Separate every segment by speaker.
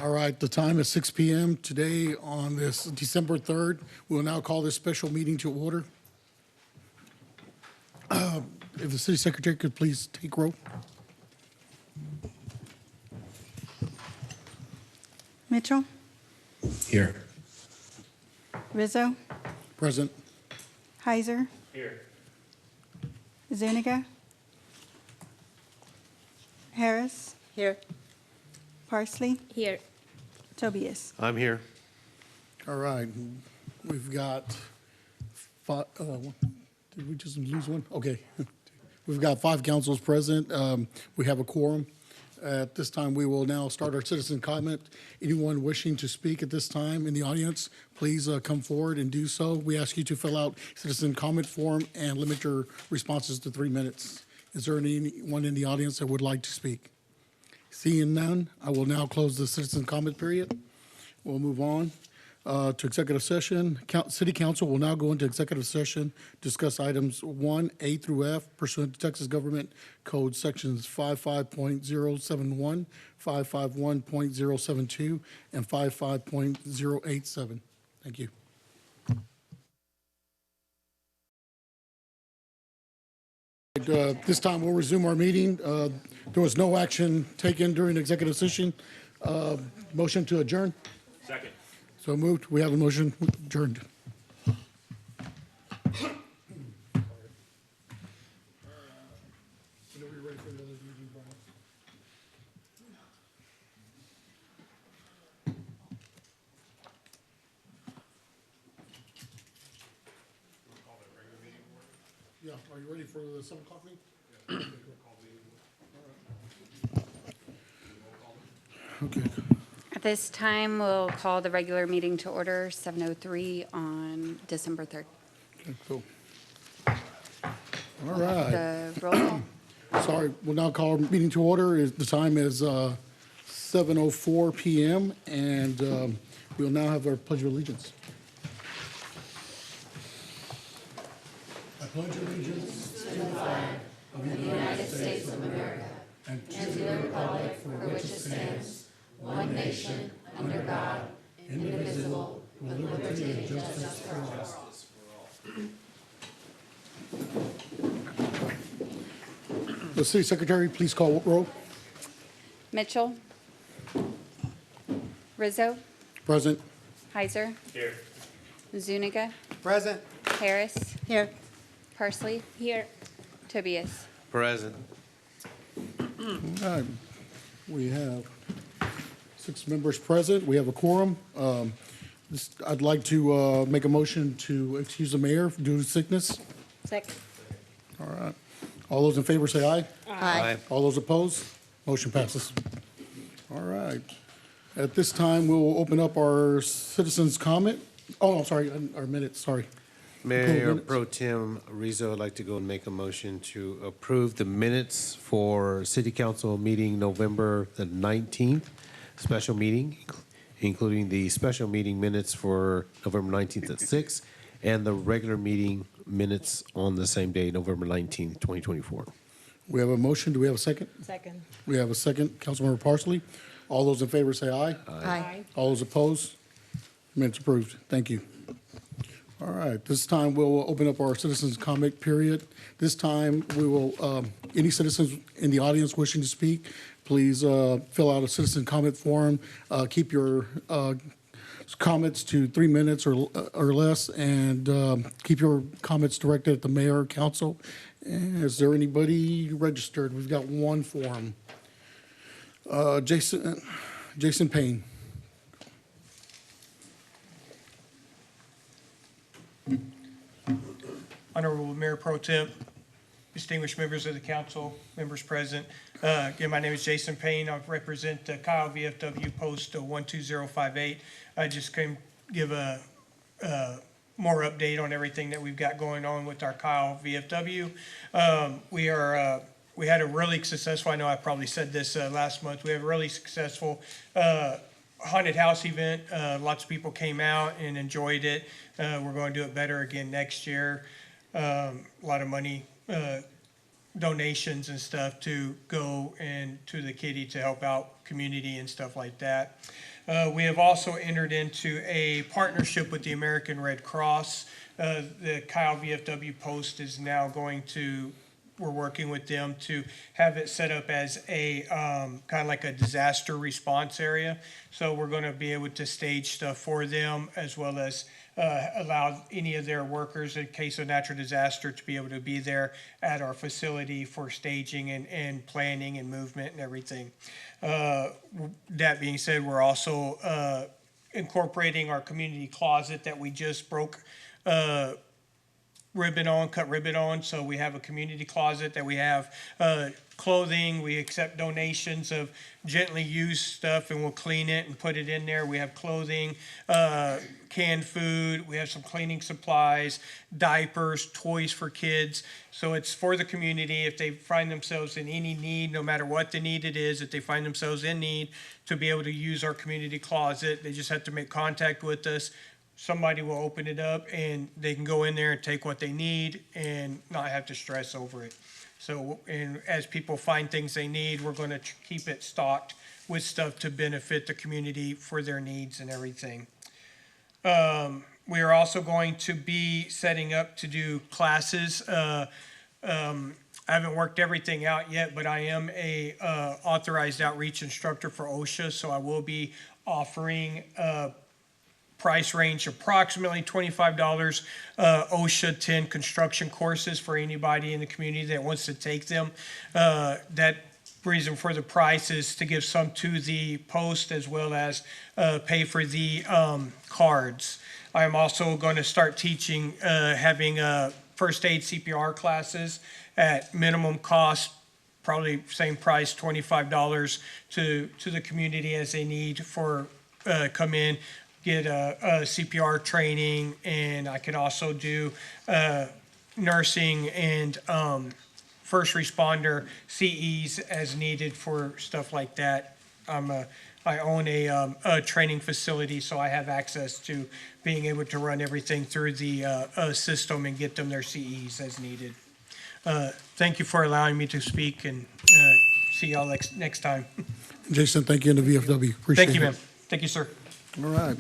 Speaker 1: All right, the time is 6 p.m. today on this December 3rd. We will now call this special meeting to order. If the city secretary could please take roll.
Speaker 2: Mitchell,
Speaker 3: Here.
Speaker 2: Rizzo,
Speaker 1: Present.
Speaker 2: Heiser,
Speaker 3: Here.
Speaker 2: Zuniga, Harris,
Speaker 4: Here.
Speaker 2: Parsley,
Speaker 4: Here.
Speaker 2: Tobias.
Speaker 3: I'm here.
Speaker 1: All right, we've got five, did we just lose one? Okay. We've got 5 councils present. We have a quorum. At this time, we will now start our citizen comment. Anyone wishing to speak at this time in the audience, please come forward and do so. We ask you to fill out citizen comment form and limit your responses to 3 minutes. Is there anyone in the audience that would like to speak? Seeing none, I will now close the citizen comment period. We'll move on to executive session. City Council will now go into executive session, discuss items 1A through F pursuant to Texas Government Code Sections 55.071, 551.072, and 55.087. Thank you. This time we'll resume our meeting. There was no action taken during executive session. Motion to adjourn.
Speaker 3: Second.
Speaker 1: So moved. We have a motion adjourned. Yeah, are you ready for the 7 o'clock meeting? Okay.
Speaker 4: At this time, we'll call the regular meeting to order, 7:03 on December 3rd.
Speaker 1: Okay, cool. All right.
Speaker 4: The roll call.
Speaker 1: Sorry, we'll now call our meeting to order. The time is 7:04 p.m. and we'll now have our pledge of allegiance. I pledge allegiance to the flag of the United States of America and to the republic for which it stands, one nation, under God, indivisible, with liberty and justice for all. The city secretary, please call roll.
Speaker 4: Mitchell. Rizzo.
Speaker 1: Present.
Speaker 4: Heiser.
Speaker 3: Here.
Speaker 4: Zuniga.
Speaker 5: Present.
Speaker 4: Harris.
Speaker 2: Here.
Speaker 4: Parsley. Here. Tobias.
Speaker 3: Present.
Speaker 1: All right. We have 6 members present. We have a quorum. I'd like to make a motion to excuse the mayor due to sickness.
Speaker 2: Second.
Speaker 1: All right. All those in favor say aye.
Speaker 3: Aye.
Speaker 1: All those opposed? Motion passes. All right. At this time, we'll open up our citizens' comment. Oh, I'm sorry, our minutes, sorry.
Speaker 3: Mayor
Speaker 1: minutes.
Speaker 3: Pro Tem Rizzo would like to go and make a motion to approve the minutes for City Council meeting November the 19th, special meeting, including the special meeting minutes for November 19th at 6, and the regular meeting minutes on the same day, November 19th, 2024.
Speaker 1: We have a motion. Do we have a second?
Speaker 2: Second.
Speaker 1: We have a second. Councilmember Parsley. All those in favor say aye.
Speaker 2: Aye.
Speaker 1: All those opposed? Minutes approved. Thank you. All right, this time we'll open up our citizens' comment period. This time we will, any citizens in the audience wishing to speak, please fill out a citizen comment form. Keep your comments to 3 minutes or less, and keep your comments directed at the mayor or council. And is there anybody registered? We've got one form. Jason Payne.
Speaker 6: Honorable Mayor Pro Tem, distinguished members of the council, members present. Again, my name is Jason Payne. I represent Kyle VFW Post 12058. I just came give a more update on everything that we've got going on with our Kyle VFW. We had a really successful, I know I probably said this last month, we have a really successful haunted house event. Lots of people came out and enjoyed it. We're going to do it better again next year. A lot of money donations and stuff to go and to the kitty to help out community and stuff like that. We have also entered into a partnership with the American Red Cross. The Kyle VFW post is now we're working with them to have it set up as a kind of like a disaster response area. So we're going to be able to stage stuff for them, as well as allow any of their workers in case of natural disaster to be able to be there at our facility for staging and planning and movement and everything. That being said, we're also incorporating our community closet that we just broke cut ribbon on. So we have a community closet that we have clothing. We accept donations of gently used stuff, and we'll clean it and put it in there. We have clothing, canned food. We have some cleaning supplies, diapers, toys for kids. So it's for the community. If they find themselves in any need, no matter what the need it is, if they find themselves in need, to be able to use our community closet, they just have to make contact with us. Somebody will open it up and they can go in there and take what they need and not have to stress over it. So, and as people find things they need, we're going to keep it stocked with stuff to benefit the community for their needs and everything. We are also going to be setting up to do classes. I haven't worked everything out yet, but I am a authorized outreach instructor for OSHA, so I will be offering price range approximately $25 OSHA 10 construction courses for anybody in the community that wants to take them. That reason for the price is to give some to the post, as well as pay for the cards. I'm also going to start teaching, having first aid CPR classes at minimum cost, probably same price, $25 to the community as they need for come in, get a CPR training, and I can also do nursing and first responder CEs as needed for stuff like that. I own a training facility, so I have access to being able to run everything through the system and get them their CEs as needed. Thank you for allowing me to speak, and see y'all next time.
Speaker 1: Jason, thank you, and the VFW. Appreciate it.
Speaker 6: Thank you, ma'am. Thank you, sir.
Speaker 1: All right.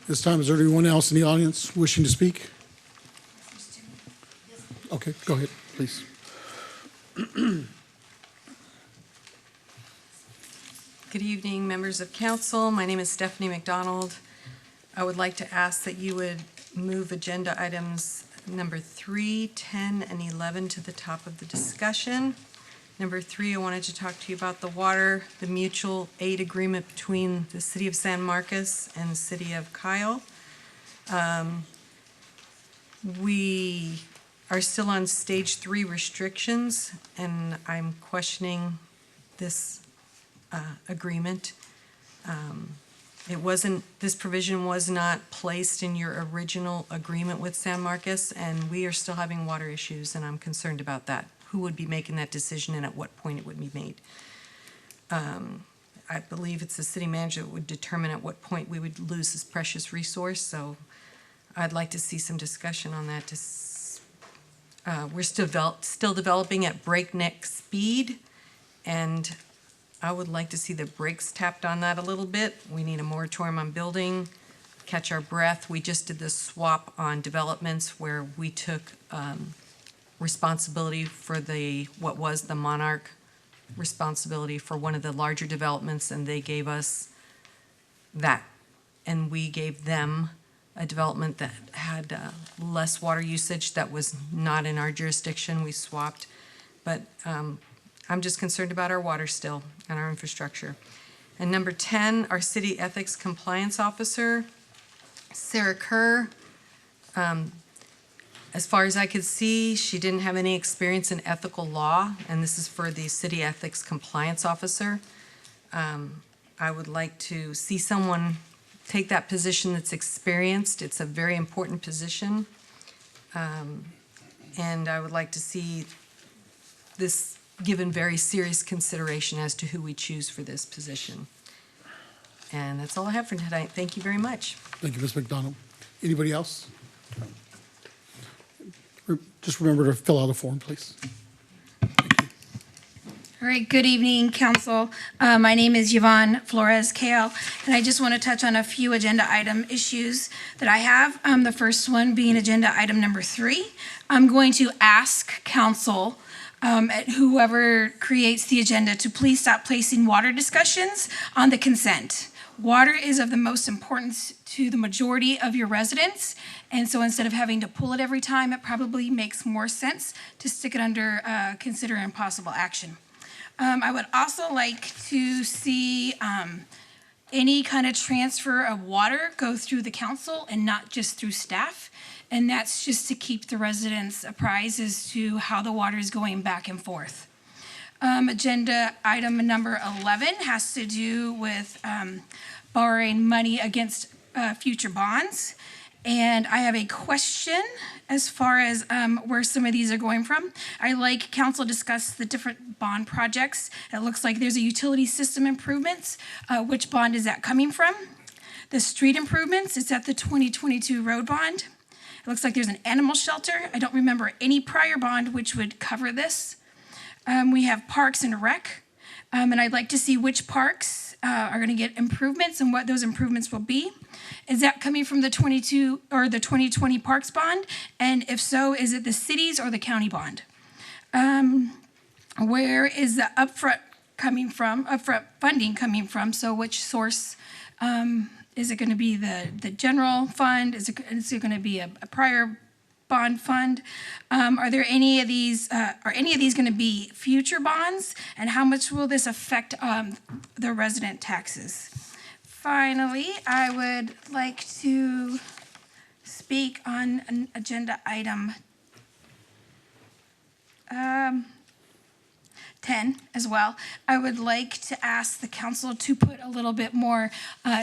Speaker 1: This time, is there anyone else in the audience wishing to speak? Okay, go ahead, please.
Speaker 5: Good evening, members of council. My name is Stephanie McDonald. I would like to ask that you would move agenda items number 3, 10, and 11 to the top of the discussion. Number 3, I wanted to talk to you about the mutual aid agreement between the City of San Marcos and the City of Kyle. We are still on stage 3 restrictions, and I'm questioning this agreement. This provision was not placed in your original agreement with San Marcos, and we are still having water issues, and I'm concerned about that. Who would be making that decision and at what point it would be made? I believe it's the city manager that would determine at what point we would lose this precious resource, so I'd like to see some discussion on that. We're still developing at breakneck speed, and I would like to see the brakes tapped on that a little bit. We need a moratorium on building, catch our breath. We just did this swap on developments where we took responsibility for what was the Monarch responsibility for one of the larger developments, and they gave us that. And we gave them a development that had less water usage that was not in our jurisdiction. We swapped. But I'm just concerned about our water still and our infrastructure. And number 10, our city ethics compliance officer, Sarah Kerr. As far as I could see, she didn't have any experience in ethical law, and this is for the city ethics compliance officer. I would like to see someone take that position that's experienced. It's a very important position. And I would like to see this given very serious consideration as to who we choose for this position. And that's all I have for tonight. Thank you very much.
Speaker 1: Thank you, Ms. McDonald. Anybody else? Just remember to fill out a form, please. Thank you.
Speaker 7: All right, good evening, council. My name is Yvonne Flores Kale, and I just want to touch on a few agenda item issues that I have. The first one being agenda item number 3. I'm going to ask council, whoever creates the agenda, to please stop placing water discussions on the consent. Water is of the most importance to the majority of your residents, and so instead of having to pull it every time, it probably makes more sense to stick it under consider and possible action. I would also like to see any kind of transfer of water go through the council and not just through staff. And that's just to keep the residents apprised as to how the water is going back and forth. Agenda item number 11 has to do with borrowing money against future bonds. And I have a question as far as where some of these are going from. I like council discuss the different bond projects. It looks like there's a utility system improvements. Which bond is that coming from? The street improvements, it's at the 2022 road bond. It looks like there's an animal shelter. I don't remember any prior bond which would cover this. We have parks and rec. And I'd like to see which parks are going to get improvements and what those improvements will be. Is that coming from the 22 or the 2020 parks bond? And if so, is it the cities or the county bond? Where is the upfront funding coming from? So which source? Is it going to be the general fund? Is it going to be a prior bond fund? Are any of these going to be future bonds? And how much will this affect the resident taxes? Finally, I would like to speak on an agenda item 10 as well. I would like to ask the council to put a little bit more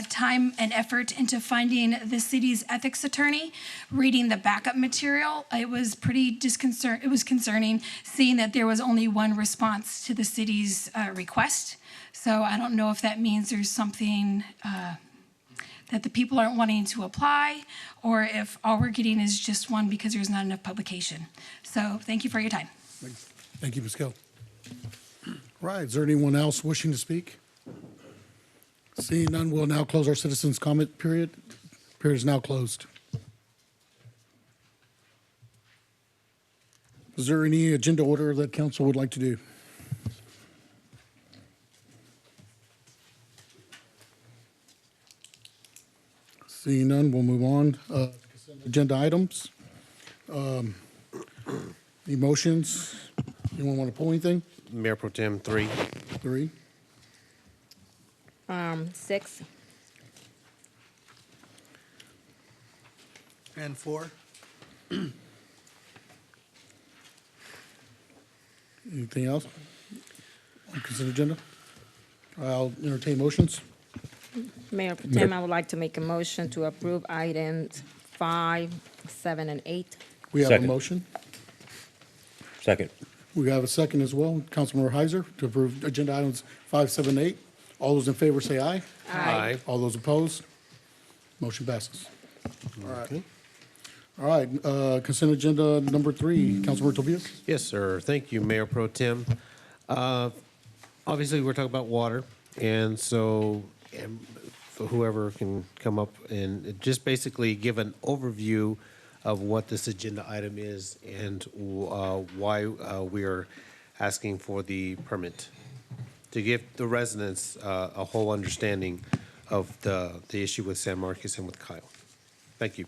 Speaker 7: time and effort into finding the city's ethics attorney. Reading the backup material, it was pretty disconcerting. It was concerning seeing that there was only one response to the city's request. So I don't know if that means there's something that the people aren't wanting to apply, or if all we're getting is just one because there's not enough publication. So thank you for your time.
Speaker 1: Thank you, Ms. Gill. Right, is there anyone else wishing to speak? Seeing none, we'll now close our citizens' comment period. Period is now closed. Is there any agenda order that council would like to do? Seeing none, we'll move on. Agenda items. Emotions. Anyone want to pull anything?
Speaker 3: Mayor Pro Tem, 3.
Speaker 1: 3.
Speaker 8: 6.
Speaker 9: And 4.
Speaker 1: Anything else? On consent agenda? I'll entertain motions.
Speaker 8: Mayor Pro Tem, I would like to make a motion to approve items 5, 7, and 8.
Speaker 1: We have a
Speaker 10: Second.
Speaker 1: motion.
Speaker 10: Second.
Speaker 1: We have a second as well. Councilmember Heiser to approve agenda items 5, 7, 8. All those in favor say aye.
Speaker 3: Aye.
Speaker 1: All those opposed? Motion passes.
Speaker 3: Okay.
Speaker 1: All right, consent agenda number 3, Councilmember Tobias.
Speaker 3: Yes, sir. Thank you, Mayor Pro Tem. Obviously, we're talking about water, and so for whoever can come up and just basically give an overview of what this agenda item is and why we are asking for the permit, to give the residents a whole understanding of the issue with San Marcos and with Kyle. Thank you.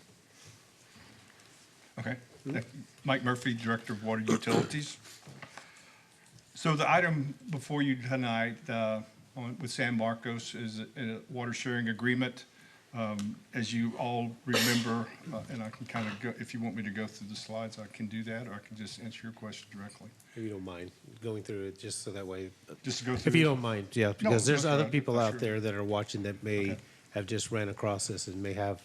Speaker 11: Okay. Mike Murphy, Director of Water Utilities. So the item before you tonight with San Marcos is a water sharing agreement. As you all remember, and I can kind of go, if you want me to go through the slides, I can do that, or I can just answer your question directly.
Speaker 3: If you don't mind going through it, just so that way.
Speaker 11: Just to go through.
Speaker 3: If you don't mind, yeah, because there's
Speaker 11: go
Speaker 3: other
Speaker 11: ahead.
Speaker 3: people out
Speaker 11: Sure.
Speaker 3: there that are watching that may
Speaker 11: Okay.
Speaker 3: have just ran across this and may have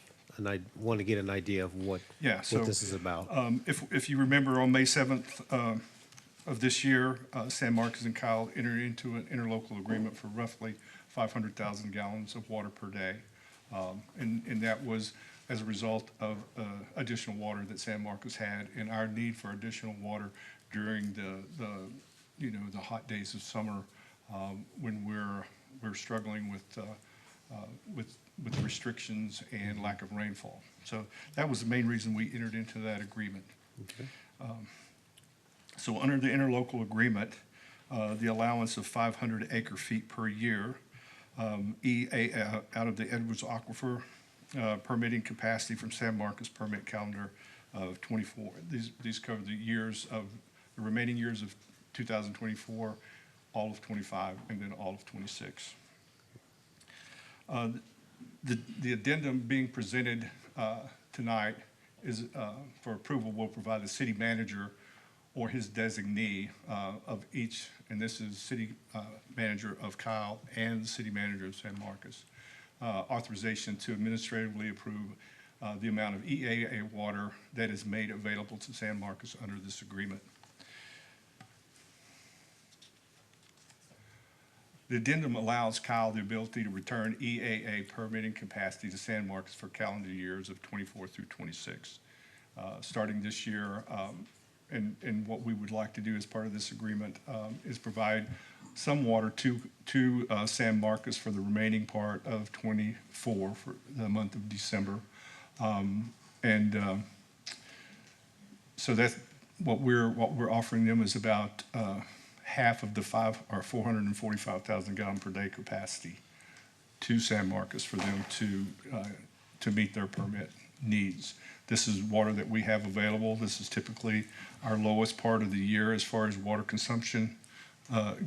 Speaker 3: want to get an idea of what
Speaker 11: So,
Speaker 3: this is about.
Speaker 11: If you remember, on May 7th of this year, San Marcos and Kyle entered into an interlocal agreement for roughly 500,000 gallons of water per day. And that was as a result of additional water that San Marcos had and our need for additional water during the hot days of summer, when we're struggling with restrictions and lack of rainfall. So that was the main reason we entered into that agreement. So under the interlocal agreement, the allowance of 500 acre feet per year, out of the Edwards Aquifer permitting capacity from San Marcos permit calendar of 24. These cover the remaining years of 2024, all of 25, and then all of 26. The addendum being presented tonight is for approval will provide the city manager or his designee of each, and this is city manager of Kyle and the city manager of San Marcos, authorization to administratively approve the amount of EAA water that is made available to San Marcos under this agreement. The addendum allows Kyle the ability to return EAA permitting capacity to San Marcos for calendar years of 24 through 26. Starting this year, and what we would like to do as part of this agreement is provide some water to San Marcos for the remaining part of 24 for the month of December. So that's what we're offering them is about half of the 445,000 gallon per day capacity to San Marcos for them to meet their permit needs. This is water that we have available. This is typically our lowest part of the year as far as water consumption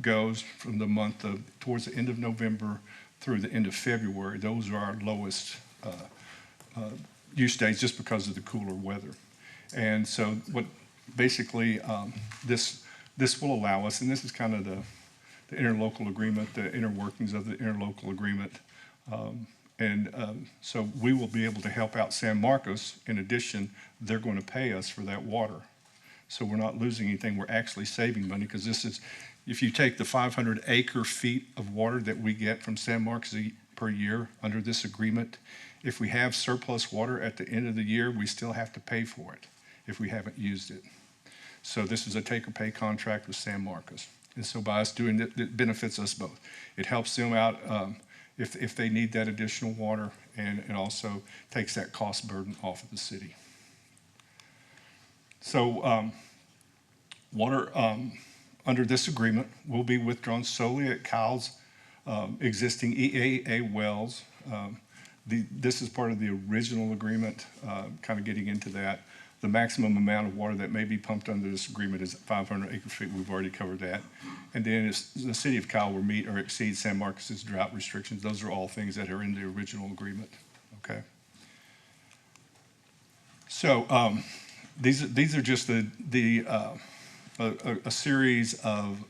Speaker 11: goes, from the month of towards the end of November through the end of February. Those are our lowest use days just because of the cooler weather. And so what basically this will allow us, and this is kind of the interlocal agreement, the inner workings of the interlocal agreement. So we will be able to help out San Marcos. In addition, they're going to pay us for that water. So we're not losing anything. We're actually saving money, because this is, if you take the 500 acre feet of water that we get from San Marcos per year under this agreement, if we have surplus water at the end of the year, we still have to pay for it if we haven't used it. So this is a take or pay contract with San Marcos. And so by us doing it, it benefits us both. It helps them out if they need that additional water, and it also takes that cost burden off of the city. So water under this agreement will be withdrawn solely at Kyle's existing EAA wells. This is part of the original agreement, kind of getting into that. The maximum amount of water that may be pumped under this agreement is 500 acre feet. We've already covered that. And then the city of Kyle will meet or exceed San Marcos's drought restrictions. Those are all things that are in the original agreement. Okay. So these are just a series of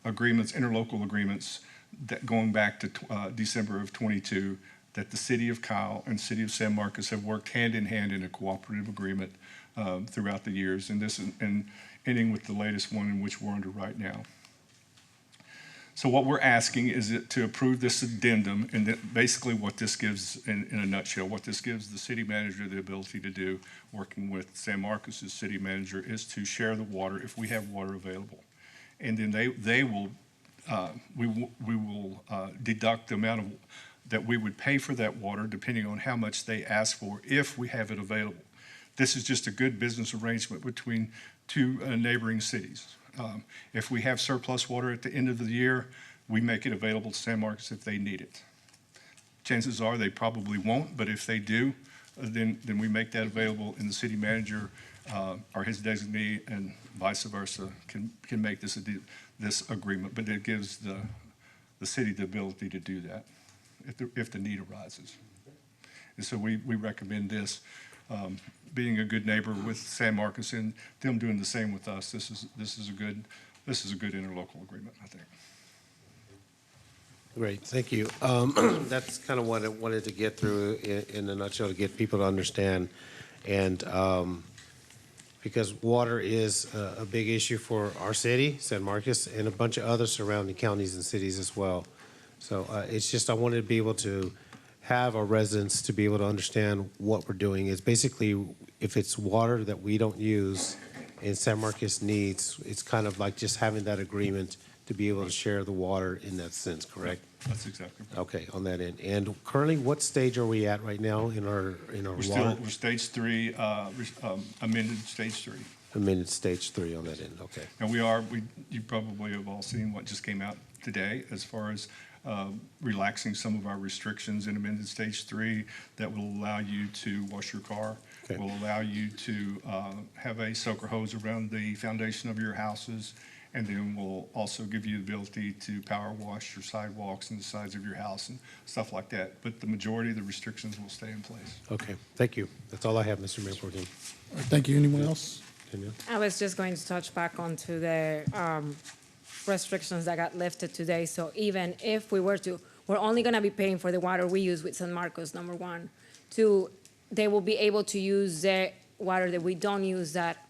Speaker 11: agreements, interlocal agreements, that going back to December of 22, that the city of Kyle and city of San Marcos have worked hand in hand in a cooperative agreement throughout the years, and this and ending with the latest one in which we're under right now. So what we're asking is to approve this addendum, and that basically what this gives, in a nutshell, what this gives the city manager the ability to do, working with San Marcos's city manager, is to share the water if we have water available, and then we will deduct the amount of that we would pay for that water depending on how much they ask for if we have it available. This is just a good business arrangement between two neighboring cities. If we have surplus water at the end of the year, we make it available to San Marcos if they need it. Chances are they probably won't, but if they do, then we make that available, and the city manager or his designee and vice versa can make this agreement, but it gives the city the ability to do that if the need arises. And so we recommend this, being a good neighbor with San Marcos and them doing the same with us. This is a good interlocal agreement, I think.
Speaker 3: Great, thank you. That's kind of what I wanted to get through in a nutshell, to get people to understand. And because water is a big issue for our city, San Marcos, and a bunch of other surrounding counties and cities as well. So it's just, I wanted to be able to have our residents to be able to understand what we're doing. Is basically, if it's water that we don't use, and San Marcos needs, it's kind of like just having that agreement to be able to share the water in that sense, correct?
Speaker 11: That's exactly right.
Speaker 3: Okay, on that end. And currently, what stage are we at right now in our water?
Speaker 11: We're stage three, amended stage three.
Speaker 3: Amended stage 3 on that end, okay.
Speaker 11: And you probably have all seen what just came out today as far as relaxing some of our restrictions in amended stage 3 that will allow you to wash your car,
Speaker 3: Okay.
Speaker 11: will allow you to have a soaker hose around the foundation of your houses, and then will also give you the ability to power wash your sidewalks and the sides of your house and stuff like that. But the majority of the restrictions will stay in place.
Speaker 3: Okay, thank you. That's all I have, Mr. Mayor Pro Tem.
Speaker 1: All right, thank you. Anyone else?
Speaker 3: Danielle?
Speaker 8: I was just going to touch back onto the restrictions that got lifted today. So even if we were to, we're only gonna be paying for the water we use with San Marcos, number one. Two, they will be able to use the water that we don't use that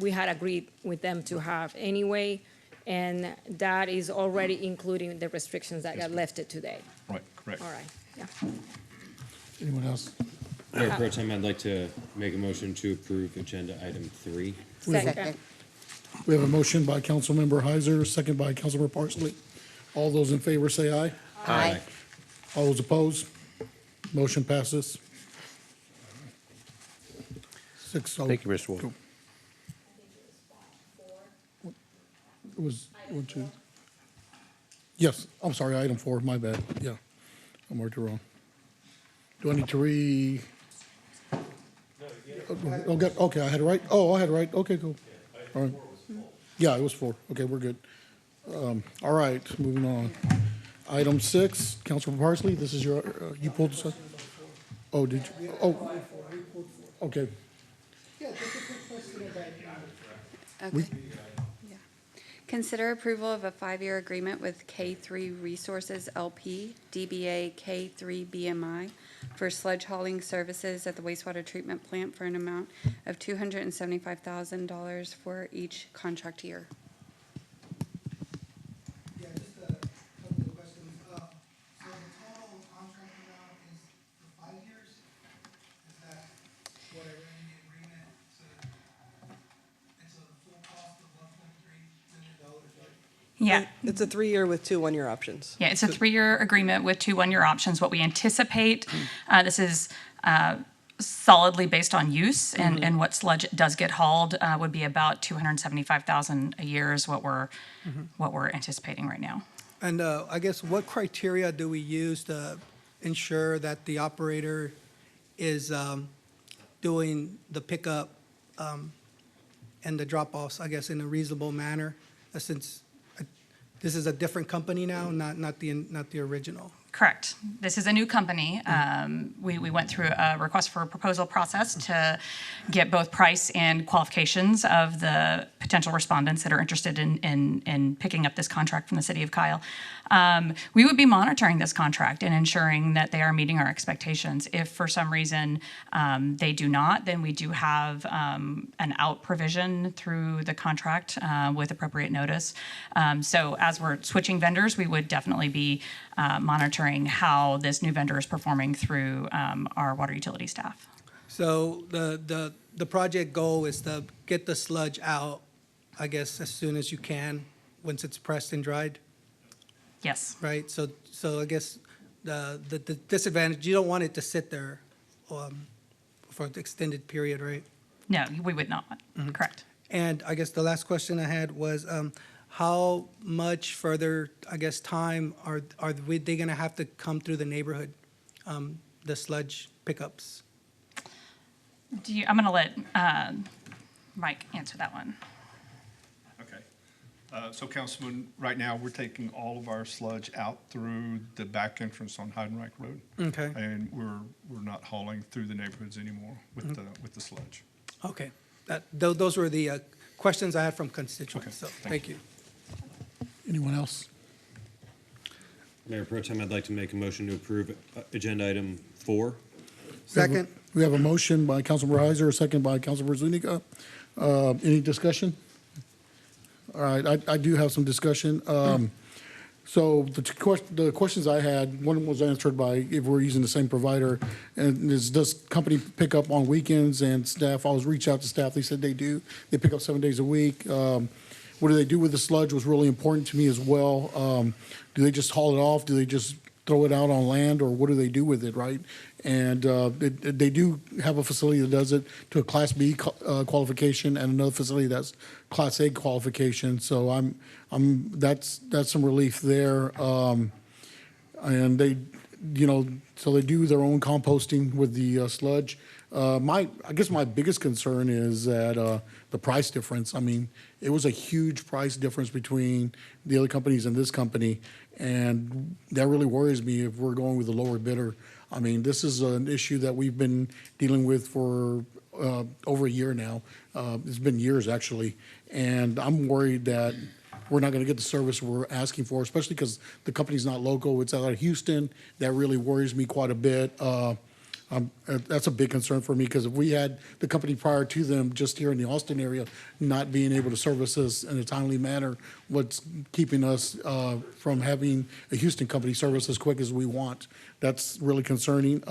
Speaker 8: we had agreed with them to have anyway. And that is already including the restrictions that got lifted today.
Speaker 11: Right, correct.
Speaker 8: All right, yeah.
Speaker 1: Anyone else?
Speaker 10: Mayor Pro Tem, I'd like to make a motion to approve agenda item 3.
Speaker 8: Second.
Speaker 1: We have a motion by Councilmember Heiser, second by Councilmember Parsley. All those in favor say aye.
Speaker 10: Aye.
Speaker 1: All those opposed? Motion passes. 6-0.
Speaker 3: Thank you, Mr. Ward.
Speaker 1: It was 1, 2. Yes, I'm sorry, item 4, my bad. Yeah, I'm already wrong. Do I need to okay, I had it right? Oh, I had it right. Okay, cool. All right. Yeah, it was 4. Okay, we're good. All right, moving on. Item 6, Councilman Parsley, this is your, you pulled this up? Oh, did you? Oh, okay.
Speaker 4: Okay. Yeah. Consider approval of a 5-year agreement with K-3 Resources L.P., DBA K-3 BMI, for sludge hauling services at the wastewater treatment plant for an amount of $275,000 for each contract year.
Speaker 9: Yeah, just a couple of questions. So the total contract amount is for 5 years? Is that whatever in the agreement? It's a full cost of $1.3 million, right?
Speaker 12: Yeah,
Speaker 13: It's a 3-year with 2 one-year options.
Speaker 12: yeah, it's a 3-year agreement with 2 one-year options. What we anticipate, this is solidly based on use, and what sludge does get hauled would be about $275,000 a year is what we're anticipating right now.
Speaker 9: And I guess what criteria do we use to ensure that the operator is doing the pickup and the drop-offs, I guess, in a reasonable manner, since this is a different company now, not the original?
Speaker 12: Correct. This is a new company. We went through a request for a proposal process to get both price and qualifications of the potential respondents that are interested in picking up this contract from the city of Kyle. We would be monitoring this contract and ensuring that they are meeting our expectations. If for some reason they do not, then we do have an out provision through the contract with appropriate notice. So as we're switching vendors, we would definitely be monitoring how this new vendor is performing through our water utility staff.
Speaker 9: So the project goal is to get the sludge out, I guess, as soon as you can, once it's pressed and dried,
Speaker 12: Yes.
Speaker 9: right? So I guess the disadvantage, you don't want it to sit there for an extended period, right?
Speaker 12: No, we would not. Correct.
Speaker 9: And I guess the last question I had was, how much further, I guess, time are they gonna have to come through the neighborhood, the sludge pickups?
Speaker 12: I'm going to let Mike answer that one.
Speaker 11: Okay. So Councilman, right now, we're taking all of our sludge out through the back entrance on Heidenreich Road.
Speaker 9: Okay,
Speaker 11: And we're not hauling through the neighborhoods anymore with the sludge.
Speaker 9: okay. Those were the questions I had from constituents,
Speaker 11: Okay,
Speaker 9: so
Speaker 11: thank
Speaker 9: thank you.
Speaker 1: Anyone else?
Speaker 10: Mayor Pro Tem, I'd like to make a motion to approve agenda item 4.
Speaker 9: Second,
Speaker 1: We have a motion by Councilmember Heiser, a second by Councilmember Zuniga. Any discussion? All right, I do have some discussion. So the questions I had, one was answered by if we're using the same provider, and does company pick up on weekends and staff? I was reached out to staff. They said they do. They pick up 7 days a week. What do they do with the sludge was really important to me as well. Do they just haul it off? Do they just throw it out on land, or what do they do with it, right? And they do have a facility that does it to a Class B qualification, and another facility that's Class A qualification. So that's some relief there. And they, so they do their own composting with the sludge. I guess my biggest concern is that the price difference. I mean, it was a huge price difference between the other companies and this company, and that really worries me if we're going with a lower bidder. I mean, this is an issue that we've been dealing with for over a year now. It's been years, actually, and I'm worried that we're not going to get the service we're asking for, especially because the company's not local. It's out of Houston. That really worries me quite a bit. That's a big concern for me, because if we had the company prior to them just here in the Austin area not being able to service us in a timely manner, what's keeping us from having a Houston company service as quick as we want? That's really concerning.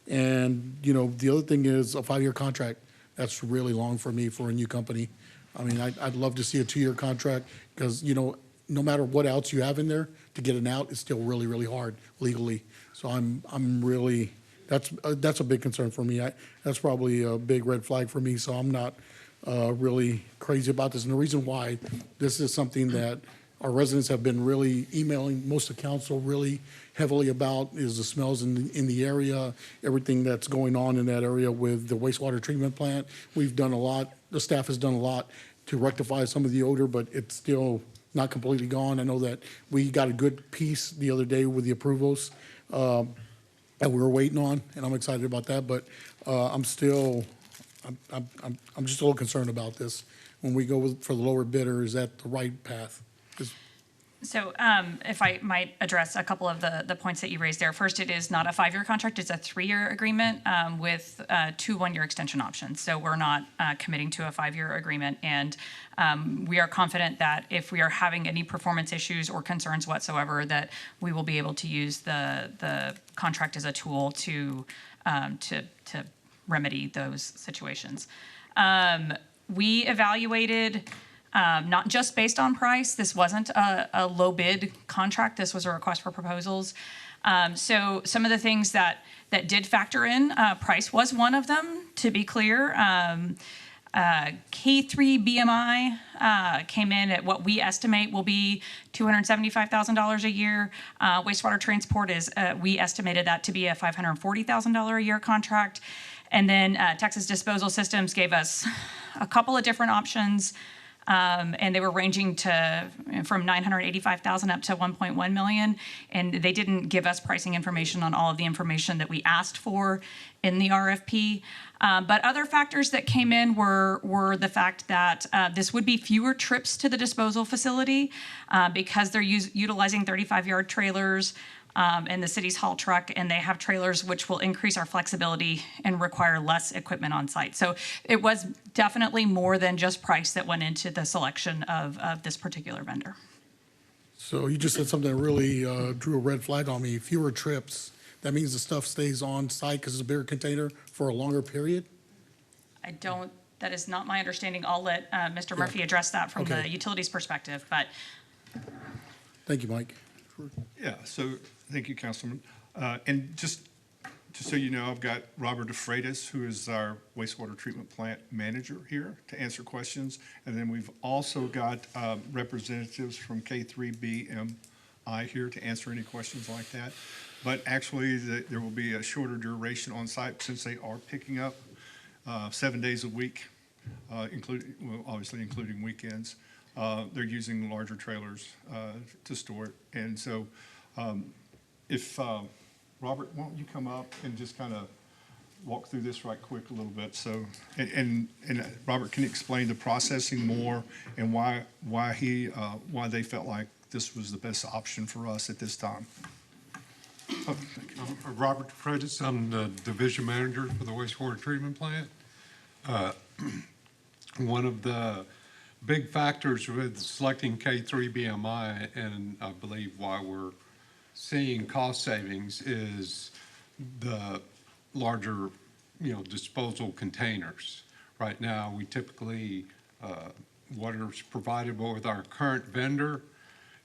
Speaker 1: And, the other thing is a 5-year contract. That's really long for me for a new company. I mean, I'd love to see a 2-year contract, because, no matter what else you have in there, to get it out is still really, really hard legally. So I'm really... That's a big concern for me. That's probably a big red flag for me, so I'm not really crazy about this. And the reason why this is something that our residents have been really emailing most of council really heavily about is the smells in the area, everything that's going on in that area with the wastewater treatment plant. We've done a lot, the staff has done a lot to rectify some of the odor, but it's still not completely gone. I know that we got a good piece the other day with the approvals that we were waiting on, and I'm excited about that. But I'm just a little concerned about this. When we go for the lower bidder, is that the right path?
Speaker 12: So if I might address a couple of the points that you raised there. First, it is not a 5-year contract. It's a 3-year agreement with 2 1-year extension options. So we're not committing to a 5-year agreement. And we are confident that if we are having any performance issues or concerns whatsoever, that we will be able to use the contract as a tool to remedy those situations. We evaluated... not just based on price. This wasn't a low bid contract. This was a request for proposals. So some of the things that did factor in, price was one of them, to be clear. K-3 BMI came in at what we estimate will be $275,000 a year. Wastewater transport we estimated that to be a $540,000 a year contract. And then Texas Disposal Systems gave us a couple of different options. And they were ranging from $985,000 up to $1.1 million, and they didn't give us pricing information on all of the information that we asked for in the RFP. But other factors that came in were the fact that this would be fewer trips to the disposal facility because they're utilizing 35-yard trailers. And the city's haul truck, and they have trailers which will increase our flexibility and require less equipment on site. So it was definitely more than just price that went into the selection of this particular vendor.
Speaker 1: So you just said something that really drew a red flag on me. Fewer trips, that means the stuff stays on site because it's a bigger container for a longer period?
Speaker 12: That is not my understanding. I'll let Mr. Murphy address that from the utilities perspective, but.
Speaker 1: Thank you, Mike.
Speaker 11: Yeah, so thank you, Councilman. And just so you know, I've got Robert DeFreitas, who is our wastewater treatment plant manager here to answer questions. And then we've also got representatives from K-3 BMI here to answer any questions like that. But actually, there will be a shorter duration on site since they are picking up 7 days a week, obviously including weekends. They're using larger trailers to store it. And so if, Robert, why don't you come up and just kind of walk through this right quick a little bit. So, and Robert, can you explain the processing more and why they felt like this was the best option for us at this time?
Speaker 14: I'm Robert DeFreitas. I'm the division manager for the wastewater treatment plant. One of the big factors with selecting K-3 BMI, and I believe why we're seeing cost savings, is the larger, disposal containers. Right now, we typically, what is provided with our current vendor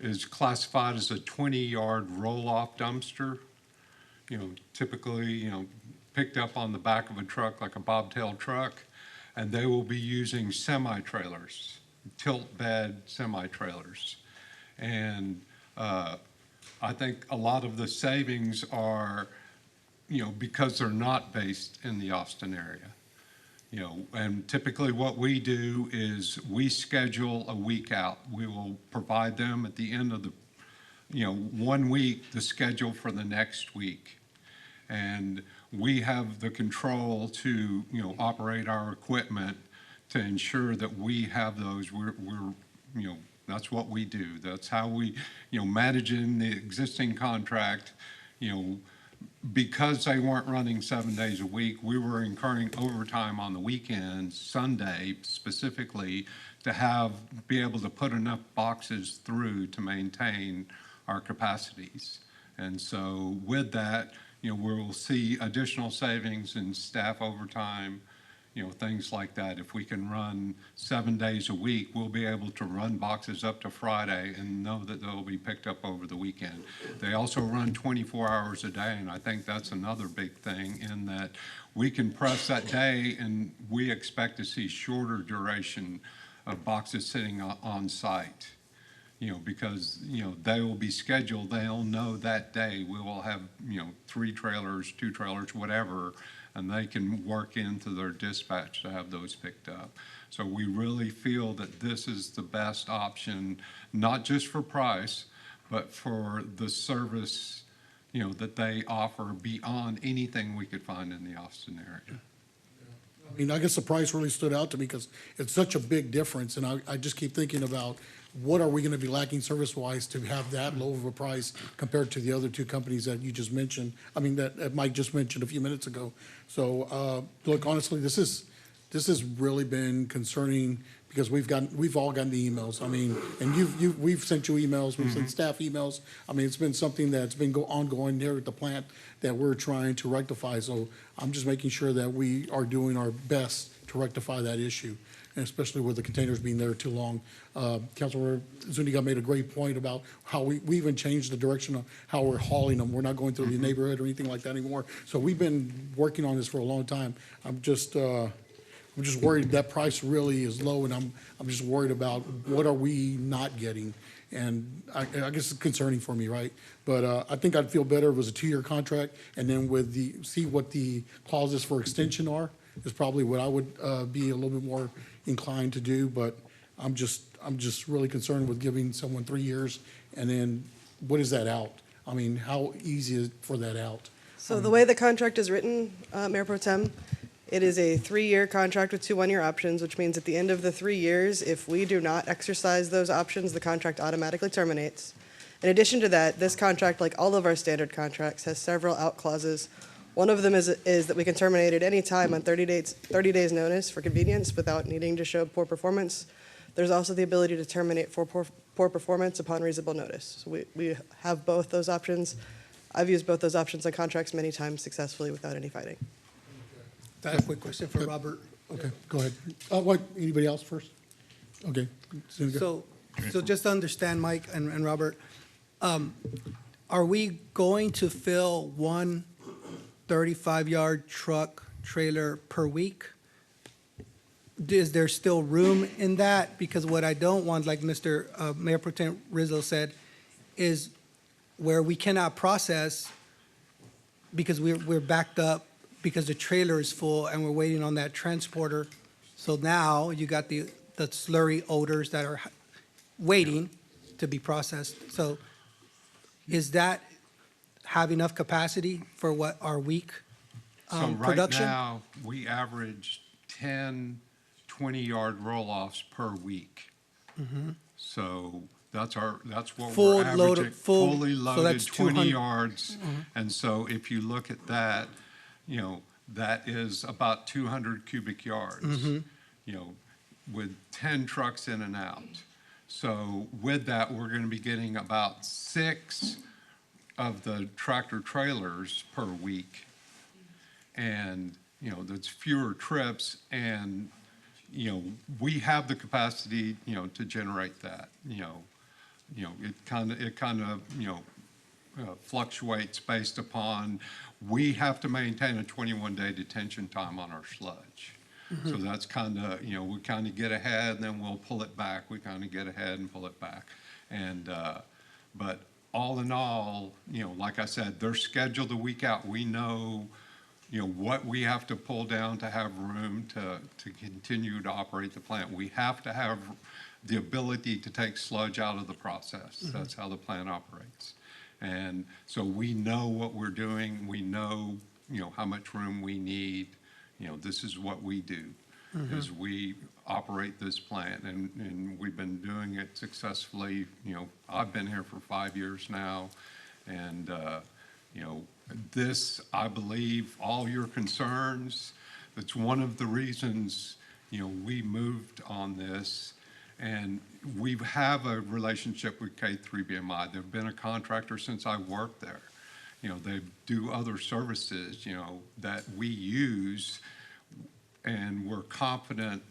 Speaker 14: is classified as a 20-yard roll-off dumpster. Typically, picked up on the back of a truck like a bobtail truck, and they will be using semi-trailers, tilt bed semi-trailers. And I think a lot of the savings are, because they're not based in the Austin area. And typically what we do is we schedule a week out. We will provide them at the end of the, 1 week, the schedule for the next week. And we have the control to, operate our equipment to ensure that we have those. We're that's what we do. That's how we, managing the existing contract, because they weren't running 7 days a week, we were incurring overtime on the weekends, Sunday specifically, to be able to put enough boxes through to maintain our capacities. And so with that, we'll see additional savings in staff overtime, things like that. If we can run 7 days a week, we'll be able to run boxes up to Friday and know that they'll be picked up over the weekend. They also run 24 hours a day, and I think that's another big thing in that we can press that day, and we expect to see shorter duration of boxes sitting on site. Because, they will be scheduled, they'll know that day we will have, 3 trailers, 2 trailers, whatever, and they can work into their dispatch to have those picked up. So we really feel that this is the best option, not just for price, but for the service, that they offer beyond anything we could find in the Austin area.
Speaker 1: I mean, I guess the price really stood out to me because it's such a big difference, and I just keep thinking about what are we going to be lacking service-wise to have that low of a price compared to the other 2 companies that you just mentioned, that Mike just mentioned a few minutes ago. So, look, honestly, this has really been concerning because we've all gotten the emails. And we've sent you emails, we've sent staff emails. It's been something that's been ongoing there at the plant that we're trying to rectify. So I'm just making sure that we are doing our best to rectify that issue, and especially with the containers being there too long. Councilor Zuniga made a great point about how we even changed the direction of how we're hauling them. We're not going through the neighborhood or anything like that anymore. So we've been working on this for a long time. I'm just worried that price really is low, and I'm just worried about what are we not getting. And I guess it's concerning for me, right? But I think I'd feel better if it was a 2-year contract, and then see what the clauses for extension are, is probably what I would be a little bit more inclined to do. But I'm just really concerned with giving someone 3 years, and then what is that out? How easy is for that out?
Speaker 13: So the way the contract is written, Mayor Pro Tem, it is a 3-year contract with 2 one-year options, which means at the end of the 3 years, if we do not exercise those options, the contract automatically terminates. In addition to that, this contract, like all of our standard contracts, has several out clauses. One of them is that we can terminate at any time on 30 days notice for convenience without needing to show poor performance. There's also the ability to terminate for poor performance upon reasonable notice. So we have both those options. I've used both those options on contracts many times successfully without any fighting.
Speaker 9: I have a quick question for Robert.
Speaker 1: Okay, go ahead. Anybody else first? Okay. Zuniga.
Speaker 9: So just to understand, Mike and Robert, are we going to fill one 35-yard truck trailer per week? Is there still room in that? Because what I don't want, like Mr. Mayor Pro Tem Rizzo said, is where we cannot process because we're backed up because the trailer is full and we're waiting on that transporter. So now you got the slurry odors that are waiting to be processed. So is that have enough capacity for what our week production?
Speaker 14: So right now, we average 10 20-yard roll-offs per week. So that's what we're averaging. Fully loaded,
Speaker 9: so
Speaker 14: 20 yards. And so if you look at that, that is about 200 cubic yards. with 10 trucks in and out. So with that, we're going to be getting about 6 of the tractor trailers per week. And, you know, that's fewer trips, and, you know, we have the capacity, you know, to generate that, you know, it kind of, you know, fluctuates based upon, we have to maintain a 21-day detention time on our sludge. So that's kind of, you know, we kind of get ahead and then we'll pull it back. We kind of get ahead and pull it back. And, but all in all, you know, like I said, they're scheduled a week out. We know, you know, what we have to pull down to have room to continue to operate the plant. We have to have the ability to take sludge out of the process. That's how the plant operates. And so we know what we're doing. We know, you know, how much room we need. You know, this is what we do, is we operate this plant, and we've been doing it successfully. You know, I've been here for 5 years now, and, you know, this, I believe, all your concerns, it's one of the reasons, you know, we moved on this. And we have a relationship with K-3 BMI. They've been a contractor since I worked there. You know, they do other services, you know, that we use, and we're confident,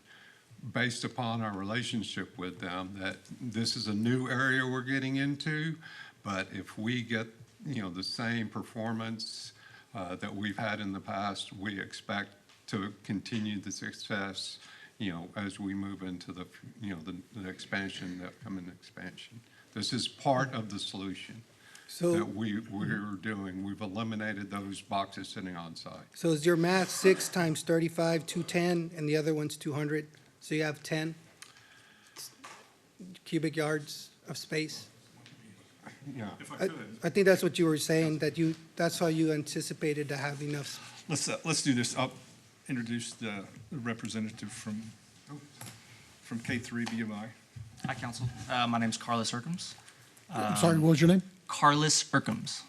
Speaker 14: based upon our relationship with them, that this is a new area we're getting into. But if we get, you know, the same performance that we've had in the past, we expect to continue the success, you know, as we move into the, you know, the expansion, the upcoming expansion. This is part of the solution that we're doing. We've eliminated those boxes sitting on site.
Speaker 9: So is your math 6 times 35, 210, and the other one's 200? So you have 10 cubic yards of space?
Speaker 14: Yeah.
Speaker 11: If I could.
Speaker 9: I think that's what you were saying, that that's how you anticipated to have enough.
Speaker 11: Let's do this. I'll introduce the representative from K-3 BMI.
Speaker 15: Hi, Council. My name's Carlos Urkums.
Speaker 1: I'm sorry, what was your name?
Speaker 15: Carlos Urkums.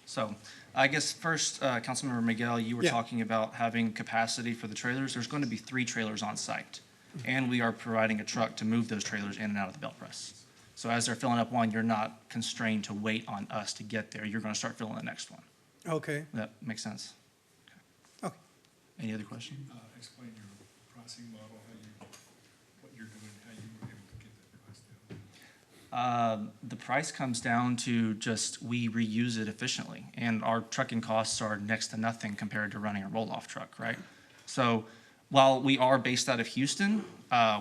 Speaker 15: So I guess first, Councilmember Miguel, you were talking about having capacity for the trailers. There's going to be 3 trailers on site, and we are providing a truck to move those trailers in and out of the belt press. So as they're filling up one, you're not constrained to wait on us to get there. You're going to start filling the next one.
Speaker 9: Okay.
Speaker 15: That makes sense?
Speaker 9: Okay.
Speaker 15: Any other question?
Speaker 11: Explain your pricing model, what you're doing, how you were able to get that price down.
Speaker 15: The price comes down to just we reuse it efficiently, and our trucking costs are next to nothing compared to running a roll-off truck, right? So while we are based out of Houston,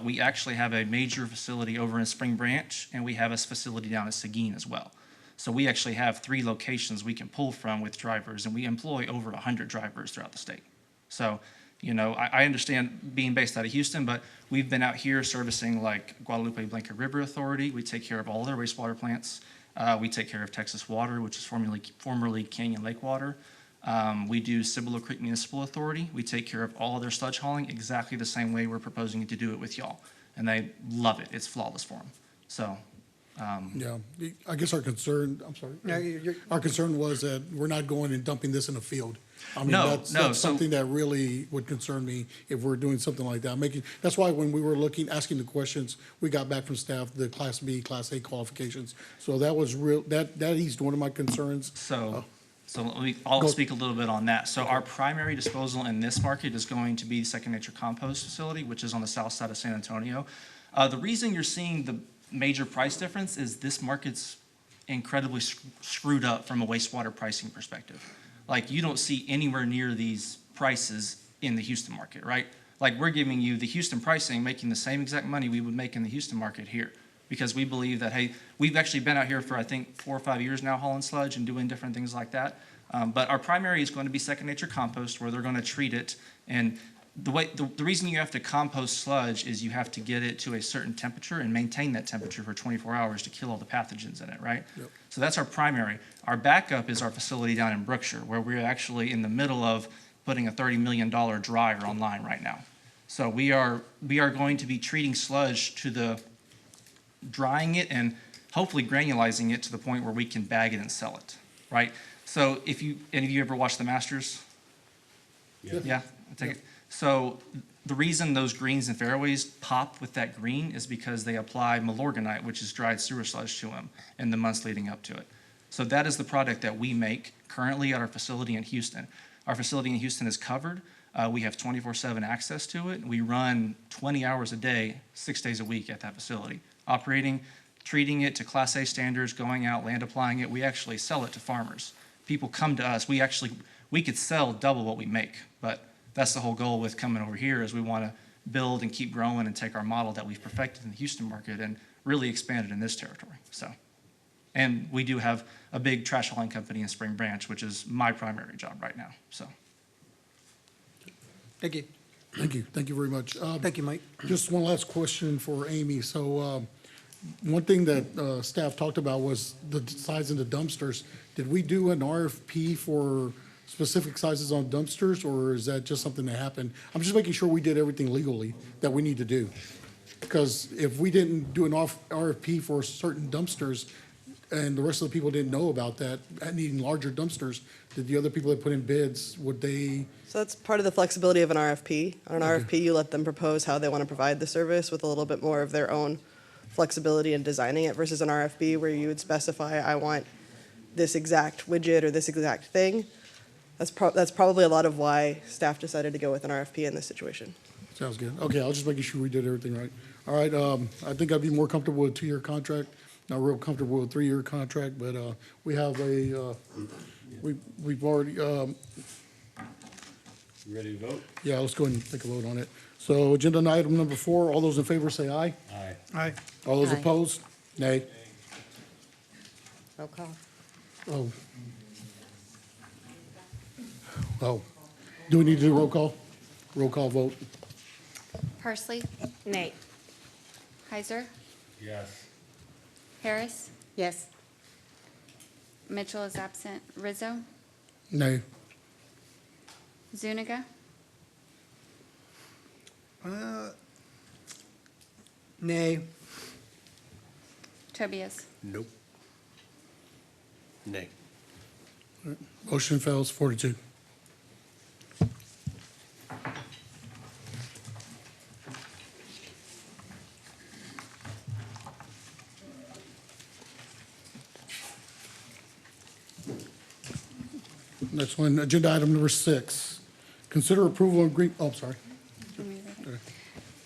Speaker 15: we actually have a major facility over in Spring Branch, and we have a facility down at Seguin as well. So we actually have 3 locations we can pull from with drivers, and we employ over 100 drivers throughout the state. So, you know, I understand being based out of Houston, but we've been out here servicing like Guadalupe Blanca River Authority. We take care of all their wastewater plants. We take care of Texas Water, which is formerly Canyon Lake Water. We do Cibolo Creek Municipal Authority. We take care of all of their sludge hauling exactly the same way we're proposing to do it with y'all. And they love it. It's flawless for them. So,
Speaker 1: Yeah, I guess our concern, I'm sorry. Our concern was that we're not going and dumping this in a field. I mean, that's something that really would concern me if we're doing something like that. That's why when we were asking the questions, we got back from staff, the Class B, Class A qualifications. So that was that eased one of my concerns.
Speaker 15: I'll speak a little bit on that. So our primary disposal in this market is going to be Second Nature Compost Facility, which is on the south side of San Antonio. The reason you're seeing the major price difference is this market's incredibly screwed up from a wastewater pricing perspective. Like, you don't see anywhere near these prices in the Houston market, right? Like, we're giving you the Houston pricing, making the same exact money we would make in the Houston market here. Because we believe that, hey, we've actually been out here for, I think, 4 or 5 years now hauling sludge and doing different things like that. But our primary is going to be Second Nature Compost, where they're going to treat it. And the reason you have to compost sludge is you have to get it to a certain temperature and maintain that temperature for 24 hours to kill all the pathogens in it, right? Yep. So that's our primary. Our backup is our facility down in Brookshire, where we're actually in the middle of putting a $30 million dryer online right now. So we are going to be treating sludge to the drying it and hopefully granulizing it to the point where we can bag it and sell it, right? So if you ever watched the Masters? Yeah. I take it. So The reason those greens and fairways pop with that green is because they apply Milorganite, which is dried sewer sludge, to them in the months leading up to it. So that is the product that we make currently at our facility in Houston. Our facility in Houston is covered. We have 24/7 access to it. We run 20 hours a day, 6 days a week at that facility, operating, treating it to Class A standards, going out, land applying it. We actually sell it to farmers. People come to us. We could sell double what we make, but that's the whole goal with coming over here is we want to build and keep growing and take our model that we've perfected in the Houston market and really expand it in this territory. So, and we do have a big trash hauling company in Spring Branch, which is my primary job right now. So,
Speaker 9: Thank you.
Speaker 1: Thank you. Thank you very much.
Speaker 9: Thank you, Mike.
Speaker 1: Just one last question for Amy. So, one thing that staff talked about was the size of the dumpsters. Did we do an RFP for specific sizes on dumpsters, or is that just something that happened? I'm just making sure we did everything legally that we need to do. Because if we didn't do an RFP for certain dumpsters, and the rest of the people didn't know about that, needing larger dumpsters, did the other people that put in bids, would they?
Speaker 13: So that's part of the flexibility of an RFP. On an RFP, you let them propose how they want to provide the service with a little bit more of their own flexibility in designing it versus an RFP where you would specify, I want this exact widget or this exact thing. That's probably a lot of why staff decided to go with an RFP in this situation.
Speaker 1: Sounds good. Okay, I'll just making sure we did everything right. All right, I think I'd be more comfortable with a 2-year contract. Not real comfortable with a 3-year contract, but we have we've already,
Speaker 10: Ready to vote?
Speaker 1: yeah, let's go ahead and take a vote on it. So agenda item number 4, all those in favor say aye.
Speaker 10: Aye.
Speaker 9: Aye.
Speaker 1: All those
Speaker 2: Aye.
Speaker 1: opposed? Nay.
Speaker 13: Roll call.
Speaker 1: Oh. Oh. Do we need to do roll call? Roll call vote.
Speaker 4: Parsley,
Speaker 8: Nay.
Speaker 4: Heiser,
Speaker 10: Yes.
Speaker 4: Harris,
Speaker 2: Yes.
Speaker 4: Mitchell is absent, Rizzo,
Speaker 1: Nay.
Speaker 4: Zuniga,
Speaker 9: Nay.
Speaker 4: Tobias.
Speaker 3: Nope. Nay.
Speaker 1: Motion fails 4-2. Next one, agenda item number 6. Consider approval of sorry.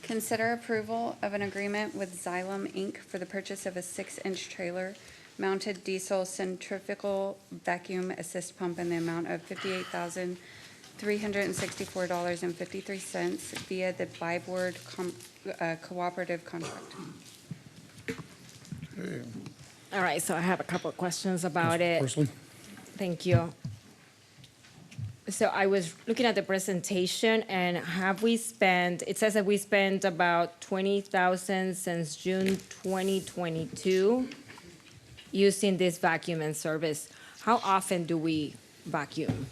Speaker 4: Consider approval of an agreement with Xylem Inc. for the purchase of a 6-inch trailer-mounted diesel centrifugal vacuum assist pump in the amount of $58,364.53 via the Bi-Board cooperative contract.
Speaker 8: All right, so I have a couple of questions about it.
Speaker 1: Parsley?
Speaker 8: Thank you. So I was looking at the presentation, and it says that we spent about $20,000 since June 2022 using this vacuum and service. How often do we vacuum?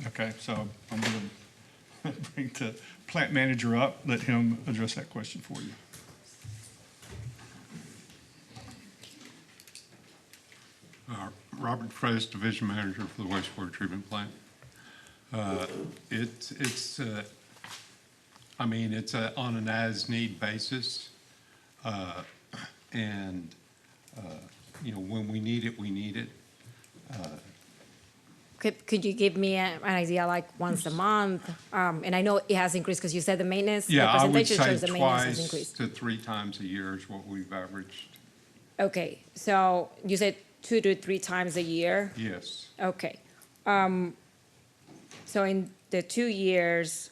Speaker 11: Okay, so I'm going to bring the plant manager up, let him address that question for you.
Speaker 14: Robert Frez, Division Manager for the wastewater treatment plant. It's on an as-need basis. And, when we need it, we need it.
Speaker 8: Could you give me an idea, like once a month? And I know it has increased because you said the maintenance.
Speaker 14: Yeah, I
Speaker 8: the
Speaker 14: would
Speaker 8: presentation
Speaker 14: say
Speaker 8: shows the maintenance has
Speaker 14: twice
Speaker 8: increased.
Speaker 14: to 3 times a year is what we've averaged.
Speaker 8: Okay, so you said 2 to 3 times a year?
Speaker 14: Yes.
Speaker 8: Okay. So in the 2 years,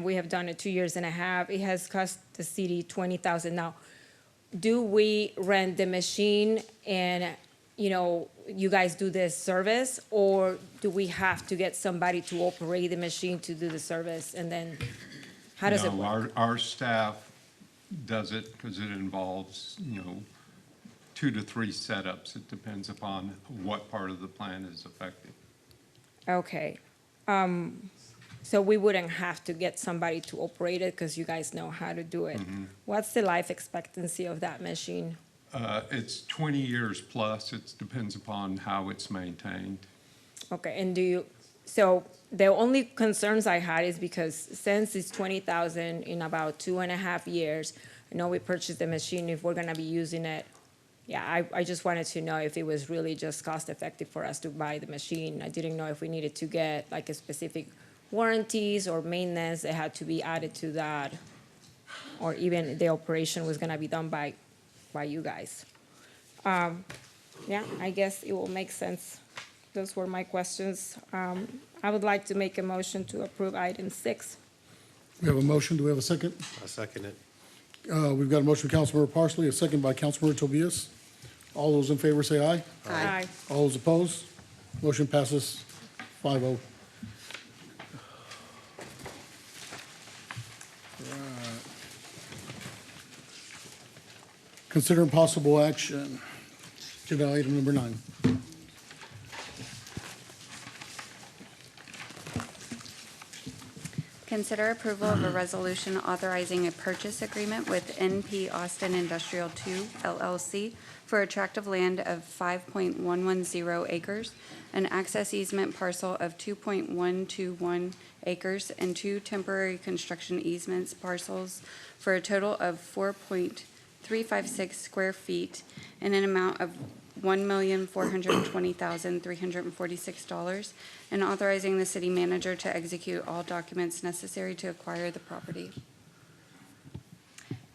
Speaker 8: we have done it 2 years and a half, it has cost the city $20,000. Now, do we rent the machine and, you guys do this service? Or do we have to get somebody to operate the machine to do the service? And then, how does it
Speaker 14: No,
Speaker 8: work?
Speaker 14: Our staff does it because it involves, 2 to 3 setups. It depends upon what part of the plant is affected.
Speaker 8: Okay. So we wouldn't have to get somebody to operate it because you guys know how to do it. What's the life expectancy of that machine?
Speaker 14: It's 20 years plus. It depends upon how it's maintained.
Speaker 8: Okay, and do So the only concerns I had is because since it's 20,000 in about 2.5 years, I know we purchased the machine, if we're gonna be using it, yeah, I just wanted to know if it was really just cost effective for us to buy the machine. I didn't know if we needed to get like a specific warranties or maintenance that had to be added to that, or even the operation was gonna be done by you guys. Yeah, I guess it will make sense. Those were my questions. I would like to make a motion to approve item 6.
Speaker 1: We have a motion. Do we have a second?
Speaker 3: I'll second it.
Speaker 1: We've got a motion by Councilmember Parsley, a second by Councilmember Tobias. All those in favor say aye.
Speaker 8: Aye.
Speaker 1: All those opposed? Motion passes 5-0. Consider possible action. Agenda item number 9.
Speaker 4: Consider approval of a resolution authorizing a purchase agreement with NP Austin Industrial 2 LLC for a tract of land of 5.110 acres, an access easement parcel of 2.121 acres, and 2 temporary construction easements parcels for a total of 4.356 square feet in an amount of $1,420,346, and authorizing the city manager to execute all documents necessary to acquire the property.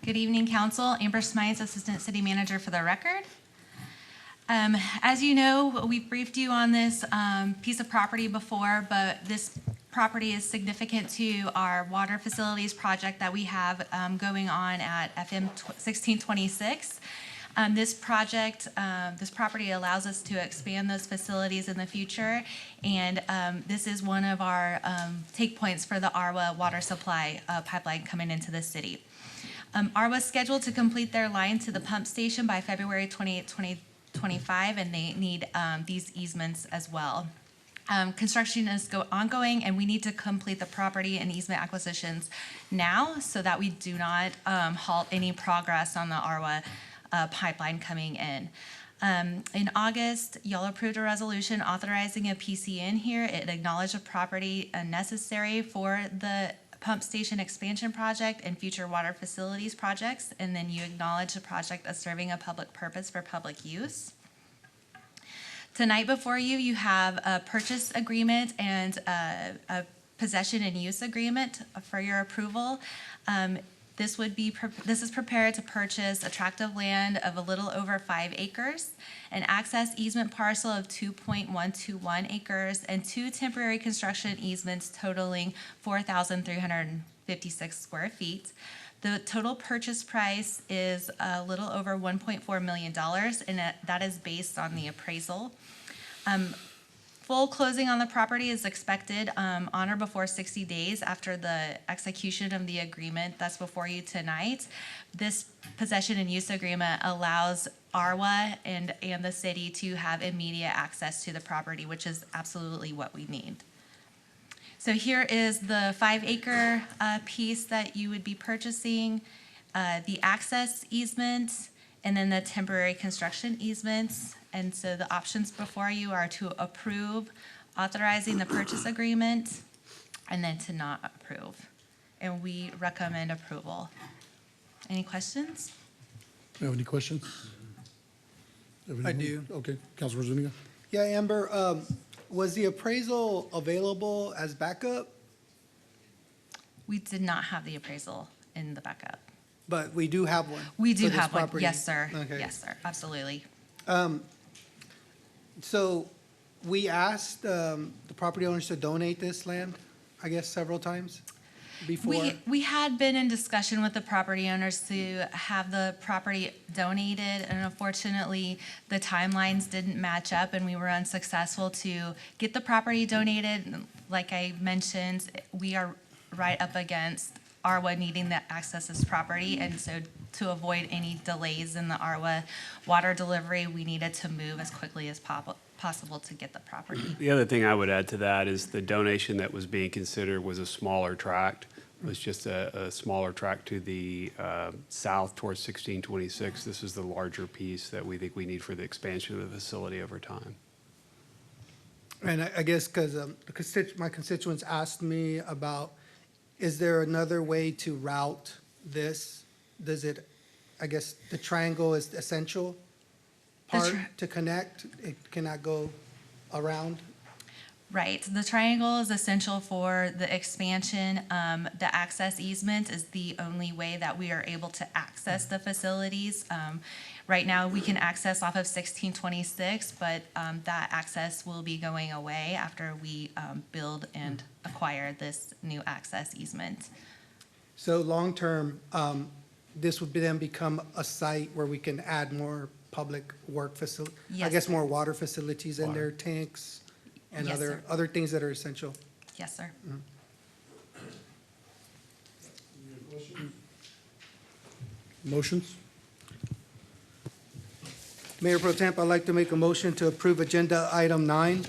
Speaker 16: Good evening, Council. Amber Smites, Assistant City Manager for the record. As you know, we've briefed you on this piece of property before, but this property is significant to our water facilities project that we have going on at FM 1626. This project, this property allows us to expand those facilities in the future, and this is one of our take points for the ARWA water supply pipeline coming into the city. ARWA is scheduled to complete their line to the pump station by February 28, 2025, and they need these easements as well. Construction is ongoing, and we need to complete the property and easement acquisitions now so that we do not halt any progress on the ARWA pipeline coming in. In August, y'all approved a resolution authorizing a PCN here. It acknowledged a property necessary for the pump station expansion project and future water facilities projects, and then you acknowledge the project as serving a public purpose for public use. Tonight before you, you have a purchase agreement and a possession and use agreement for your approval. This is prepared to purchase a tract of land of a little over 5 acres, an access easement parcel of 2.121 acres, and 2 temporary construction easements totaling 4,356 square feet. The total purchase price is a little over $1.4 million, and that is based on the appraisal. Full closing on the property is expected on or before 60 days after the execution of the agreement that's before you tonight. This possession and use agreement allows ARWA and the city to have immediate access to the property, which is absolutely what we need. So here is the 5-acre piece that you would be purchasing, the access easement, and then the temporary construction easements. And so the options before you are to approve, authorizing the purchase agreement, and then to not approve. And we recommend approval. Any questions?
Speaker 1: Do you have any questions?
Speaker 9: I do.
Speaker 1: Okay, Councilor Zuniga.
Speaker 9: Yeah, Amber, was the appraisal available as backup?
Speaker 16: We did not have the appraisal in the backup.
Speaker 9: But we do have one?
Speaker 16: We do
Speaker 9: for this
Speaker 16: have one,
Speaker 9: property?
Speaker 16: yes, sir.
Speaker 9: Okay.
Speaker 16: Yes, sir, absolutely.
Speaker 9: So we asked the property owners to donate this land, I guess, several times before?
Speaker 16: We had been in discussion with the property owners to have the property donated, and unfortunately, the timelines didn't match up, and we were unsuccessful to get the property donated. Like I mentioned, we are right up against ARWA needing to access this property, and so to avoid any delays in the ARWA water delivery, we needed to move as quickly as possible to get the property.
Speaker 17: The other thing I would add to that is the donation that was being considered was a smaller tract. It was just a smaller tract to the south towards 1626. This is the larger piece that we think we need for the expansion of the facility over time.
Speaker 9: And I guess because my constituents asked me about, is there another way to route this? Does it, I guess, the triangle is the essential part to connect? It cannot go around?
Speaker 16: Right, the triangle is essential for the expansion. The access easement is the only way that we are able to access the facilities. Right now, we can access off of 1626, but that access will be going away after we build and acquire this new access easement.
Speaker 9: So long-term, this would then become a site where we can add more public work facility, I
Speaker 16: Yes,
Speaker 9: guess
Speaker 16: sir.
Speaker 9: more water facilities in there, tanks, and
Speaker 16: Yes, sir.
Speaker 9: other things that are essential.
Speaker 16: Yes, sir.
Speaker 1: Motions?
Speaker 9: Mayor Pro Temp, I'd like to make a motion to approve agenda item 9.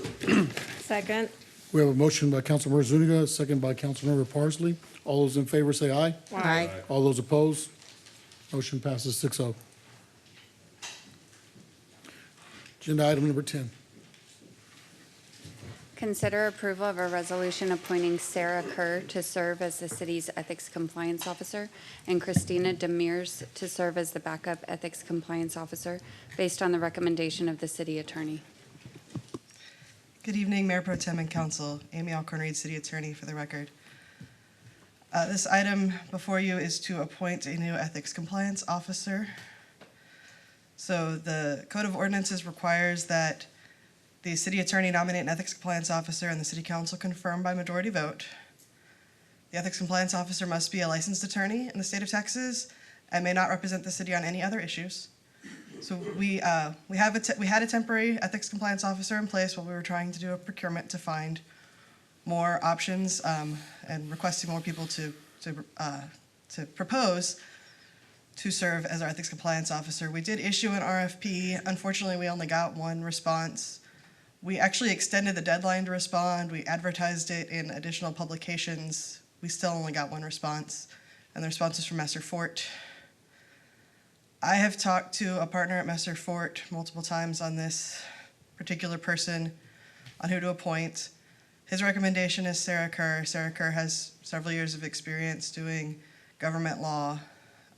Speaker 8: Second.
Speaker 1: We have a motion by Councilmember Zuniga, a second by Councilmember Parsley. All those in favor say aye.
Speaker 8: Aye.
Speaker 1: All those opposed? Motion passes 6-0. Agenda item number 10.
Speaker 4: Consider approval of a resolution appointing Sarah Kerr to serve as the city's Ethics Compliance Officer and Christina Demers to serve as the backup Ethics Compliance Officer based on the recommendation of the city attorney.
Speaker 13: Good evening, Mayor Pro Tem and Council. Amy Alcorn-Reed, City Attorney, for the record. This item before you is to appoint a new Ethics Compliance Officer. So the Code of Ordinances requires that the City Attorney nominate an Ethics Compliance Officer and the City Council confirm by majority vote. The Ethics Compliance Officer must be a licensed attorney in the state of Texas and may not represent the city on any other issues. So we had a temporary Ethics Compliance Officer in place while we were trying to do a procurement to find more options and requesting more people to propose to serve as our Ethics Compliance Officer. We did issue an RFP. Unfortunately, we only got one response. We actually extended the deadline to respond. We advertised it in additional publications. We still only got one response, and the response was from Messer Fort. I have talked to a partner at Messer Fort multiple times on this particular person, on who to appoint. His recommendation is Sarah Kerr. Sarah Kerr has several years of experience doing government law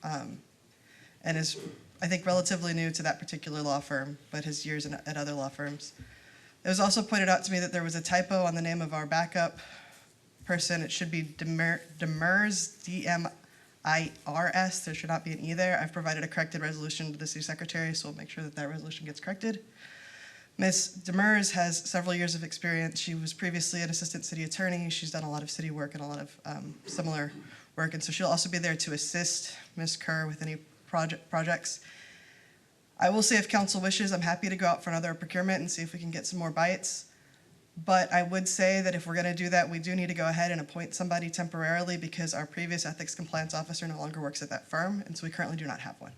Speaker 13: and is, I think, relatively new to that particular law firm, but has years at other law firms. It was also pointed out to me that there was a typo on the name of our backup person. It should be Demers, D-M-I-R-S. There should not be an E there. I've provided a corrected resolution to the city secretary, so we'll make sure that that resolution gets corrected. Ms. Demers has several years of experience. She was previously an assistant city attorney. She's done a lot of city work and a lot of similar work, and so she'll also be there to assist Ms. Kerr with any projects. I will say if council wishes, I'm happy to go out for another procurement and see if we can get some more bites. But I would say that if we're going to do that, we do need to go ahead and appoint somebody temporarily because our previous Ethics Compliance Officer no longer works at that firm, and so we currently do not have one.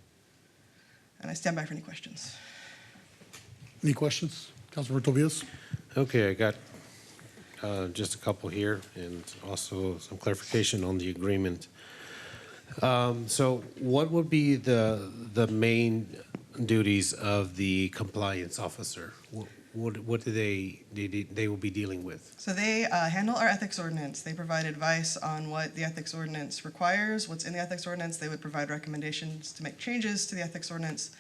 Speaker 13: And I stand by for any questions.
Speaker 1: Any questions? Councilmember Tobias?
Speaker 3: Okay, I got just a couple here and also some clarification on the agreement. So what would be the main duties of the compliance officer? What do they will be dealing with?
Speaker 13: So they handle our ethics ordinance. They provide advice on what the ethics ordinance requires, what's in the ethics ordinance. They would provide recommendations to make changes to the ethics ordinance.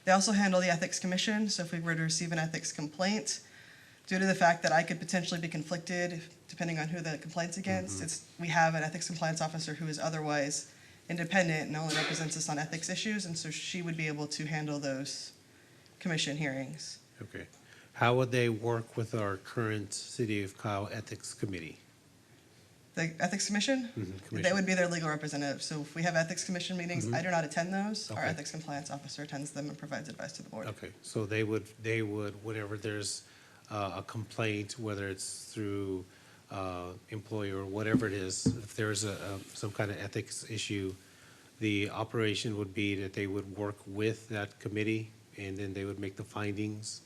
Speaker 13: They also handle the ethics commission. So if we were to receive an ethics complaint, due to the fact that I could potentially be conflicted depending on who the complaint's against, we have an ethics compliance officer who is otherwise independent and only represents us on ethics issues, and so she would be able to handle those commission hearings.
Speaker 3: Okay. How would they work with our current City of Kyle Ethics Committee?
Speaker 13: The ethics commission, they would be their legal representative. So if we have ethics commission meetings, I do not attend those. Our
Speaker 3: Okay.
Speaker 13: ethics compliance officer attends them and provides advice to the board.
Speaker 3: Okay, so they would, whenever there's a complaint, whether it's through employee or whatever it is, if there's some kind of ethics issue, the operation would be that they would work with that committee and then they would make the findings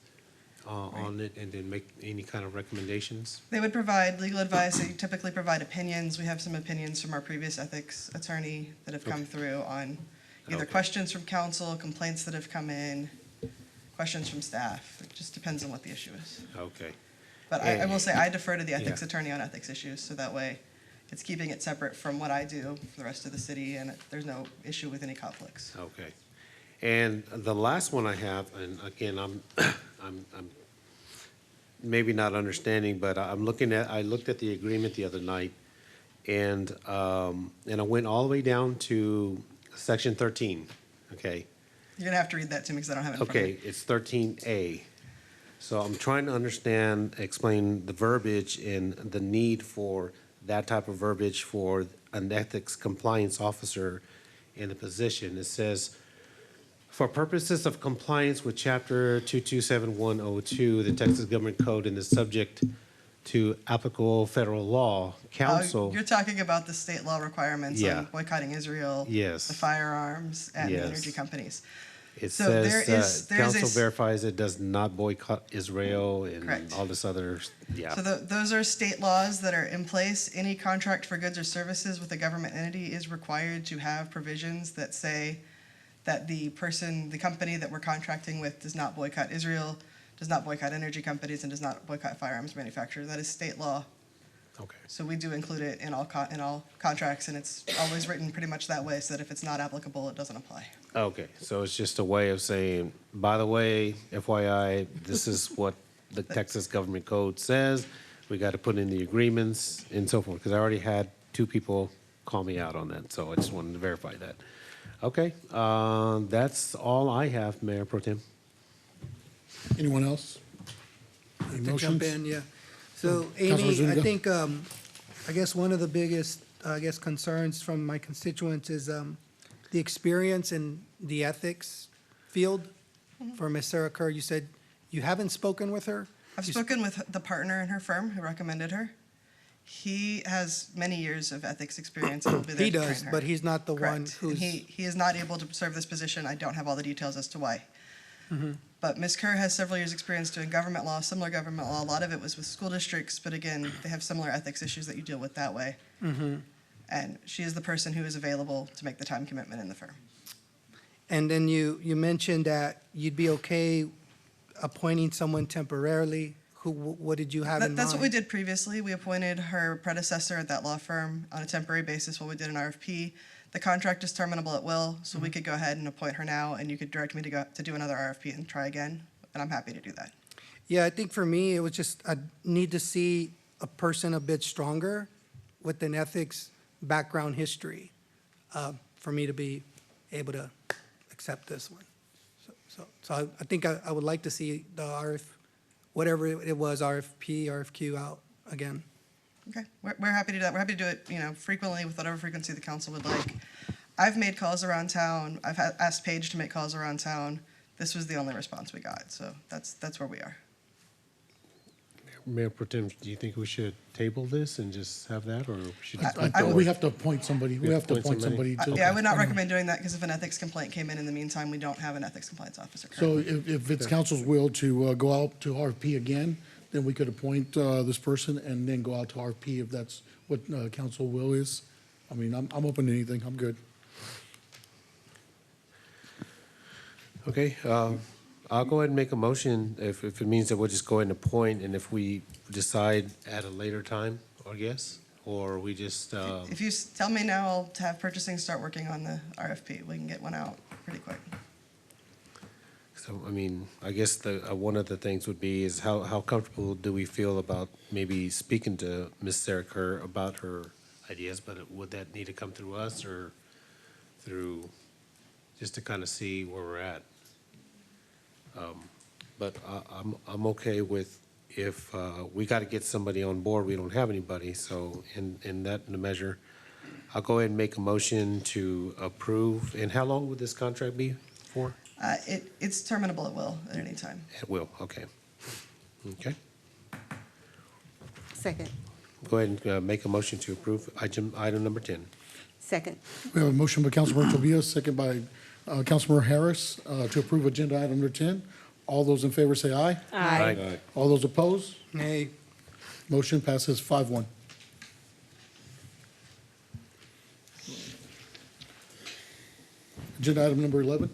Speaker 3: on it and then make any kind of recommendations?
Speaker 13: They would provide legal advice. They typically provide opinions. We have some opinions from our previous ethics attorney that have come through on either questions from council, complaints that have come in, questions from staff. It just depends on what the issue is.
Speaker 3: Okay.
Speaker 13: But I will say, I defer to the
Speaker 3: Yeah.
Speaker 13: ethics attorney on ethics issues, so that way it's keeping it separate from what I do for the rest of the city, and there's no issue with any conflicts.
Speaker 3: Okay. And the last one I have, and again, I'm maybe not understanding, but I looked at the agreement the other night, and I went all the way down to section 13, okay?
Speaker 13: You're gonna have to read that to me, because I don't have it in front of me.
Speaker 3: Okay, it's 13A. So I'm trying to explain the verbiage and the need for that type of verbiage for an ethics compliance officer in the position. It says, for purposes of compliance with Chapter 227102, the Texas Government Code, and is subject to applicable federal law, council.
Speaker 13: You're talking about the state law requirements
Speaker 3: Yeah.
Speaker 13: on boycotting Israel,
Speaker 3: Yes.
Speaker 13: the firearms, and the
Speaker 3: Yes.
Speaker 13: energy companies.
Speaker 3: It
Speaker 13: So there
Speaker 3: says,
Speaker 13: is a
Speaker 3: council
Speaker 13: s-
Speaker 3: verifies it does not boycott Israel and
Speaker 13: Correct.
Speaker 3: all this other, yeah.
Speaker 13: So those are state laws that are in place. Any contract for goods or services with a government entity is required to have provisions that say that the company that we're contracting with does not boycott Israel, does not boycott energy companies, and does not boycott firearms manufacturers. That is state law.
Speaker 3: Okay.
Speaker 13: So we do include it in all contracts, and it's always written pretty much that way, so that if it's not applicable, it doesn't apply.
Speaker 3: Okay, so it's just a way of saying, by the way, FYI, this is what the Texas Government Code says. We got to put in the agreements and so forth, because I already had two people call me out on that, so I just wanted to verify that. Okay, that's all I have, Mayor Pro Tem.
Speaker 1: Anyone else? Any
Speaker 9: To jump
Speaker 1: motions?
Speaker 9: in, yeah. So
Speaker 1: Councilor
Speaker 9: Amy, I
Speaker 1: Zuniga?
Speaker 9: think, I guess one of the biggest, concerns from my constituents is the experience in the ethics field. For Ms. Sarah Kerr, you said you haven't spoken with her?
Speaker 13: I've spoken with the partner in her firm who recommended her. He has many years of ethics experience and will be there
Speaker 9: He
Speaker 13: to
Speaker 9: does,
Speaker 13: train her.
Speaker 9: but he's not the one
Speaker 13: Correct. And
Speaker 9: who's.
Speaker 13: he is not able to serve this position. I don't have all the details as to why.
Speaker 9: Mhm.
Speaker 13: But Ms. Kerr has several years' experience doing government law, similar government law. A lot of it was with school districts, but again, they have similar ethics issues that you deal with that way.
Speaker 9: Mhm.
Speaker 13: And she is the person who is available to make the time commitment in the firm.
Speaker 9: And then you mentioned that you'd be okay appointing someone temporarily. What did you have in mind?
Speaker 13: That's what we did previously. We appointed her predecessor at that law firm on a temporary basis while we did an RFP. The contract is terminable at will, so we could go ahead and appoint her now, and you could direct me to do another RFP and try again, and I'm happy to do that.
Speaker 9: Yeah, I think for me, it was just, I need to see a person a bit stronger with an ethics background history for me to be able to accept this one. So I think I would like to see the whatever it was, RFP, RFQ out again.
Speaker 13: Okay, we're happy to do that. We're happy to do it, frequently with whatever frequency the council would like. I've made calls around town. I've asked Paige to make calls around town. This was the only response we got, so that's where we are.
Speaker 3: Mayor Pro Tem, do you think we should table this and just have that, or should?
Speaker 1: We have to appoint somebody. We have to appoint somebody to.
Speaker 13: Yeah, I would not recommend doing that, because if an ethics complaint came in the meantime, we don't have an ethics compliance officer
Speaker 1: So
Speaker 13: currently.
Speaker 1: if it's council's will to go out to RFP again, then we could appoint this person and then go out to RFP if that's what council will is. I mean, I'm open to anything. I'm good.
Speaker 3: Okay, I'll go ahead and make a motion if it means that we'll just go ahead and appoint, and if we decide at a later time, I guess, or we just,
Speaker 13: If you tell me now, I'll have purchasing start working on the RFP. We can get one out pretty quick.
Speaker 3: so, I mean, I guess one of the things would be is how comfortable do we feel about maybe speaking to Ms. Sarah Kerr about her ideas, but would that need to come through us or through, just to kind of see where we're at? But I'm okay with if we got to get somebody on board, we don't have anybody, so in that measure, I'll go ahead and make a motion to approve. And how long would this contract be for?
Speaker 13: It's terminable at will at any time.
Speaker 3: It will, okay. Okay,
Speaker 2: Second.
Speaker 3: go ahead and make a motion to approve item number 10.
Speaker 2: Second.
Speaker 1: We have a motion by Councilmember Tobias, second by Councilmember Harris to approve agenda item number 10. All those in favor say aye.
Speaker 3: Aye.
Speaker 1: All those opposed?
Speaker 9: Nay.
Speaker 1: Motion passes 5-1. Agenda item number 11.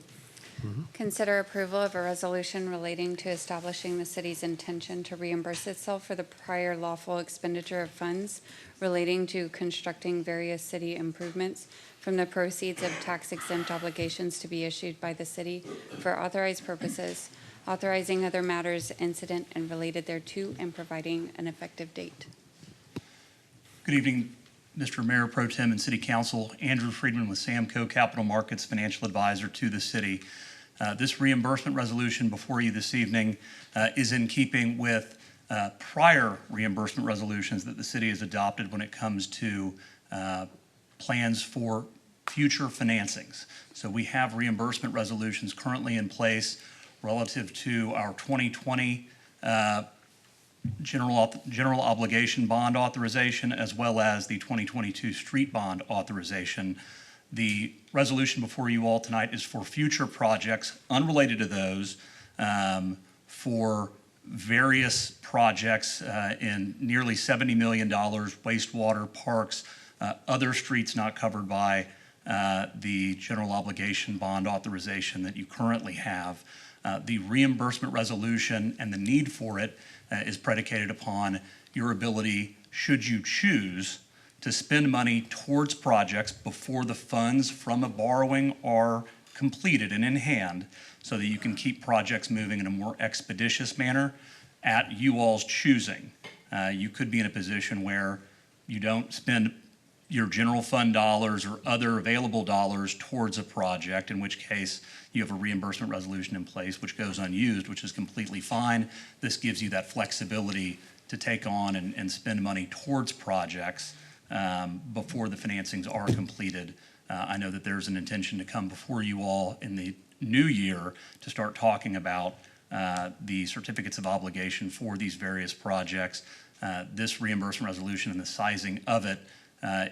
Speaker 4: Consider approval of a resolution relating to establishing the city's intention to reimburse itself for the prior lawful expenditure of funds relating to constructing various city improvements from the proceeds of tax-exempt obligations to be issued by the city for authorized purposes, authorizing other matters incident and related thereto, and providing an effective date.
Speaker 18: Good evening, Mr. Mayor Pro Tem and City Council. Andrew Friedman with Samco Capital Markets, financial advisor to the city. This reimbursement resolution before you this evening is in keeping with prior reimbursement resolutions that the city has adopted when it comes to plans for future financings. So we have reimbursement resolutions currently in place relative to our 2020 general obligation bond authorization, as well as the 2022 street bond authorization. The resolution before you all tonight is for future projects unrelated to those, for various projects in nearly $70 million, wastewater, parks, other streets not covered by the general obligation bond authorization that you currently have. The reimbursement resolution and the need for it is predicated upon your ability, should you choose, to spend money towards projects before the funds from a borrowing are completed and in hand, so that you can keep projects moving in a more expeditious manner at you all's choosing. You could be in a position where you don't spend your general fund dollars or other available dollars towards a project, in which case you have a reimbursement resolution in place which goes unused, which is completely fine. This gives you that flexibility to take on and spend money towards projects before the financings are completed. I know that there's an intention to come before you all in the new year to start talking about the certificates of obligation for these various projects. This reimbursement resolution and the sizing of it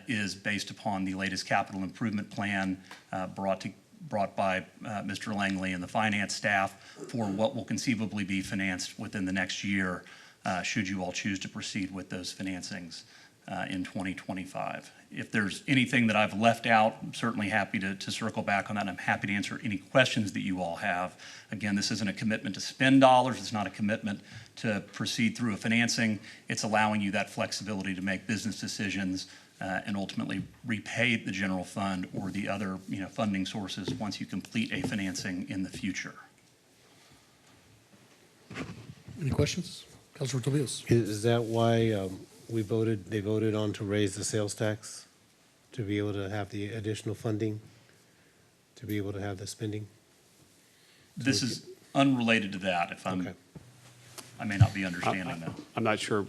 Speaker 18: is based upon the latest capital improvement plan brought by Mr. Langley and the finance staff for what will conceivably be financed within the next year, should you all choose to proceed with those financings in 2025. If there's anything that I've left out, I'm certainly happy to circle back on that. I'm happy to answer any questions that you all have. Again, this isn't a commitment to spend dollars. It's not a commitment to proceed through a financing. It's allowing you that flexibility to make business decisions and ultimately repay the general fund or the other funding sources once you complete a financing in the future.
Speaker 1: Any questions? Councilor Tobias.
Speaker 3: Is that why they voted on to raise the sales tax, to be able to have the additional funding, to be able to have the spending?
Speaker 18: This is unrelated to that, if I may not be understanding that.
Speaker 17: I'm not sure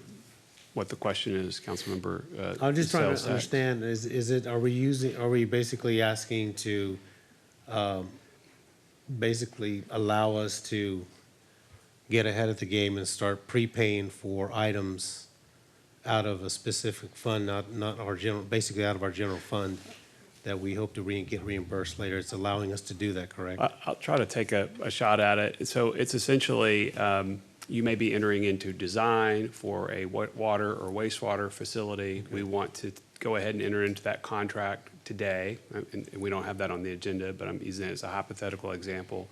Speaker 17: what the question is, Councilmember.
Speaker 3: I'm just trying to understand, are we basically asking to basically allow us to get ahead of the game and start prepaying for items out of a specific fund, not our general, basically out of our general fund, that we hope to get reimbursed later? It's allowing us to do that, correct?
Speaker 17: I'll try to take a shot at it. So it's essentially, you may be entering into design for a water or wastewater facility. We want to go ahead and enter into that contract today, and we don't have that on the agenda, but I'm using it as a hypothetical example.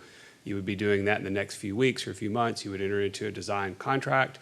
Speaker 17: You would be doing that in the next few weeks or a few months. You would enter into a design contract.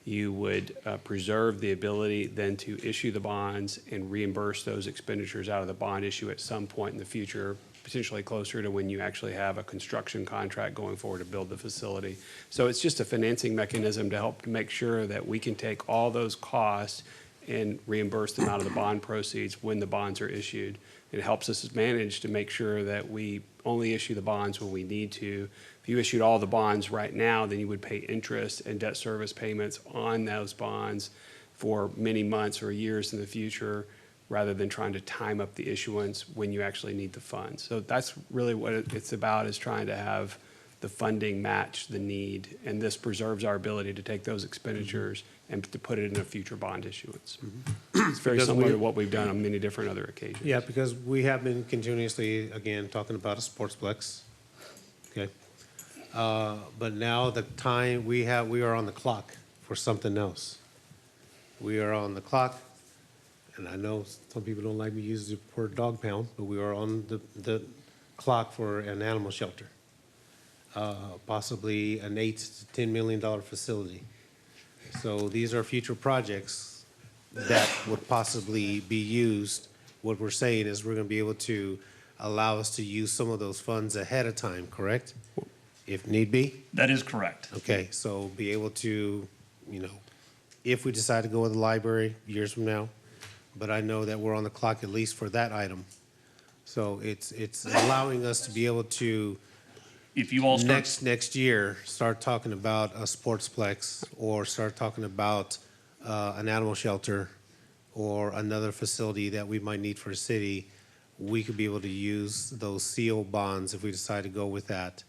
Speaker 17: You would preserve the ability then to issue the bonds and reimburse those expenditures out of the bond issue at some point in the future, potentially closer to when you actually have a construction contract going forward to build the facility. So it's just a financing mechanism to help to make sure that we can take all those costs and reimburse them out of the bond proceeds when the bonds are issued. It helps us manage to make sure that we only issue the bonds when we need to. If you issued all the bonds right now, then you would pay interest and debt service payments on those bonds for many months or years in the future, rather than trying to time up the issuance when you actually need the funds. So that's really what it's about, is trying to have the funding match the need. And this preserves our ability to take those expenditures and to put it in a future bond issuance. It's very similar to what we've done on many different other occasions.
Speaker 3: Yeah, because we have been continuously, again, talking about a sportsplex. Okay. But now the time we are on the clock for something else. We are on the clock. And I know some people don't like me using the word dog pound, but we are on the clock for an animal shelter. possibly an $8 to $10 million facility. So these are future projects that would possibly be used. What we're saying is we're going to be able to allow us to use some of those funds ahead of time, correct? If need be?
Speaker 18: That is correct.
Speaker 3: Okay, so be able to, if we decide to go with the library years from now, but I know that we're on the clock at least for that item. So it's allowing us to be able to,
Speaker 18: If you all start.
Speaker 3: next year, start talking about a sportsplex or start talking about an animal shelter or another facility that we might need for a city, we could be able to use those CO bonds if we decide to go with that.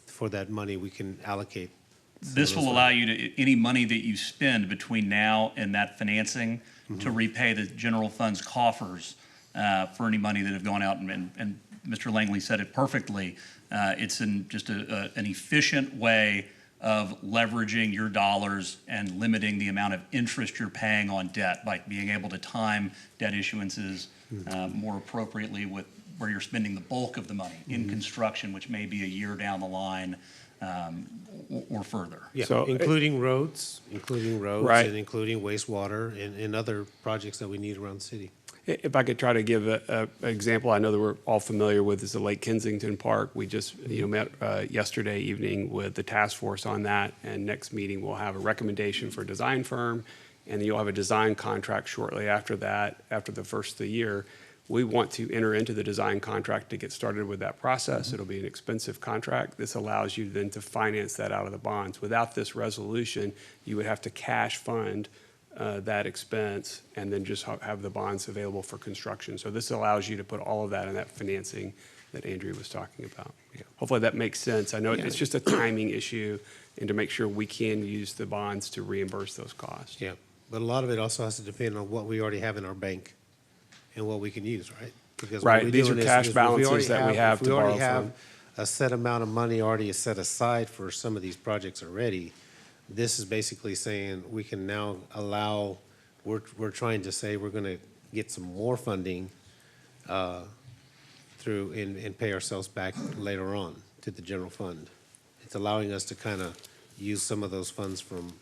Speaker 3: For that money, we can allocate.
Speaker 18: This will allow you to, any money that you spend between now and that financing to repay the general fund's coffers for any money that have gone out, and Mr. Langley said it perfectly. It's just an efficient way of leveraging your dollars and limiting the amount of interest you're paying on debt by being able to time debt issuances more appropriately with where you're spending the bulk of the money in construction, which may be a year down the line or further.
Speaker 3: Yeah,
Speaker 17: So,
Speaker 3: including roads,
Speaker 17: Right.
Speaker 3: and including wastewater and other projects that we need around the city.
Speaker 17: If I could try to give an example, I know that we're all familiar with is the Lake Kensington Park. We just met yesterday evening with the task force on that, and next meeting we'll have a recommendation for a design firm, and then you'll have a design contract shortly after that, after the first of the year. We want to enter into the design contract to get started with that process. It'll be an expensive contract. This allows you then to finance that out of the bonds. Without this resolution, you would have to cash fund that expense and then just have the bonds available for construction. So this allows you to put all of that in that financing that Andrea was talking about. Hopefully that makes sense. I know it's just a timing issue and to make sure we can use the bonds to reimburse those costs.
Speaker 3: Yeah, but a lot of it also has to depend on what we already have in our bank and what we can use, right? Because what
Speaker 17: Right,
Speaker 3: we're
Speaker 17: these
Speaker 3: doing
Speaker 17: are
Speaker 3: is-
Speaker 17: cash
Speaker 3: is
Speaker 17: balances that we have
Speaker 3: if
Speaker 17: to
Speaker 3: we already
Speaker 17: borrow
Speaker 3: have
Speaker 17: from.
Speaker 3: a set amount of money already set aside for some of these projects already, this is basically saying we can now allow, we're trying to say we're gonna get some more funding through and pay ourselves back later on to the general fund. It's allowing us to kind of use some of those funds from.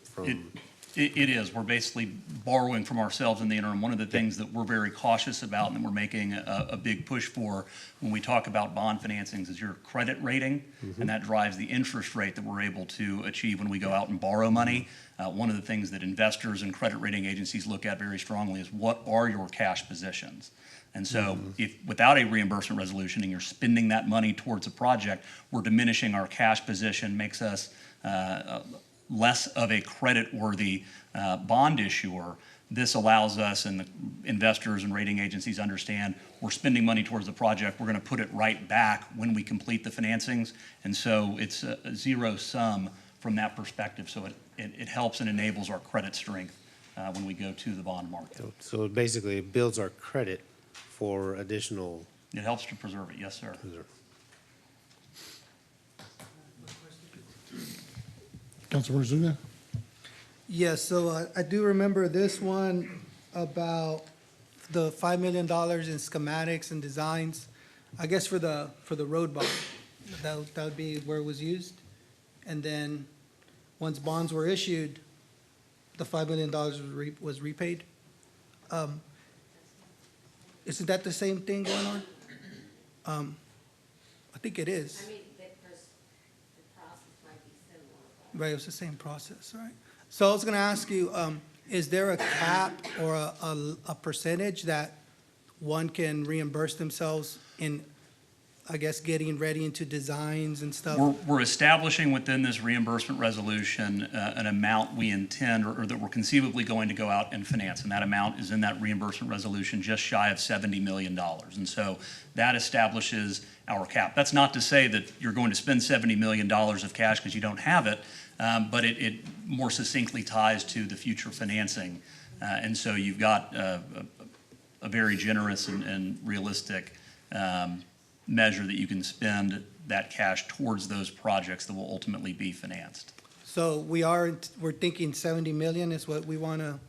Speaker 18: It is. We're basically borrowing from ourselves in the interim. One of the things that we're very cautious about and that we're making a big push for when we talk about bond financings is your credit rating, and that drives the interest rate that we're able to achieve when we go out and borrow money. One of the things that investors and credit rating agencies look at very strongly is what are your cash positions? And so if without a reimbursement resolution and you're spending that money towards a project, we're diminishing our cash position, makes us less of a credit-worthy bond issuer. This allows us and the investors and rating agencies understand we're spending money towards the project, we're going to put it right back when we complete the financings. And so it's a zero sum from that perspective. So it helps and enables our credit strength when we go to the bond market.
Speaker 3: So basically, it builds our credit for additional.
Speaker 18: It helps to preserve it, yes, sir.
Speaker 1: Councilmember Zuna?
Speaker 9: Yes, so I do remember this one about the $5 million in schematics and designs. I guess for the road bond, that would be where it was used. And then, once bonds were issued, the $5 million was repaid. Isn't that the same thing going on? I think it is. Right, it's the same process, right? So I was gonna ask you, is there a cap or a percentage that one can reimburse themselves in, I guess, getting ready into designs and stuff?
Speaker 18: We're establishing within this reimbursement resolution an amount we intend or that we're conceivably going to go out and finance. And that amount is in that reimbursement resolution just shy of $70 million. And so that establishes our cap. That's not to say that you're going to spend $70 million of cash because you don't have it, but it more succinctly ties to the future financing. And so you've got a very generous and realistic measure that you can spend that cash towards those projects that will ultimately be financed.
Speaker 9: So we're thinking 70 million is what we want to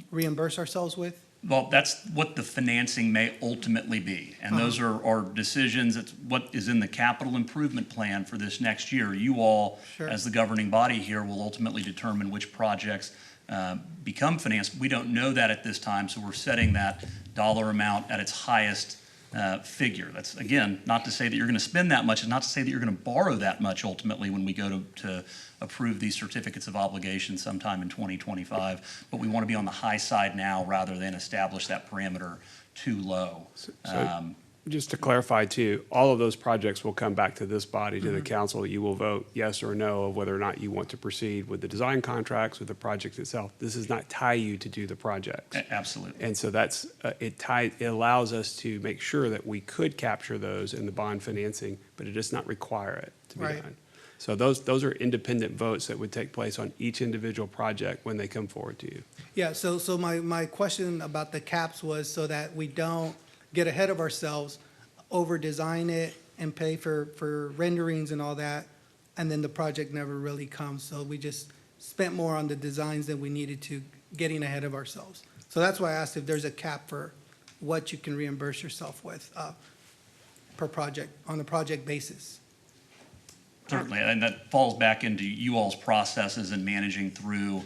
Speaker 9: reimburse ourselves with?
Speaker 18: Well, that's what the financing may ultimately be. And those are decisions, it's what is in the capital improvement plan for this next year. You all,
Speaker 9: Sure.
Speaker 18: as the governing body here, will ultimately determine which projects become financed. We don't know that at this time, so we're setting that dollar amount at its highest figure. That's, again, not to say that you're going to spend that much, it's not to say that you're going to borrow that much ultimately when we go to approve these certificates of obligation sometime in 2025, but we want to be on the high side now rather than establish that parameter too low.
Speaker 17: Just to clarify too, all of those projects will come back to this body, to the council. You will vote yes or no of whether or not you want to proceed with the design contracts, with the project itself. This does not tie you to do the projects.
Speaker 18: Absolutely.
Speaker 17: And so that's, it allows us to make sure that we could capture those in the bond financing, but it does not require it to be
Speaker 9: Right.
Speaker 17: done. So those are independent votes that would take place on each individual project when they come forward to you.
Speaker 9: Yeah, so my question about the caps was so that we don't get ahead of ourselves, over-design it and pay for renderings and all that, and then the project never really comes. So we just spent more on the designs than we needed to, getting ahead of ourselves. So that's why I asked if there's a cap for what you can reimburse yourself with per project, on a project basis.
Speaker 18: Certainly, and that falls back into you all's processes and managing through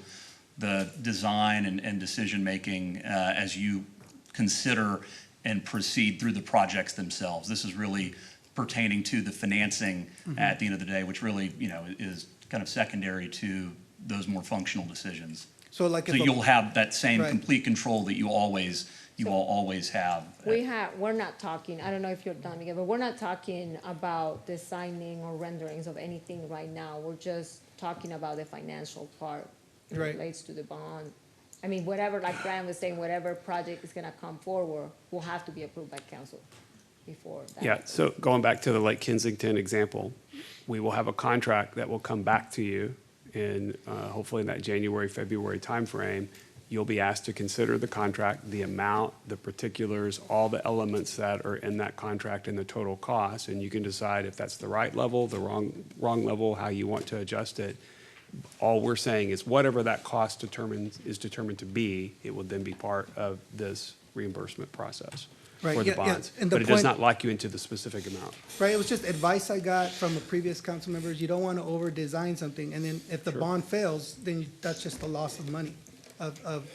Speaker 18: the design and decision-making as you consider and proceed through the projects themselves. This is really pertaining to the financing at the end of the day, which really, is kind of secondary to those more functional decisions.
Speaker 9: So like if
Speaker 18: So
Speaker 9: a-
Speaker 18: you'll have that same
Speaker 9: Right.
Speaker 18: complete control that you all always have.
Speaker 8: We're not talking, I don't know if you're done again, but we're not talking about designing or renderings of anything right now. We're just talking about the financial part. It
Speaker 9: Right.
Speaker 8: relates to the bond. I mean, whatever, like Brian was saying, whatever project is gonna come forward will have to be approved by council before that.
Speaker 17: Yeah, so going back to the Lake Kensington example, we will have a contract that will come back to you in, hopefully in that January, February timeframe. You'll be asked to consider the contract, the amount, the particulars, all the elements that are in that contract and the total cost, and you can decide if that's the right level, the wrong level, how you want to adjust it. All we're saying is whatever that cost is determined to be, it will then be part of this reimbursement process
Speaker 9: Right,
Speaker 17: for the
Speaker 9: yeah, yeah,
Speaker 17: bonds.
Speaker 9: and the
Speaker 17: But it does
Speaker 9: point-
Speaker 17: not lock you into the specific amount.
Speaker 9: Right, it was just advice I got from the previous council members. You don't want to over-design something, and then if the bond fails, then that's just a loss of money, of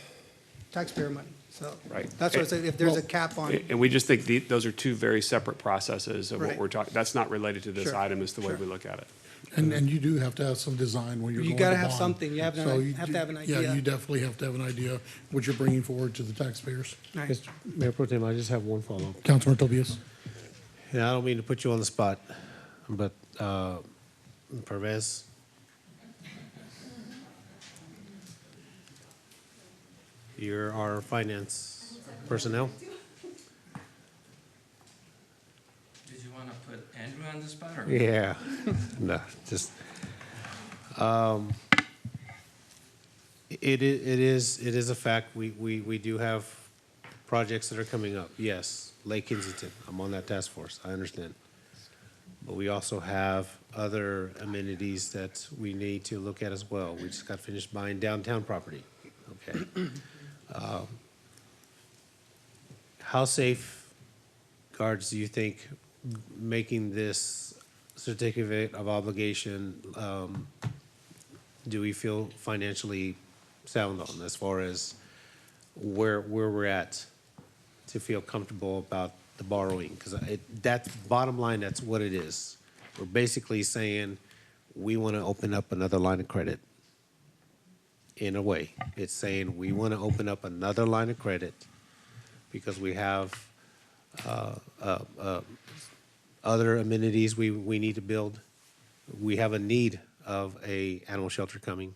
Speaker 9: taxpayer money. So
Speaker 17: Right.
Speaker 9: that's what I said, if there's a cap on it.
Speaker 17: And we just think those are two very separate processes of what
Speaker 9: Right.
Speaker 17: we're talking, that's not related to this
Speaker 9: Sure,
Speaker 17: item, is the way
Speaker 9: sure.
Speaker 17: we look at it.
Speaker 1: And you do have to have some design when you're
Speaker 9: You
Speaker 1: going to
Speaker 9: gotta
Speaker 1: bond.
Speaker 9: have something. You have to-
Speaker 1: So
Speaker 9: have
Speaker 1: do-
Speaker 9: to have an
Speaker 1: Yeah,
Speaker 9: idea.
Speaker 1: you definitely have to have an idea what you're bringing forward to the taxpayers.
Speaker 9: Right.
Speaker 3: Mayor Pro Tem, I just have one follow-up.
Speaker 1: Councilman Tobias?
Speaker 3: And I don't mean to put you on the spot, but Pervez? You're our finance personnel?
Speaker 19: Did you want to put Andrew on the spot or?
Speaker 3: Yeah, no, just, it is a fact, we do have projects that are coming up, yes, Lake Kensington, I'm on that task force, I understand. But we also have other amenities that we need to look at as well, we just got finished buying downtown property, okay? How safe, guards, do you think making this certificate of obligation, do we feel financially sound on as far as where we're at to feel comfortable about the borrowing? Because that bottom line, that's what it is. We're basically saying we want to open up another line of credit. In a way, it's saying we want to open up another line of credit because we have other amenities we need to build. We have a need of a animal shelter coming,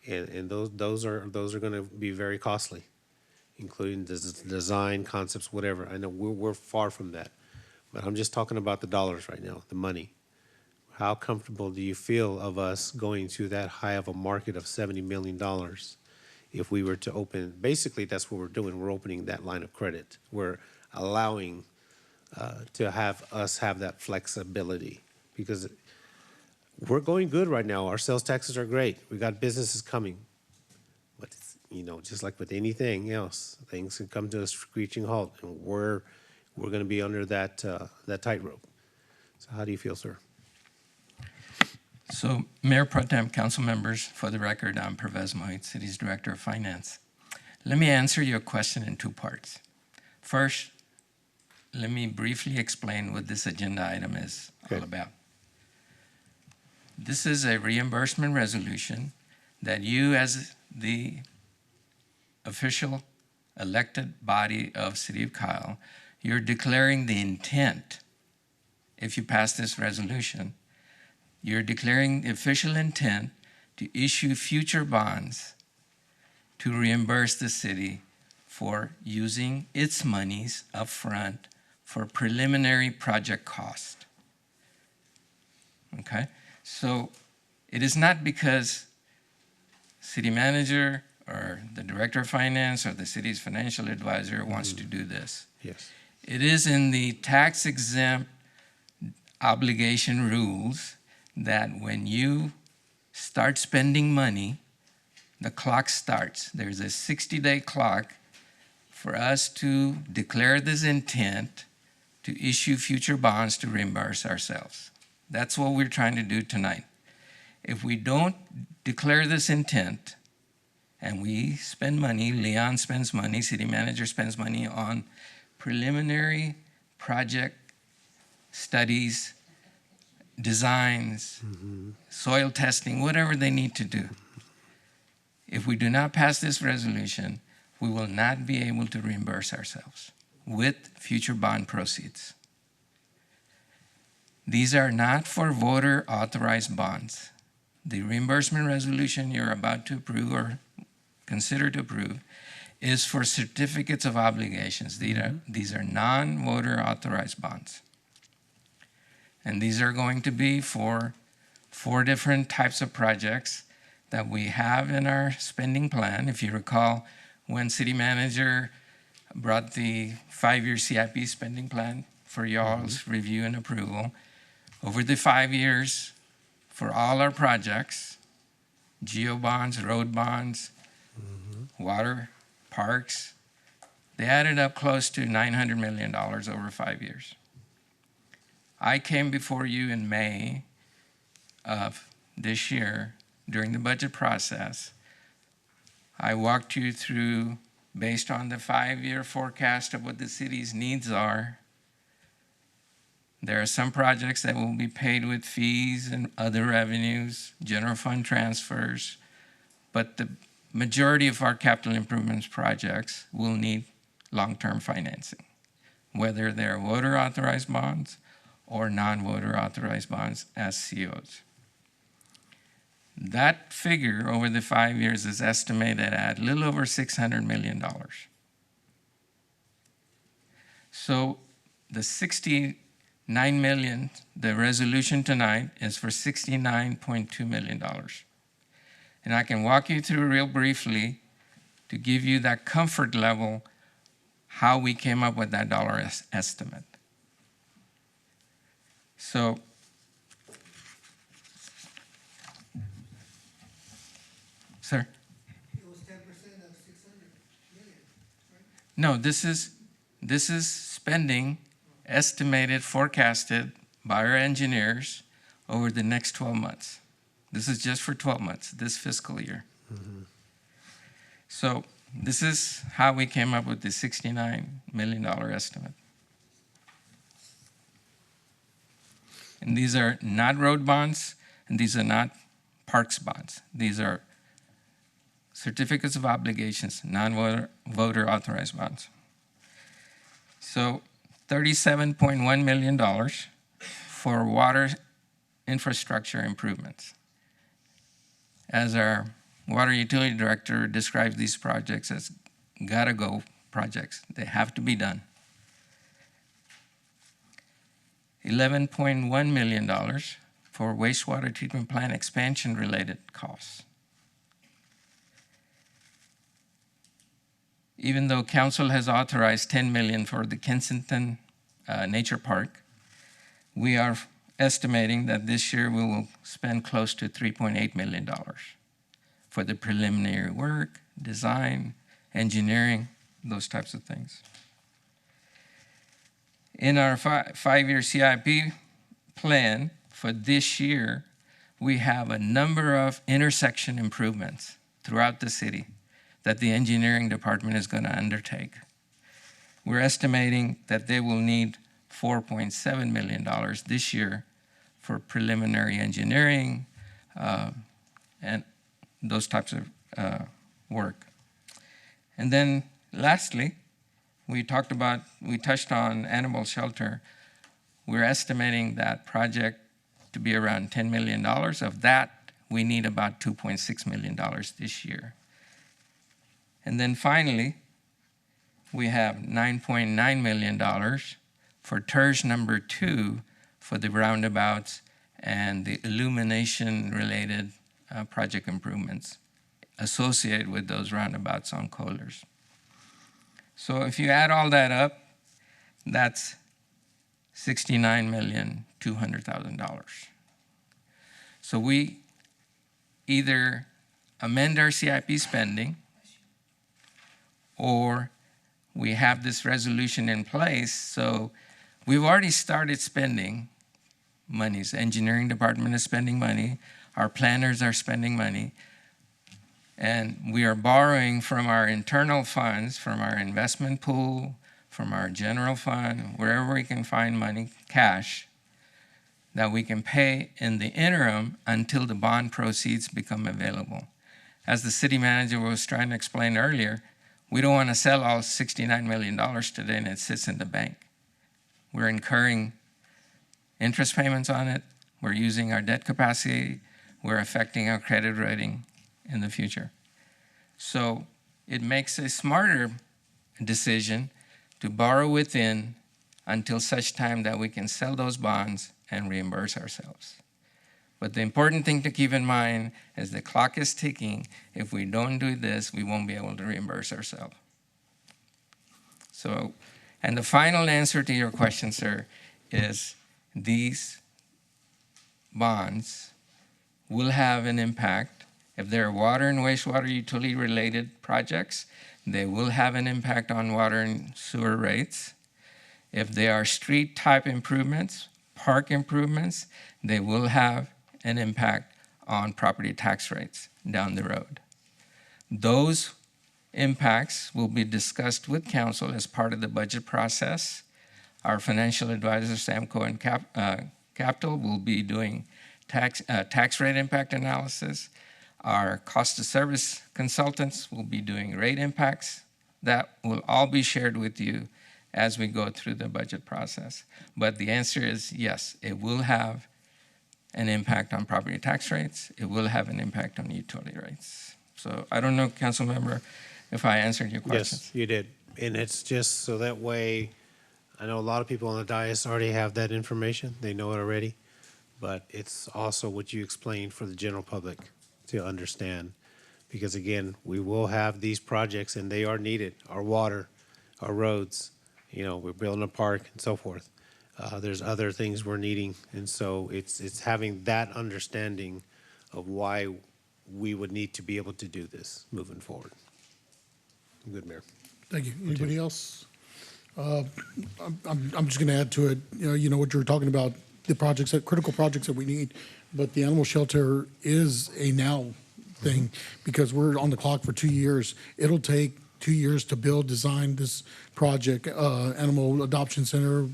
Speaker 3: and those are going to be very costly, including design concepts, whatever. I know we're far from that, but I'm just talking about the dollars right now, the money. How comfortable do you feel of us going to that high of a market of $70 million if we were to open? Basically, that's what we're doing. We're opening that line of credit. We're allowing to have us have that flexibility because we're going good right now. Our sales taxes are great. We got businesses coming, but you know, just like with anything else, things can come to a screeching halt, and we're going to be under that tightrope. So how do you feel, sir?
Speaker 19: So, Mayor Pro Tem, council members, for the record, I'm Pervez Mohit, City's Director of Finance. Let me answer your question in two parts. First, let me briefly explain what this agenda item is all about. This is a reimbursement resolution that you, as the official elected body of City of Kyle, you're declaring the intent. If you pass this resolution, you're declaring the official intent to issue future bonds to reimburse the city for using its monies upfront for preliminary project cost. Okay? So it is not because city manager or the director of finance or the city's financial advisor wants to do this.
Speaker 3: Yes.
Speaker 19: It is in the tax exempt obligation rules that when you start spending money, the clock starts. There's a 60-day clock for us to declare this intent to issue future bonds to reimburse ourselves. That's what we're trying to do tonight. If we don't declare this intent and we spend money, Leon spends money, city manager spends money on preliminary project studies, designs, soil testing, whatever they need to do. If we do not pass this resolution, we will not be able to reimburse ourselves with future bond proceeds. These are not for voter authorized bonds. The reimbursement resolution you're about to approve or consider to approve is for certificates of obligations. These are non-voter authorized bonds. And these are going to be for 4 different types of projects that we have in our spending plan. If you recall, when city manager brought the 5-year CIP spending plan for y'all's review and approval, over the 5 years for all our projects, geo bonds, road bonds, water, parks, they added up close to $900 million over 5 years. I came before you in May of this year during the budget process. I walked you through, based on the 5-year forecast of what the city's needs are. There are some projects that will be paid with fees and other revenues, general fund transfers, but the majority of our capital improvements projects will need long-term financing, whether they're voter authorized bonds or non-voter authorized bonds as COs. That figure over the 5 years is estimated at a little over $600 million. So the $69 million, the resolution tonight is for $69.2 million. And I can walk you through real briefly to give you that comfort level, how we came up with that dollar estimate. So sir?
Speaker 9: It was 10% of 600 million, right?
Speaker 19: No, this is spending estimated, forecasted by our engineers over the next 12 months. This is just for 12 months, this fiscal year. So this is how we came up with the $69 million estimate. And these are not road bonds, and these are not parks bonds. These are certificates of obligations, non-voter authorized bonds. So $37.1 million for water infrastructure improvements. As our water utility director describes these projects as gotta-go projects. They have to be done. $11.1 million for wastewater treatment plant expansion-related costs. Even though council has authorized $10 million for the Kensington Nature Park, we are estimating that this year we will spend close to $3.8 million for the preliminary work, design, engineering, those types of things. In our five-year CIP plan for this year, we have a number of intersection improvements throughout the city that the engineering department is going to undertake. We're estimating that they will need $4.7 million this year for preliminary engineering and those types of work. And then lastly, we touched on animal shelter. We're estimating that project to be around $10 million. Of that, we need about $2.6 million this year. And then finally, we have $9.9 million for TERS number 2 for the roundabouts and the illumination-related project improvements associated with those roundabouts on Kohlers. So if you add all that up, that's $69,200,000. So we either amend our CIP spending or we have this resolution in place. So we've already started spending monies. The engineering department is spending money. Our planners are spending money. And we are borrowing from our internal funds, from our investment pool, from our general fund, wherever we can find money, cash, that we can pay in the interim until the bond proceeds become available. As the city manager was trying to explain earlier, we don't want to sell all $69 million today and it sits in the bank. We're incurring interest payments on it. We're using our debt capacity. We're affecting our credit rating in the future. So it makes a smarter decision to borrow within until such time that we can sell those bonds and reimburse ourselves. But the important thing to keep in mind is the clock is ticking. If we don't do this, we won't be able to reimburse ourselves. So, and the final answer to your question, sir, is these bonds will have an impact. If they're water and wastewater utility related projects, they will have an impact on water and sewer rates. If they are street type improvements, park improvements, they will have an impact on property tax rates down the road. Those impacts will be discussed with council as part of the budget process. Our financial advisors, Samco and Capital, will be doing tax rate impact analysis. Our cost of service consultants will be doing rate impacts. That will all be shared with you as we go through the budget process. But the answer is yes, it will have an impact on property tax rates. It will have an impact on utility rates. So I don't know, council member, if I answered your question.
Speaker 3: Yes, you did. And it's just so that way, I know a lot of people on the dais already have that information. They know it already. But it's also what you explained for the general public to understand. Because again, we will have these projects and they are needed. Our water, our roads, we're building a park and so forth. There's other things we're needing. And so it's having that understanding of why we would need to be able to do this moving forward. Good, Mayor.
Speaker 1: Thank you. Anybody else? I'm just going to add to it, what you're talking about, the projects, critical projects that we need, but the animal shelter is a now thing because we're on the clock for 2 years. It'll take 2 years to build, design this project, animal adoption center,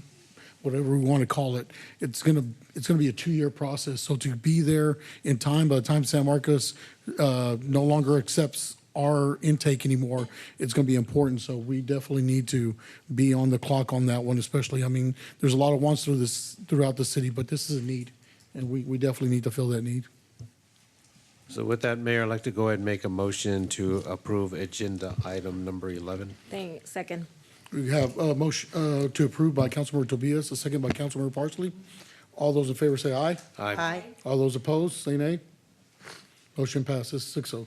Speaker 1: whatever we want to call it. It's gonna be a 2-year process. So to be there in time, by the time San Marcos no longer accepts our intake anymore, it's going to be important. So we definitely need to be on the clock on that one, especially. I mean, there's a lot of wants throughout the city, but this is a need, and we definitely need to fill that need.
Speaker 3: So with that, Mayor, I'd like to go ahead and make a motion to approve agenda item number 11.
Speaker 8: Second.
Speaker 1: We have a motion to approve by Councilmember Tobias, a second by Councilmember Parsley. All those in favor say aye.
Speaker 3: Aye.
Speaker 1: All those opposed, say nay. Motion passes 6-0.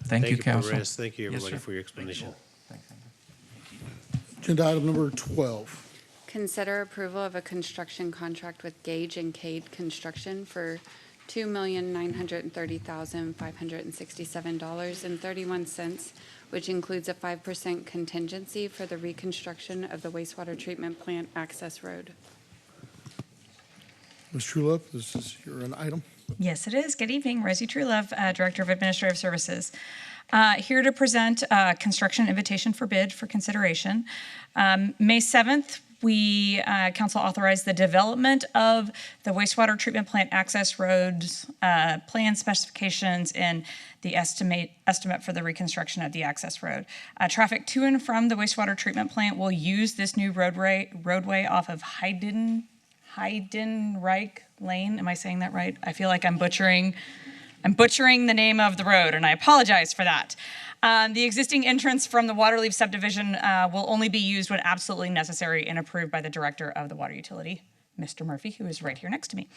Speaker 19: Thank you, council.
Speaker 3: Perez. Thank you,
Speaker 19: Yes,
Speaker 3: everybody,
Speaker 19: sir.
Speaker 3: for your explanation.
Speaker 1: Agenda item number 12.
Speaker 4: Consider approval of a construction contract with Gage and Cade Construction for $2,930,567.31, which includes a 5% contingency for the reconstruction of the wastewater treatment plant access road.
Speaker 1: Ms. Truelove, this is your item.
Speaker 12: Yes, it is. Good evening. Rosie Truelove, Director of Administrative Services. Here to present a construction invitation for bid for consideration. May 7th, council authorized the development of the wastewater treatment plant access roads, plan specifications, and the estimate for the reconstruction of the access road. Traffic to and from the wastewater treatment plant will use this new roadway off of Heidenreich Lane. Am I saying that right? I feel like I'm butchering the name of the road, and I apologize for that. The existing entrance from the Waterleaf subdivision will only be used when absolutely necessary and approved by the director of the water utility, Mr. Murphy, who is right here next to me.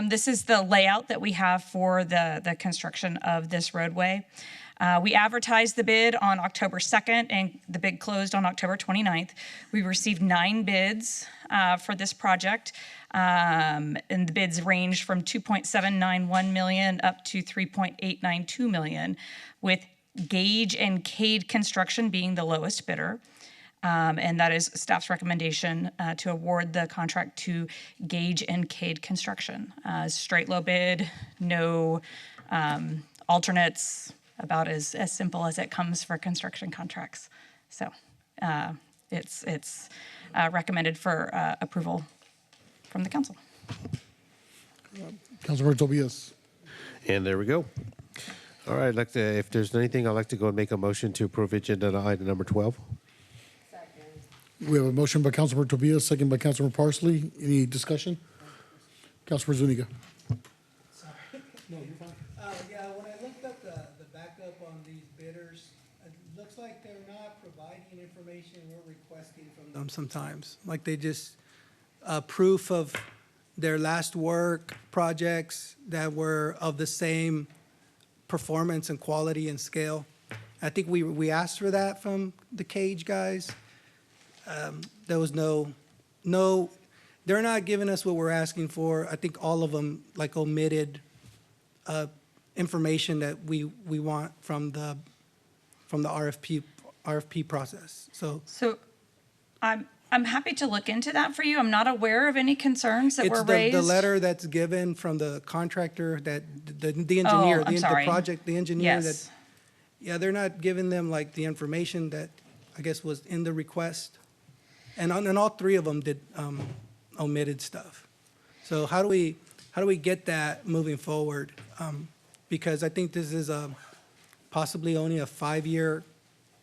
Speaker 12: This is the layout that we have for the construction of this roadway. We advertised the bid on October 2nd, and the bid closed on October 29th. We received 9 bids for this project, and the bids ranged from $2.791 million up to $3.892 million, with Gage and Cade Construction being the lowest bidder. And that is staff's recommendation to award the contract to Gage and Cade Construction. Straight low bid, no alternates, about as simple as it comes for construction contracts. So it's recommended for approval from the council.
Speaker 1: Councilmember Tobias.
Speaker 3: And there we go. All right, if there's anything, I'd like to go and make a motion to approve agenda item number 12.
Speaker 1: We have a motion by Councilmember Tobias, second by Councilmember Parsley. Any discussion? Councilmember Zuniga.
Speaker 9: Sorry. No, you're fine. Yeah, when I looked up the backup on these bidders, it looks like they're not providing information we're requesting from them sometimes. Like they just, proof of their last work projects that were of the same performance and quality and scale. I think we asked for that from the Cage guys. There was no, they're not giving us what we're asking for. I think all of them like omitted information that we want from the RFP process. So
Speaker 12: I'm happy to look into that for you. I'm not aware of any concerns that were raised.
Speaker 9: It's the letter that's given from the contractor that the engineer,
Speaker 12: I'm sorry.
Speaker 9: the engineer
Speaker 12: Yes.
Speaker 9: that, yeah, they're not giving them like the information that I guess was in the request. And all 3 of them did omitted stuff. So how do we get that moving forward? Because I think this is possibly only a 5-year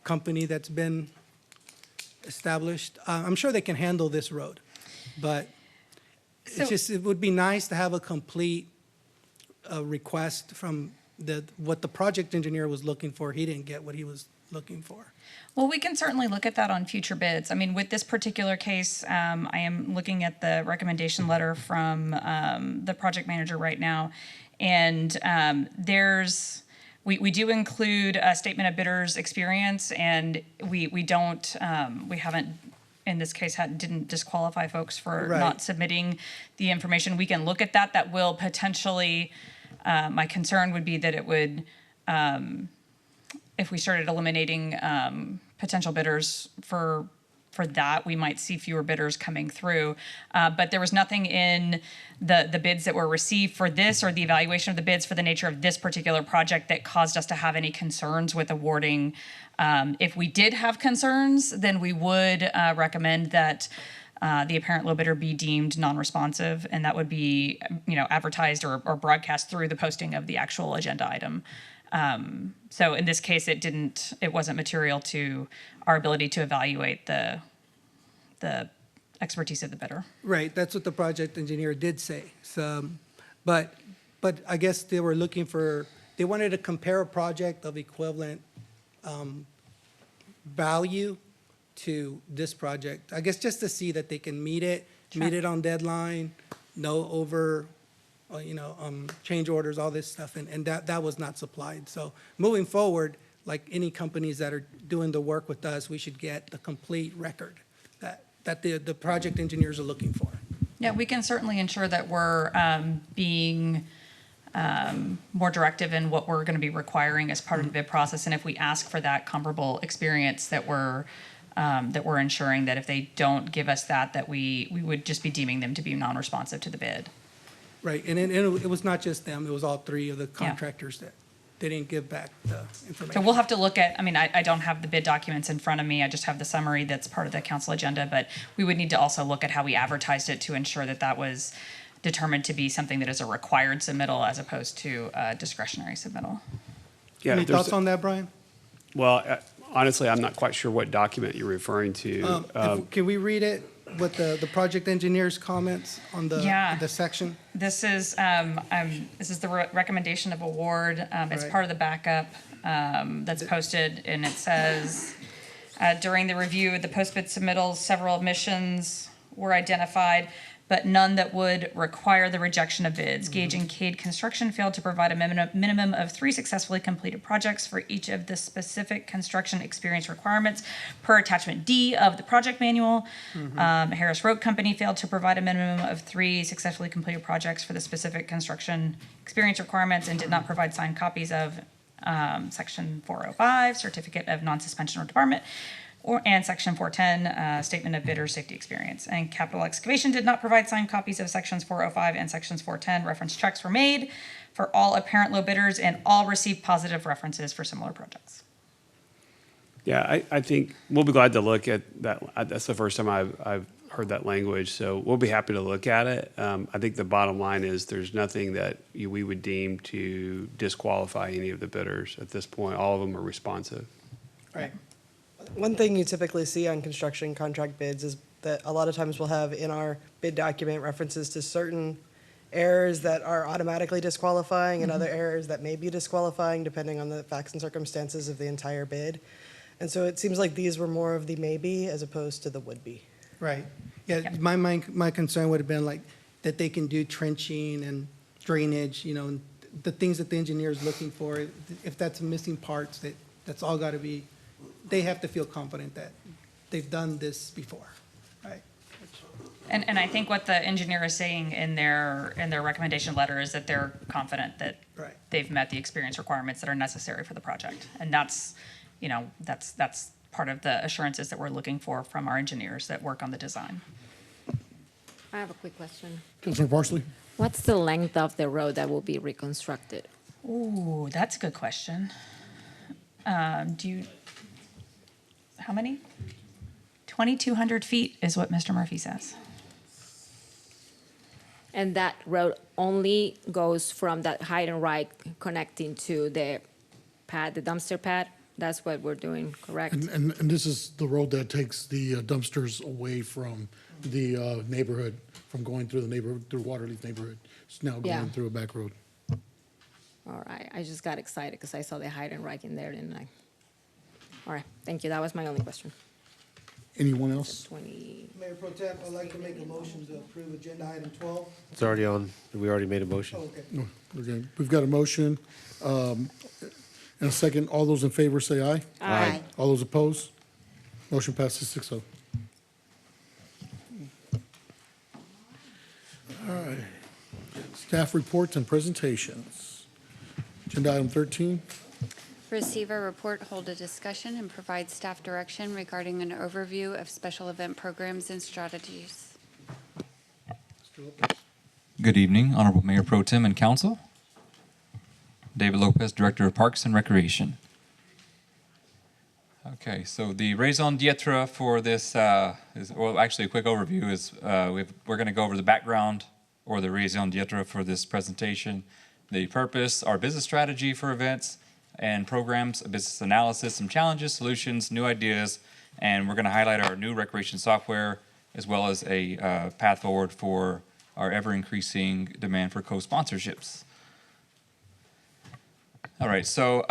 Speaker 9: company that's been established. I'm sure they can handle this road, but it would be nice to have a complete request from what the project engineer was looking for. He didn't get what he was looking for.
Speaker 12: Well, we can certainly look at that on future bids. I mean, with this particular case, I am looking at the recommendation letter from the project manager right now, and we do include a statement of bidders' experience, and we haven't, in this case, didn't disqualify folks for
Speaker 9: Right.
Speaker 12: not submitting the information. We can look at that. That will potentially, my concern would be that it would, if we started eliminating potential bidders for that, we might see fewer bidders coming through. But there was nothing in the bids that were received for this or the evaluation of the bids for the nature of this particular project that caused us to have any concerns with awarding. If we did have concerns, then we would recommend that the apparent low bidder be deemed non-responsive, and that would be advertised or broadcast through the posting of the actual agenda item. So in this case, it wasn't material to our ability to evaluate the expertise of the bidder.
Speaker 9: Right, that's what the project engineer did say. So, but I guess they were they wanted to compare a project of equivalent value to this project. I guess just to see that they can meet it on deadline, no over, change orders, all this stuff, and that was not supplied. So moving forward, like any companies that are doing the work with us, we should get the complete record that the project engineers are looking for.
Speaker 12: Yeah, we can certainly ensure that we're being more directive in what we're going to be requiring as part of the bid process. And if we ask for that comparable experience, that we're ensuring that if they don't give us that, that we would just be deeming them to be non-responsive to the bid.
Speaker 9: Right, and it was not just them, it was all three of the contractors that they didn't give back the information.
Speaker 12: So we'll have to look at, I mean, I don't have the bid documents in front of me. I just have the summary that's part of the council agenda, but we would need to also look at how we advertised it to ensure that that was determined to be something that is a required submittal as opposed to a discretionary submittal.
Speaker 17: Yeah,
Speaker 9: Any
Speaker 17: there's-
Speaker 9: thoughts on that, Brian?
Speaker 17: Well, honestly, I'm not quite sure what document you're referring to.
Speaker 9: Can we read it with the project engineer's comments on
Speaker 12: Yeah.
Speaker 9: the section?
Speaker 12: This is the recommendation of award. It's
Speaker 9: Right.
Speaker 12: part of the backup that's posted, and it says, during the review of the post-bid submittals, several omissions were identified, but none that would require the rejection of bids. Gage and Cade Construction failed to provide a minimum of 3 successfully completed projects for each of the specific construction experience requirements per attachment D of the project manual. Harris Road Company failed to provide a minimum of 3 successfully completed projects for the specific construction experience requirements and did not provide signed copies of Section 405, Certificate of Non-Suspension or Debarment, and Section 410, Statement of Bidder Safety Experience. And Capital Excavation did not provide signed copies of Sections 405 and Sections 410. Reference checks were made for all apparent low bidders, and all received positive references for similar projects.
Speaker 17: Yeah, I think we'll be glad to look at that. That's the first time I've heard that language, so we'll be happy to look at it. I think the bottom line is there's nothing that we would deem to disqualify any of the bidders at this point. All of them are responsive.
Speaker 9: Right.
Speaker 13: One thing you typically see on construction contract bids is that a lot of times we'll have in our bid document references to certain errors that are automatically disqualifying and other errors that may be disqualifying depending on the facts and circumstances of the entire bid. And so it seems like these were more of the maybe as opposed to the would-be.
Speaker 9: Right. Yeah, my concern would have been like that they can do trenching and drainage, and the things that the engineer is looking for. If that's missing parts, that's all got to be, they have to feel confident that they've done this before, right?
Speaker 12: And I think what the engineer is saying in their recommendation letter is that they're confident that
Speaker 9: Right.
Speaker 12: they've met the experience requirements that are necessary for the project. And that's part of the assurances that we're looking for from our engineers that work on the design.
Speaker 8: I have a quick question.
Speaker 1: Councilor Parsley?
Speaker 8: What's the length of the road that will be reconstructed?
Speaker 12: Ooh, that's a good question. How many? 2,200 feet is what Mr. Murphy says.
Speaker 8: And that road only goes from that hide and right connecting to the pad, the dumpster pad? That's what we're doing, correct?
Speaker 1: And this is the road that takes the dumpsters away from the neighborhood, from going through the neighborhood, through Waterleaf neighborhood. It's now
Speaker 8: Yeah.
Speaker 1: going through a back road.
Speaker 8: All right, I just got excited because I saw the hide and right in there, didn't I? All right, thank you, that was my only question.
Speaker 1: Anyone else?
Speaker 9: Mayor Pro Tem, I'd like to make a motion to approve agenda item 12.
Speaker 3: It's already on. We already made a motion.
Speaker 9: Okay.
Speaker 1: No, okay, we've got a motion, and a second. All those in favor say aye.
Speaker 2: Aye.
Speaker 1: All those opposed? Motion passes 6-0. All right. Staff reports and presentations. Agenda item 13.
Speaker 4: Receive a report, hold a discussion, and provide staff direction regarding an overview of special event programs and strategies.
Speaker 20: Good evening, Honorable Mayor Pro Tem and Council. David Lopez, Director of Parks and Recreation. Okay, so the raison d'etre for this actually a quick overview is we're going to go over the background or the raison d'etre for this presentation, the purpose, our business strategy for events and programs, a business analysis, some challenges, solutions, new ideas, and we're going to highlight our new recreation software as well as a path forward for our ever-increasing demand for co-sponsorships. All right, so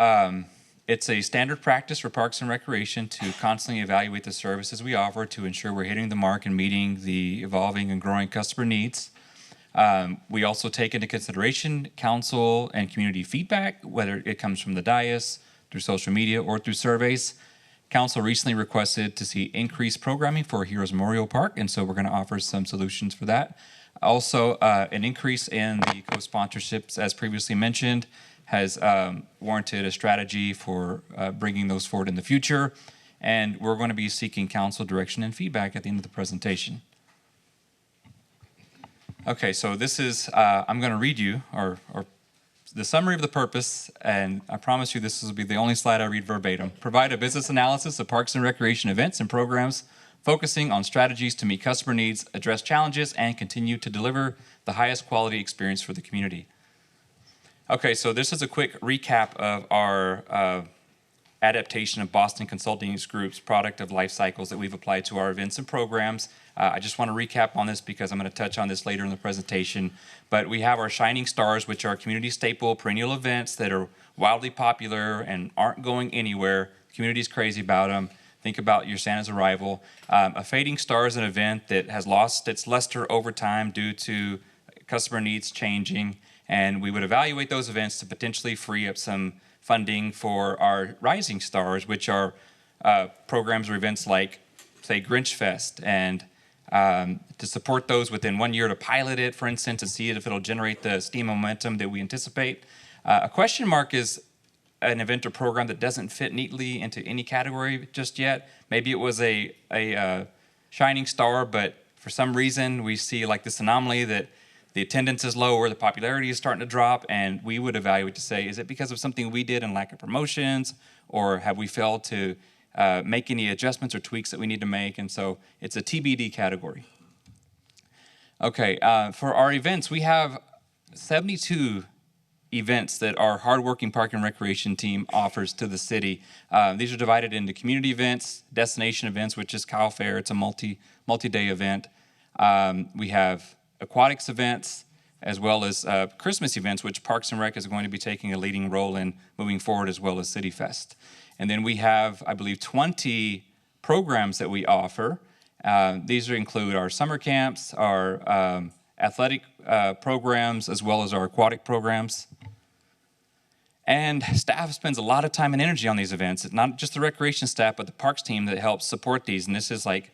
Speaker 20: it's a standard practice for Parks and Recreation to constantly evaluate the services we offer to ensure we're hitting the mark and meeting the evolving and growing customer needs. We also take into consideration council and community feedback, whether it comes from the dais, through social media, or through surveys. Council recently requested to see increased programming for Heroes Memorial Park, and so we're going to offer some solutions for that. Also, an increase in the co-sponsorships, as previously mentioned, has warranted a strategy for bringing those forward in the future. And we're going to be seeking council direction and feedback at the end of the presentation. Okay, so this is, I'm going to read you or the summary of the purpose, and I promise you this will be the only slide I read verbatim. Provide a business analysis of parks and recreation events and programs, focusing on strategies to meet customer needs, address challenges, and continue to deliver the highest quality experience for the community. Okay, so this is a quick recap of our adaptation of Boston Consulting Group's product of life cycles that we've applied to our events and programs. I just want to recap on this because I'm going to touch on this later in the presentation. But we have our Shining Stars, which are community staple perennial events that are wildly popular and aren't going anywhere. The community's crazy about them. Think about your Santa's Arrival. A Fading Star is an event that has lost its luster over time due to customer needs changing. And we would evaluate those events to potentially free up some funding for our Rising Stars, which are programs or events like, say, Grinch Fest, and to support those within 1 year to pilot it, for instance, and see if it'll generate the steam momentum that we anticipate. A question mark is an event or program that doesn't fit neatly into any category just yet. Maybe it was a shining star, but for some reason we see like this anomaly that the attendance is low or the popularity is starting to drop, and we would evaluate to say, is it because of something we did and lack of promotions, or have we failed to make any adjustments or tweaks that we need to make? And so it's a TBD category. Okay, for our events, we have 72 events that our hardworking Park and Recreation team offers to the city. These are divided into community events, destination events, which is Cow Fair. It's a multi-day event. We have aquatics events, as well as Christmas events, which Parks and Rec is going to be taking a leading role in moving forward, as well as City Fest. And then we have, I believe, 20 programs that we offer. These include our summer camps, our athletic programs, as well as our aquatic programs. And staff spends a lot of time and energy on these events. It's not just the recreation staff, but the parks team that helps support these. And this is like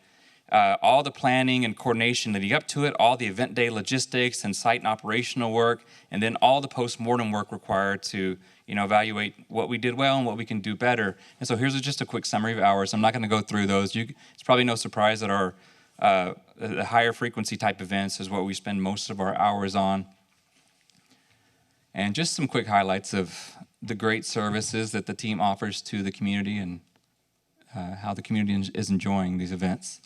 Speaker 20: all the planning and coordination leading up to it, all the event day logistics and site and operational work, and then all the post-mortem work required to evaluate what we did well and what we can do better. And so here's just a quick summary of ours. I'm not going to go through those. It's probably no surprise that our the higher frequency type events is what we spend most of our hours on. And just some quick highlights of the great services that the team offers to the community and how the community is enjoying these events.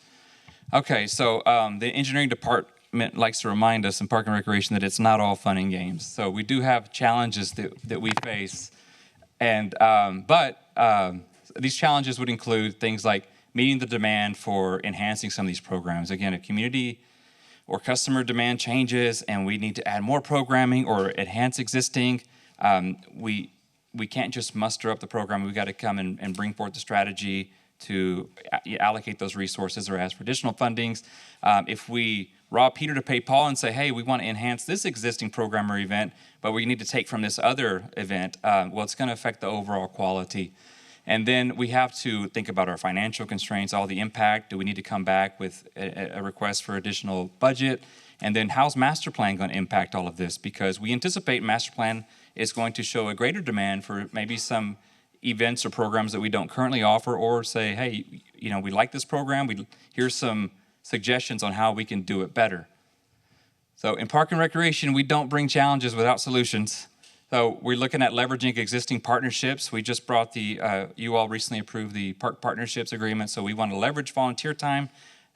Speaker 20: Okay, so the engineering department likes to remind us in Park and Recreation that it's not all fun and games. So we do have challenges that we face, and but these challenges would include things like meeting the demand for enhancing some of these programs. Again, if community or customer demand changes and we need to add more programming or enhance existing, we can't just muster up the program. We've got to come and bring forth the strategy to allocate those resources or ask for additional fundings. If we rob Peter to pay Paul and say, hey, we want to enhance this existing program or event, but we need to take from this other event, well, it's going to affect the overall quality. And then we have to think about our financial constraints, all the impact. Do we need to come back with a request for additional budget? And then how's master plan going to impact all of this? Because we anticipate master plan is going to show a greater demand for maybe some events or programs that we don't currently offer, or say, hey, we like this program. Here's some suggestions on how we can do it better. So in Park and Recreation, we don't bring challenges without solutions. So we're looking at leveraging existing partnerships. We just brought you all recently approved the Park Partnerships Agreement, so we want to leverage volunteer time.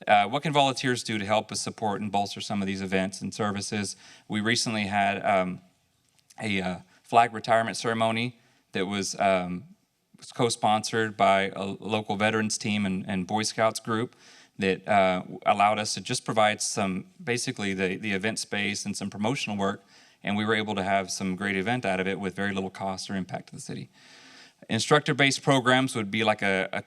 Speaker 20: What can volunteers do to help us support and bolster some of these events and services? We recently had a flag retirement ceremony that was co-sponsored by a local veterans team and Boy Scouts group that allowed us to just provide basically the event space and some promotional work, and we were able to have some great event out of it with very little cost or impact to the city. Instructor-based programs would be like a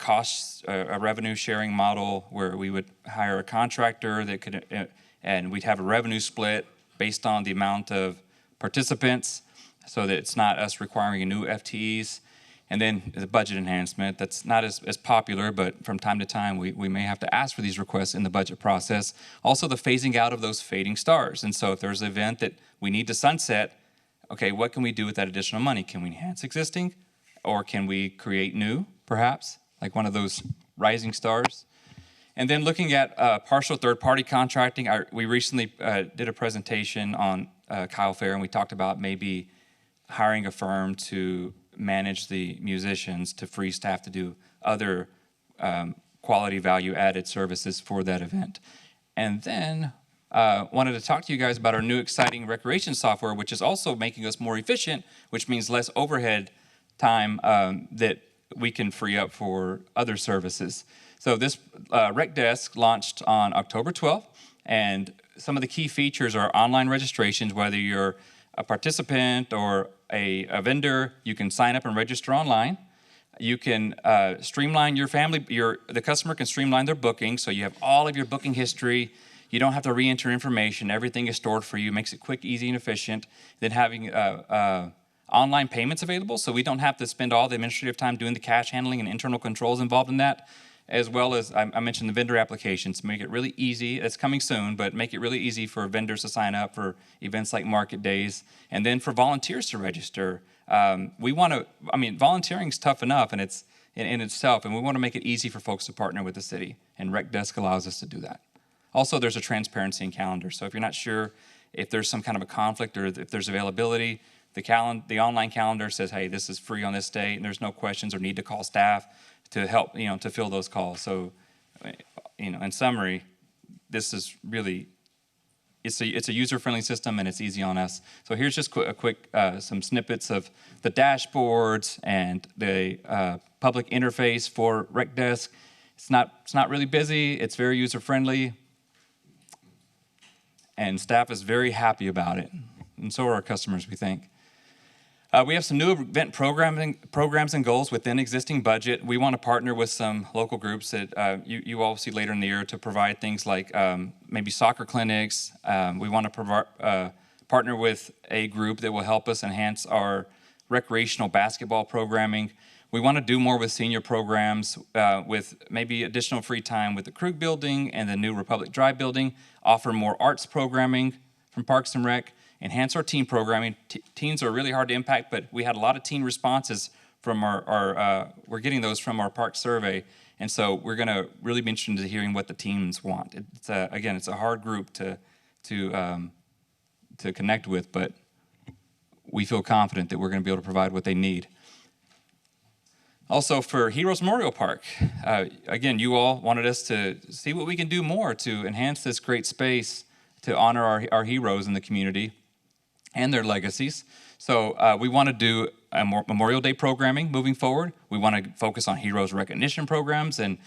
Speaker 20: revenue sharing model where we would hire a contractor that could, and we'd have a revenue split based on the amount of participants, so that it's not us requiring new FTEs. And then the budget enhancement, that's not as popular, but from time to time, we may have to ask for these requests in the budget process. Also, the phasing out of those fading stars. And so if there's an event that we need to sunset, okay, what can we do with that additional money? Can we enhance existing? Or can we create new, perhaps, like one of those rising stars? And then looking at partial third-party contracting, we recently did a presentation on Kyle Fair, and we talked about maybe hiring a firm to manage the musicians to free staff to do other quality value-added services for that event. And then wanted to talk to you guys about our new exciting recreation software, which is also making us more efficient, which means less overhead time that we can free up for other services. So this Rec Desk launched on October 12th, and some of the key features are online registrations. Whether you're a participant or a vendor, you can sign up and register online. You can streamline your family, the customer can streamline their booking, so you have all of your booking history. You don't have to re-enter information. Everything is stored for you, makes it quick, easy, and efficient. Then having online payments available, so we don't have to spend all the administrative time doing the cash handling and internal controls involved in that, as well as I mentioned the vendor applications, make it really easy. It's coming soon, but make it really easy for vendors to sign up for events like market days, and then for volunteers to register. Volunteering is tough enough and it's in itself, and we want to make it easy for folks to partner with the city, and Rec Desk allows us to do that. Also, there's a transparency in calendar, so if you're not sure if there's some kind of a conflict or if there's availability, the online calendar says, hey, this is free on this date, and there's no questions or need to call staff to help, to fill those calls. So, in summary, this is really, it's a user-friendly system, and it's easy on us. So here's just a quick some snippets of the dashboards and the public interface for Rec Desk. It's not really busy. It's very user-friendly, and staff is very happy about it, and so are our customers, we think. We have some new event programs and goals within existing budget. We want to partner with some local groups that you all see later in the year to provide things like maybe soccer clinics. We want to partner with a group that will help us enhance our recreational basketball programming. We want to do more with senior programs with maybe additional free time with the Krug building and the new Republic Drive building, offer more arts programming from Parks and Rec, enhance our teen programming. Teens are really hard to impact, but we had a lot of teen responses from we're getting those from our park survey. And so we're going to really be interested in hearing what the teens want. It's a hard group to connect with, but we feel confident that we're going to be able to provide what they need. Also for Heroes Memorial Park, again, you all wanted us to see what we can do more to enhance this great space to honor our heroes in the community and their legacies. So we want to do a Memorial Day programming moving forward. We want to focus on heroes recognition programs, and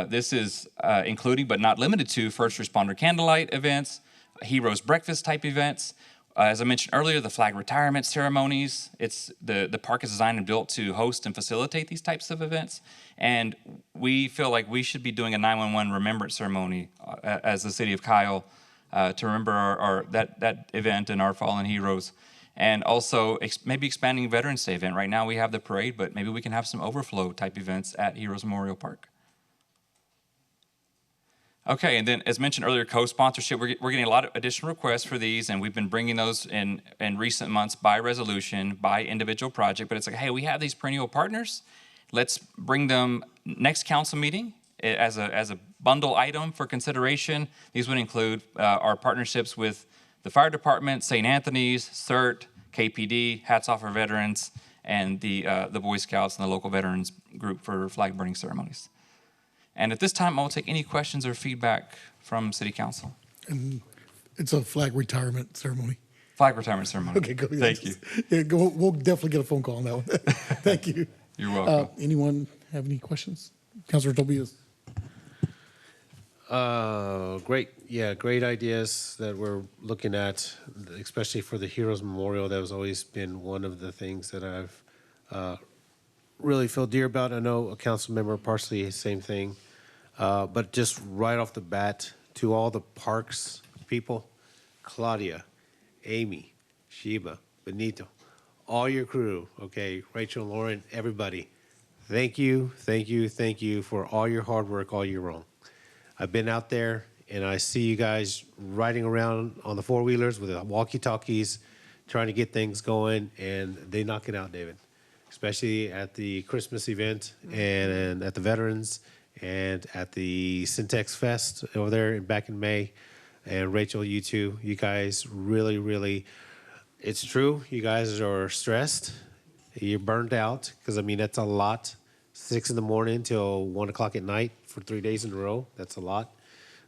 Speaker 20: this is including but not limited to first responder candlelight events, heroes breakfast type events. As I mentioned earlier, the flag retirement ceremonies. The park is designed and built to host and facilitate these types of events. And we feel like we should be doing a 911 remembrance ceremony as the city of Kyle to remember that event and our fallen heroes. And also maybe expanding Veterans Day event. Right now we have the parade, but maybe we can have some overflow type events at Heroes Memorial Park. Okay, and then as mentioned earlier, co-sponsorship, we're getting a lot of additional requests for these, and we've been bringing those in recent months by resolution, by individual project, but it's like, hey, we have these perennial partners. Let's bring them next council meeting as a bundle item for consideration. These would include our partnerships with the fire department, St. Anthony's, CERT, KPD, Hats Off for Veterans, and the Boy Scouts and the local veterans group for flag burning ceremonies. And at this time, I'll take any questions or feedback from City Council.
Speaker 1: And it's a flag retirement ceremony.
Speaker 20: Flag retirement ceremony.
Speaker 1: Okay, go.
Speaker 20: Thank you.
Speaker 1: Yeah, we'll definitely get a phone call on that one. Thank you.
Speaker 20: You're welcome.
Speaker 1: Anyone have any questions? Councilor Tobias.
Speaker 3: Great. Yeah, great ideas that we're looking at, especially for the Heroes Memorial. That has always been one of the things that I've really feel dear about. I know a council member, partially same thing. But just right off the bat, to all the parks people, Claudia, Amy, Sheba, Benito, all your crew, okay, Rachel, Lauren, everybody. Thank you, thank you, thank you for all your hard work all year long. I've been out there and I see you guys riding around on the four-wheelers with the walkie-talkies, trying to get things going, and they knock it out, David. Especially at the Christmas event and at the Veterans and at the Syntex Fest over there back in May. And Rachel, you too. You guys really, really, it's true. You guys are stressed. You're burned out because, I mean, that's a lot. 6 in the morning till 1 o'clock at night for 3 days in a row. That's a lot.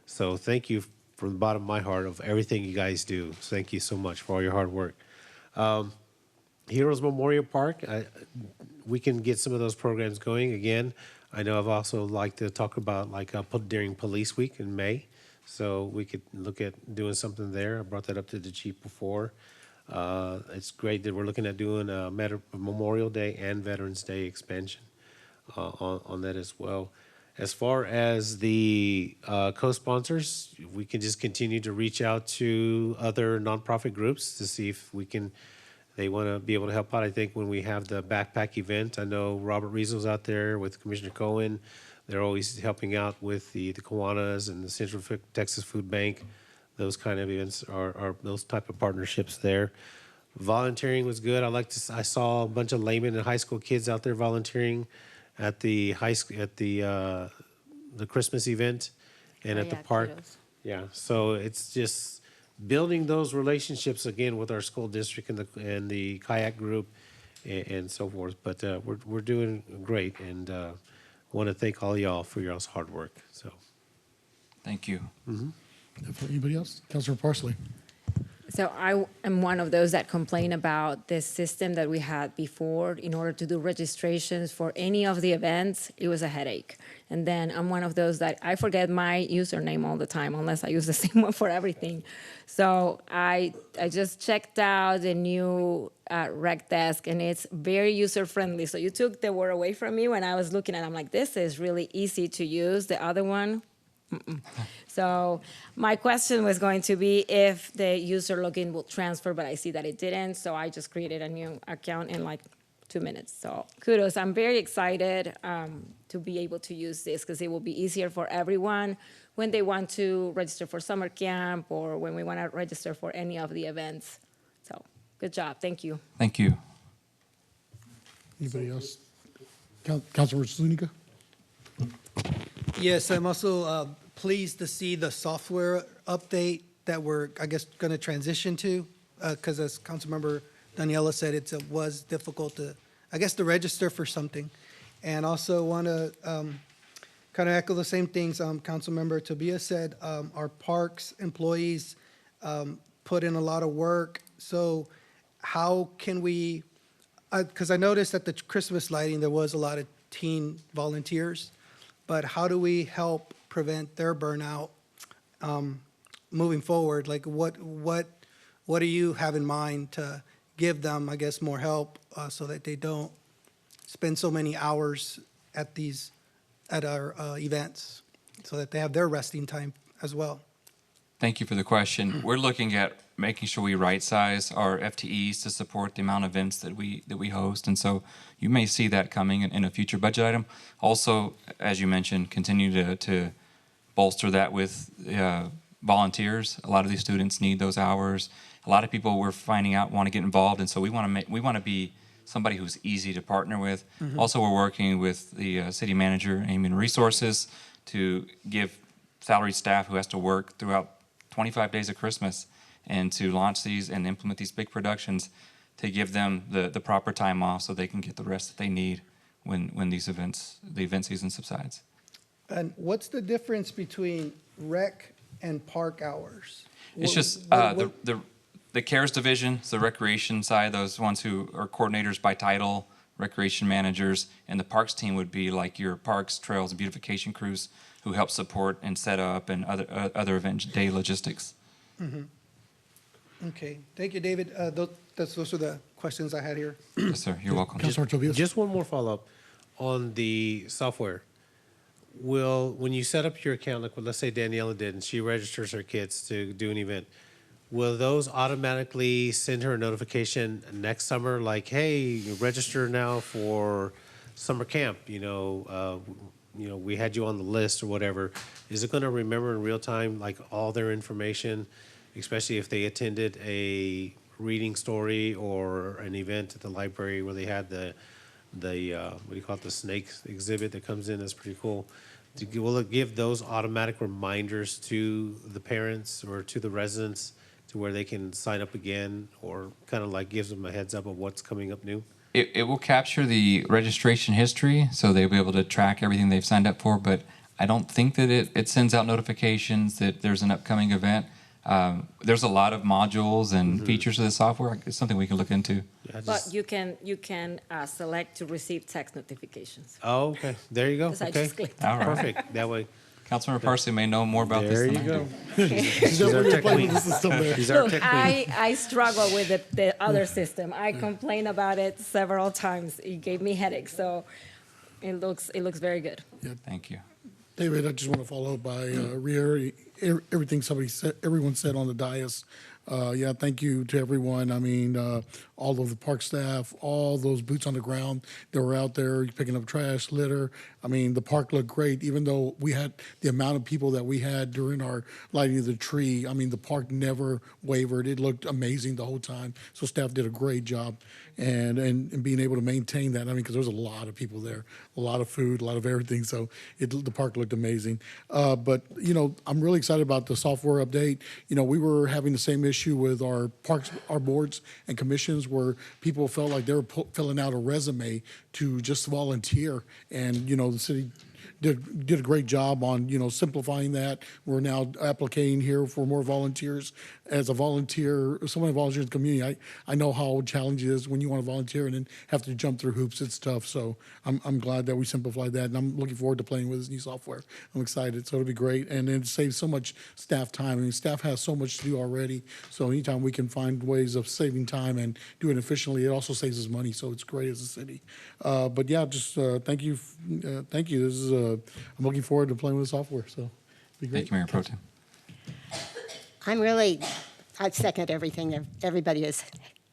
Speaker 3: So thank you from the bottom of my heart of everything you guys do. Thank you so much for all your hard work. Heroes Memorial Park, we can get some of those programs going again. I know I've also liked to talk about like during Police Week in May. So we could look at doing something there. I brought that up to the chief before. It's great that we're looking at doing a Memorial Day and Veterans Day expansion on that as well. As far as the co-sponsors, we can just continue to reach out to other nonprofit groups to see if they want to be able to help out. I think when we have the backpack event, I know Robert Rizzo's out there with Commissioner Cohen. They're always helping out with the Kiwanis and the Central Texas Food Bank. Those kind of events are those type of partnerships there. Volunteering was good. I saw a bunch of laymen and high school kids out there volunteering at the the Christmas event and at the park. Yeah, so it's just building those relationships again with our school district and the kayak group and so forth. But we're doing great, and want to thank all y'all for y'all's hard work. So,
Speaker 20: Thank you.
Speaker 1: Anybody else? Councilor Parsley.
Speaker 8: So I am one of those that complain about this system that we had before. In order to do registrations for any of the events, it was a headache. And then I'm one of those that I forget my username all the time, unless I use the same one for everything. So I just checked out the new rec desk, and it's very user-friendly. So you took the word away from me when I was looking at it. I'm like, this is really easy to use. The other one, So my question was going to be if the user login will transfer, but I see that it didn't. So I just created a new account in like 2 minutes. So kudos. I'm very excited to be able to use this because it will be easier for everyone when they want to register for summer camp or when we want to register for any of the events. So good job. Thank you.
Speaker 20: Thank you.
Speaker 1: Anybody else? Councilor Zuniga?
Speaker 9: Yes, I'm also pleased to see the software update that we're, I guess, going to transition to, because as Councilmember Daniela said, it was difficult to, I guess, to register for something. And also want to kind of echo the same things Councilmember Tobias said. Our parks employees put in a lot of work. So how can we, because I noticed at the Christmas lighting, there was a lot of teen volunteers, but how do we help prevent their burnout moving forward? Like what do you have in mind to give them, I guess, more help so that they don't spend so many hours at our events, so that they have their resting time as well?
Speaker 20: Thank you for the question. We're looking at making sure we right-size our FTEs to support the amount of events that we host, and so you may see that coming in a future budget item. Also, as you mentioned, continue to bolster that with volunteers. A lot of these students need those hours. A lot of people we're finding out want to get involved, and so we want to be somebody who's easy to partner with. Also, we're working with the city manager and human resources to give salaried staff who has to work throughout 25 days of Christmas and to launch these and implement these big productions, to give them the proper time off so they can get the rest that they need when the event season subsides.
Speaker 9: And what's the difference between rec and park hours?
Speaker 20: It's just the CARES division, the recreation side, those ones who are coordinators by title, recreation managers, and the parks team would be like your parks, trails, and beautification crews who help support and set up and other event day logistics.
Speaker 9: Okay, thank you, David. Those are the questions I had here.
Speaker 20: Yes, sir. You're welcome.
Speaker 3: Just one more follow-up on the software. When you set up your account, like let's say Daniela did, and she registers her kids to do an event, will those automatically send her a notification next summer, like, hey, you register now for summer camp, we had you on the list or whatever? Is it gonna remember in real time, like, all their information, especially if they attended a reading story or an event at the library where they had the what do you call it, the snakes exhibit that comes in? That's pretty cool. Will it give those automatic reminders to the parents or to the residents to where they can sign up again, or kind of like gives them a heads up of what's coming up new?
Speaker 20: It will capture the registration history, so they'll be able to track everything they've signed up for, but I don't think that it sends out notifications that there's an upcoming event. There's a lot of modules and features of the software. It's something we can look into.
Speaker 8: But you can select to receive text notifications.
Speaker 3: Oh, okay. There you go.
Speaker 8: 'Cause I
Speaker 3: Okay.
Speaker 8: just clicked.
Speaker 20: All right.
Speaker 3: Perfect. That way.
Speaker 20: Councilmember Parsley may know more about this
Speaker 3: There
Speaker 20: than
Speaker 3: you
Speaker 20: I
Speaker 3: go.
Speaker 20: do.
Speaker 3: She's our tech queen. She's our
Speaker 8: Look,
Speaker 3: tech queen.
Speaker 8: I struggle with the other system. I complained about it several times. It gave me headaches, so it looks very good.
Speaker 20: Thank you.
Speaker 1: David, I just want to follow up by reiterating everything everyone said on the dais. Yeah, thank you to everyone. I mean, all of the park staff, all those boots on the ground that were out there picking up trash, litter. I mean, the park looked great, even though we had the amount of people that we had during our lighting of the tree. I mean, the park never wavered. It looked amazing the whole time. So staff did a great job, and being able to maintain that. I mean, because there was a lot of people there, a lot of food, a lot of everything. So the park looked amazing. But I'm really excited about the software update. We were having the same issue with our parks, our boards and commissions, where people felt like they were filling out a resume to just volunteer, and the city did a great job on simplifying that. We're now applicating here for more volunteers. As a volunteer, someone who volunteers in the community, I know how challenging it is when you want to volunteer and then have to jump through hoops. It's tough. So I'm glad that we simplified that, and I'm looking forward to playing with this new software. I'm excited. So it'll be great, and it saves so much staff time. I mean, staff has so much to do already. So anytime we can find ways of saving time and do it efficiently, it also saves us money. So it's great as a city. But yeah, just thank you. Thank you. This is I'm looking forward to playing with the software. So it'll be great.
Speaker 20: Thank you, Mayor Pro Tem.
Speaker 21: I second everything that everybody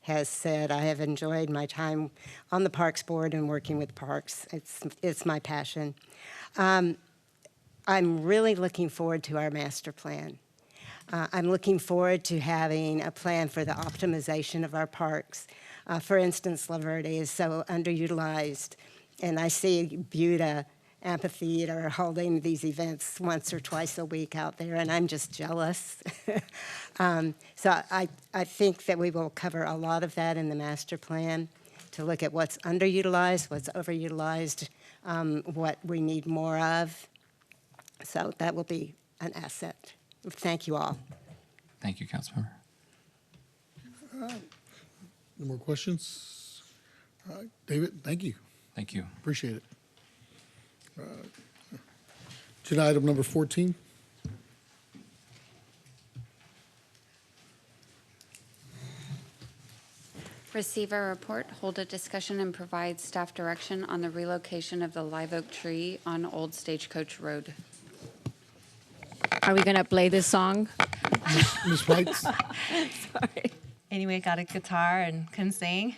Speaker 21: has said. I have enjoyed my time on the Parks Board and working with parks. It's my passion. I'm really looking forward to our master plan. I'm looking forward to having a plan for the optimization of our parks. For instance, La Verde is so underutilized, and I see Buda Amphitheater holding these events once or twice a week out there, and I'm just jealous. So I think that we will cover a lot of that in the master plan, to look at what's underutilized, what's overutilized, what we need more of. So that will be an asset. Thank you all.
Speaker 20: Thank you, Councilmember.
Speaker 1: No more questions? All right, David, thank you.
Speaker 20: Thank you.
Speaker 1: Appreciate it. Agenda item number 14.
Speaker 4: Receive a report, hold a discussion, and provide staff direction on the relocation of the live oak tree on Old Stagecoach Road.
Speaker 8: Are we gonna play this song?
Speaker 1: Ms. White?
Speaker 16: Sorry. Anyway, got a guitar and can sing.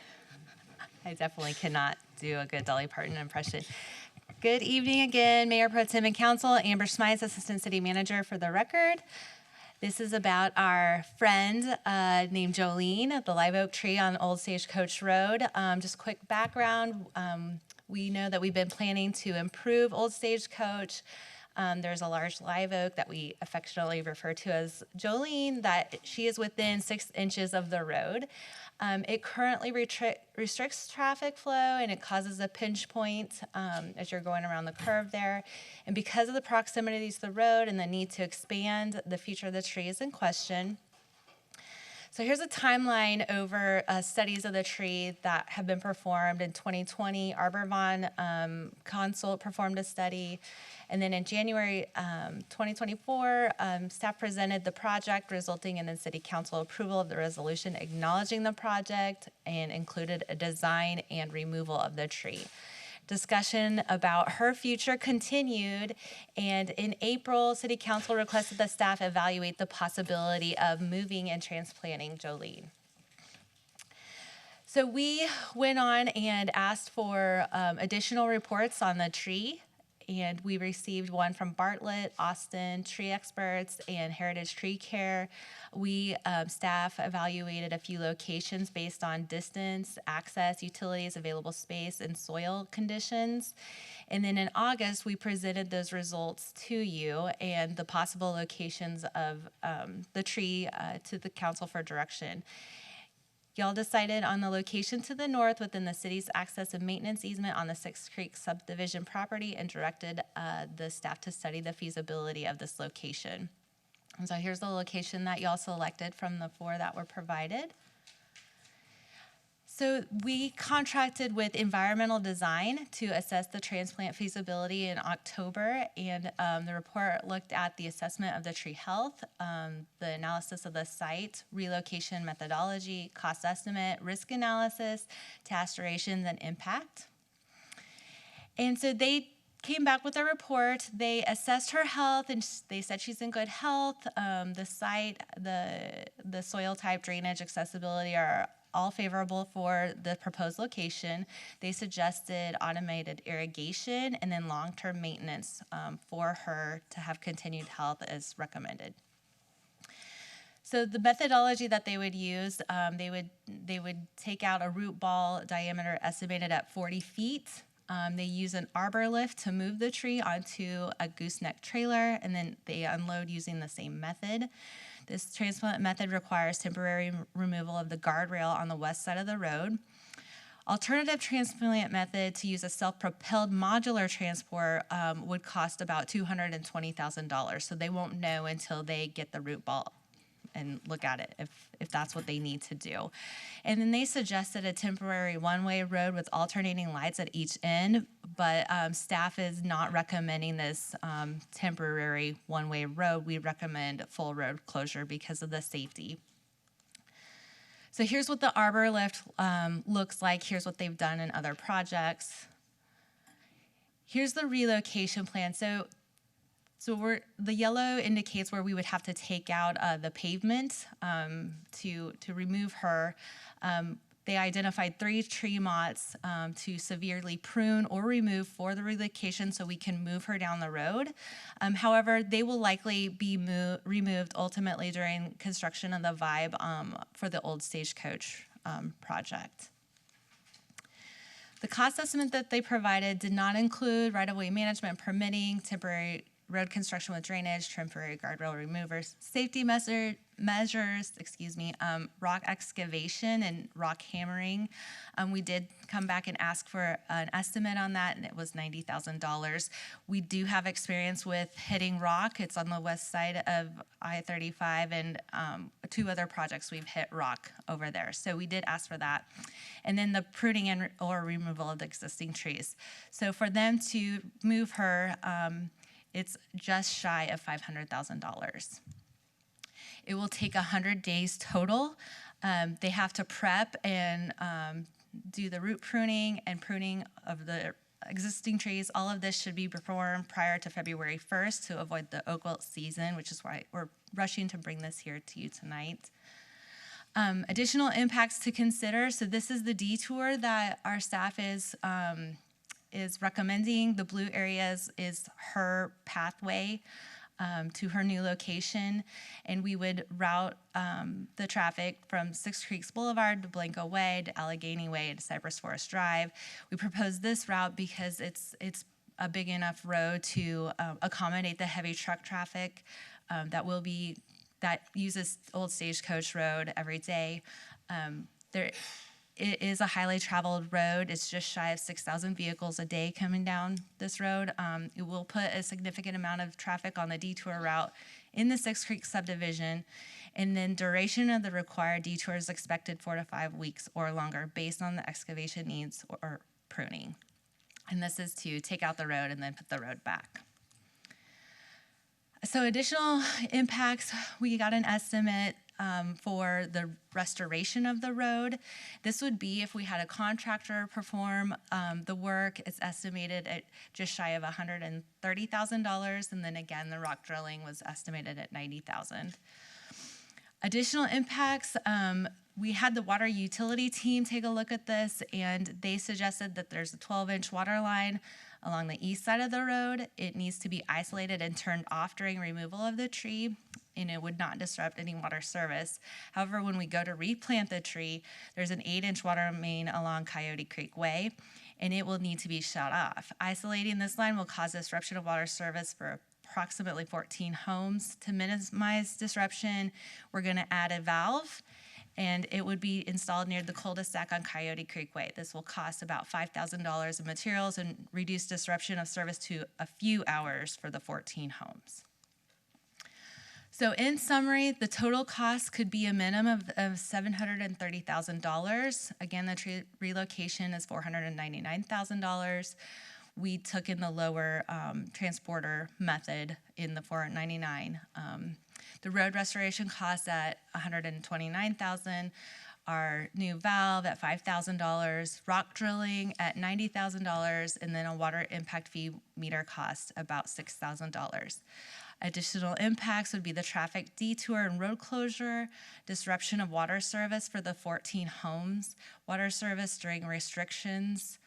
Speaker 16: I definitely cannot do a good Dolly Parton impression. Good evening again, Mayor Pro Tem and Council. Amber Smites, Assistant City Manager for the record. This is about our friend named Jolene at the live oak tree on Old Stagecoach Road. Just quick background. We know that we've been planning to improve Old Stagecoach. There's a large live oak that we affectionately refer to as Jolene, that she is within 6 inches of the road. It currently restricts traffic flow, and it causes a pinch point as you're going around the curve there. And because of the proximity to the road and the need to expand, the future of the tree is in question. So here's a timeline over studies of the tree that have been performed. In 2020, Arborvon Consult performed a study. And then in January 2024, staff presented the project, resulting in the City Council approval of the resolution acknowledging the project, and included a design and removal of the tree. Discussion about her future continued, and in April, City Council requested the staff evaluate the possibility of moving and transplanting Jolene. So we went on and asked for additional reports on the tree, and we received one from Bartlett, Austin, Tree Experts, and Heritage Tree Care. We, staff, evaluated a few locations based on distance, access, utilities, available space, and soil conditions. And then in August, we presented those results to you and the possible locations of the tree to the council for direction. Y'all decided on the location to the north within the city's access and maintenance easement on the Sixth Creek subdivision property and directed the staff to study the feasibility of this location. And so here's the location that y'all selected from the 4 that were provided. So we contracted with environmental design to assess the transplant feasibility in October, and the report looked at the assessment of the tree health, the analysis of the site, relocation methodology, cost estimate, risk analysis, task durations, and impact. And so they came back with a report. They assessed her health, and they said she's in good health. The site, the soil type, drainage, accessibility are all favorable for the proposed location. They suggested automated irrigation and then long-term maintenance for her to have continued health as recommended. So the methodology that they would use, they would take out a root ball diameter estimated at 40 feet. They use an arbor lift to move the tree onto a gooseneck trailer, and then they unload using the same method. This transplant method requires temporary removal of the guardrail on the west side of the road. Alternative transplant method to use a self-propelled modular transport would cost about $220,000. So they won't know until they get the root ball and look at it if that's what they need to do. And then they suggested a temporary one-way road with alternating lights at each end, but staff is not recommending this temporary one-way road. We recommend full road closure because of the safety. So here's what the arbor lift looks like. Here's what they've done in other projects. Here's the relocation plan. So the yellow indicates where we would have to take out the pavement to remove her. They identified 3 tree mottes to severely prune or remove for the relocation so we can move her down the road. However, they will likely be removed ultimately during construction of the Vibe for the old stagecoach project. The cost estimate that they provided did not include right-of-way management, permitting, temporary road construction with drainage, temporary guardrail removers, safety measures, rock excavation and rock hammering. We did come back and ask for an estimate on that, and it was $90,000. We do have experience with hitting rock. It's on the west side of I-35, and 2 other projects we've hit rock over there. So we did ask for that. And then the pruning and or removal of the existing trees. So for them to move her, it's just shy of $500,000. It will take 100 days total. They have to prep and do the root pruning and pruning of the existing trees. All of this should be performed prior to February 1st to avoid the oak wilt season, which is why we're rushing to bring this here to you tonight. Additional impacts to consider. So this is the detour that our staff is recommending. The blue areas is her pathway to her new location, and we would route the traffic from Six Creeks Boulevard to Blanco Way to Allegheny Way to Cypress Forest Drive. We proposed this route because it's a big enough road to accommodate the heavy truck traffic that uses Old Stagecoach Road every day. It is a highly traveled road. It's just shy of 6,000 vehicles a day coming down this road. It will put a significant amount of traffic on the detour route in the Six Creek subdivision. And then duration of the required detour is expected 4 to 5 weeks or longer based on the excavation needs or pruning. And this is to take out the road and then put the road back. So additional impacts, we got an estimate for the restoration of the road. This would be if we had a contractor perform the work. It's estimated at just shy of $130,000, and then again, the rock drilling was estimated at $90,000. Additional impacts, we had the water utility team take a look at this, and they suggested that there's a 12-inch water line along the east side of the road. It needs to be isolated and turned off during removal of the tree, and it would not disrupt any water service. However, when we go to replant the tree, there's an 8-inch water main along Coyote Creek Way, and it will need to be shut off. Isolating this line will cause disruption of water service for approximately 14 homes. To minimize disruption, we're going to add a valve, and it would be installed near the cul-de-sac on Coyote Creek Way. This will cost about $5,000 in materials and reduce disruption of service to a few hours for the 14 homes. So in summary, the total cost could be a minimum of $730,000. Again, the tree relocation is $499,000. We took in the lower transporter method in the $499,000. The road restoration costs at $129,000. Our new valve at $5,000, rock drilling at $90,000, and then a water impact fee meter cost about $6,000. Additional impacts would be the traffic detour and road closure, disruption of water service for the 14 homes, water service during restrictions,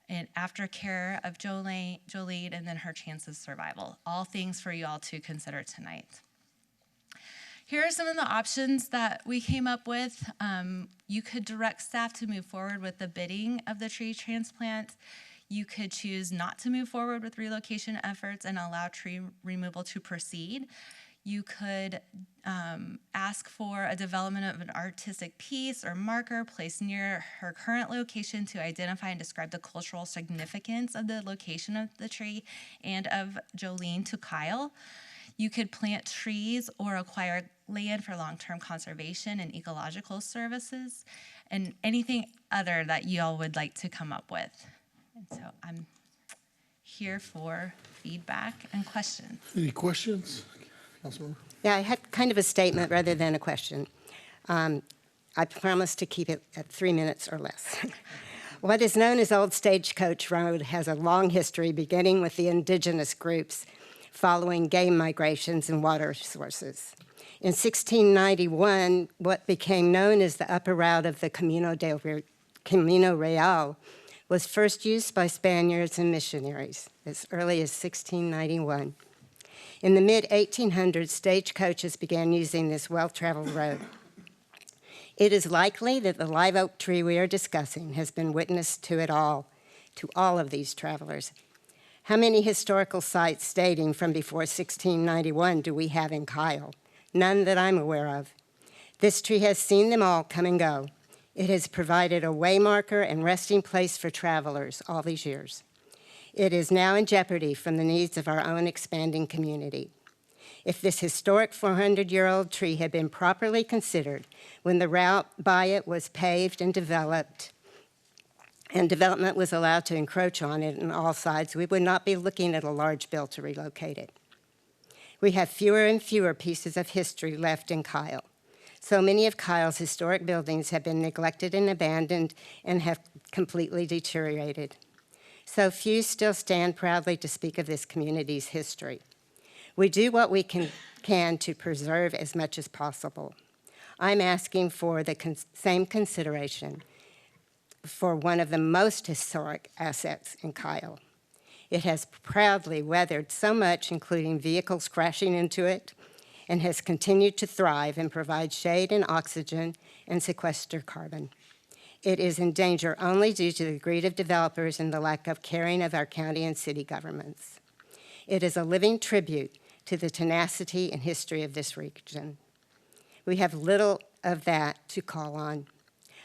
Speaker 16: and aftercare of Jolene, and then her chance of survival. All things for you all to consider tonight. Here are some of the options that we came up with. You could direct staff to move forward with the bidding of the tree transplant. You could choose not to move forward with relocation efforts and allow tree removal to proceed. You could ask for a development of an artistic piece or marker placed near her current location to identify and describe the cultural significance of the location of the tree and of Jolene to Kyle. You could plant trees or acquire land for long-term conservation and ecological services, and anything other that you all would like to come up with. And so I'm here for feedback and questions.
Speaker 1: Any questions, Councilmember?
Speaker 21: Yeah, I had kind of a statement rather than a question. I promise to keep it at 3 minutes or less. What is known as Old Stagecoach Road has a long history, beginning with the indigenous groups following game migrations and water sources. In 1691, what became known as the upper route of the Camino Real was first used by Spaniards and missionaries as early as 1691. In the mid-1800s, stagecoaches began using this well-traveled road. It is likely that the live oak tree we are discussing has been witness to all of these travelers. How many historical sites dating from before 1691 do we have in Kyle? None that I'm aware of. This tree has seen them all come and go. It has provided a waymarker and resting place for travelers all these years. It is now in jeopardy from the needs of our own expanding community. If this historic 400-year-old tree had been properly considered when the route by it was paved and development was allowed to encroach on it on all sides, we would not be looking at a large bill to relocate it. We have fewer and fewer pieces of history left in Kyle. So many of Kyle's historic buildings have been neglected and abandoned and have completely deteriorated. So few still stand proudly to speak of this community's history. We do what we can to preserve as much as possible. I'm asking for the same consideration for one of the most historic assets in Kyle. It has proudly weathered so much, including vehicles crashing into it, and has continued to thrive and provide shade and oxygen and sequester carbon. It is in danger only due to the greed of developers and the lack of caring of our county and city governments. It is a living tribute to the tenacity and history of this region. We have little of that to call on.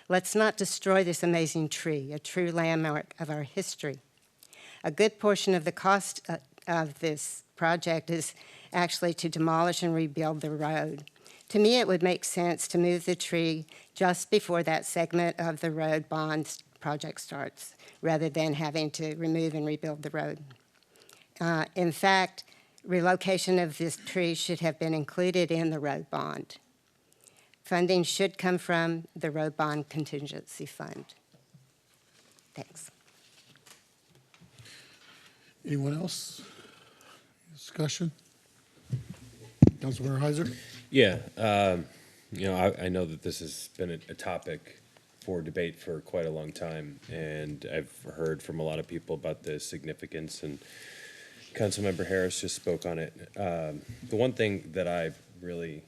Speaker 21: Let's not destroy this amazing tree, a true landmark of our history. A good portion of the cost of this project is actually to demolish and rebuild the road. To me, it would make sense to move the tree just before that segment of the road bond project starts, rather than having to remove and rebuild the road. In fact, relocation of this tree should have been included in the road bond. Funding should come from the road bond contingency fund. Thanks.
Speaker 1: Anyone else? Discussion? Councilmember Heiser?
Speaker 3: Yeah, I know that this has been a topic for debate for quite a long time, and I've heard from a lot of people about the significance, and Councilmember Harris just spoke on it. The one thing that I really,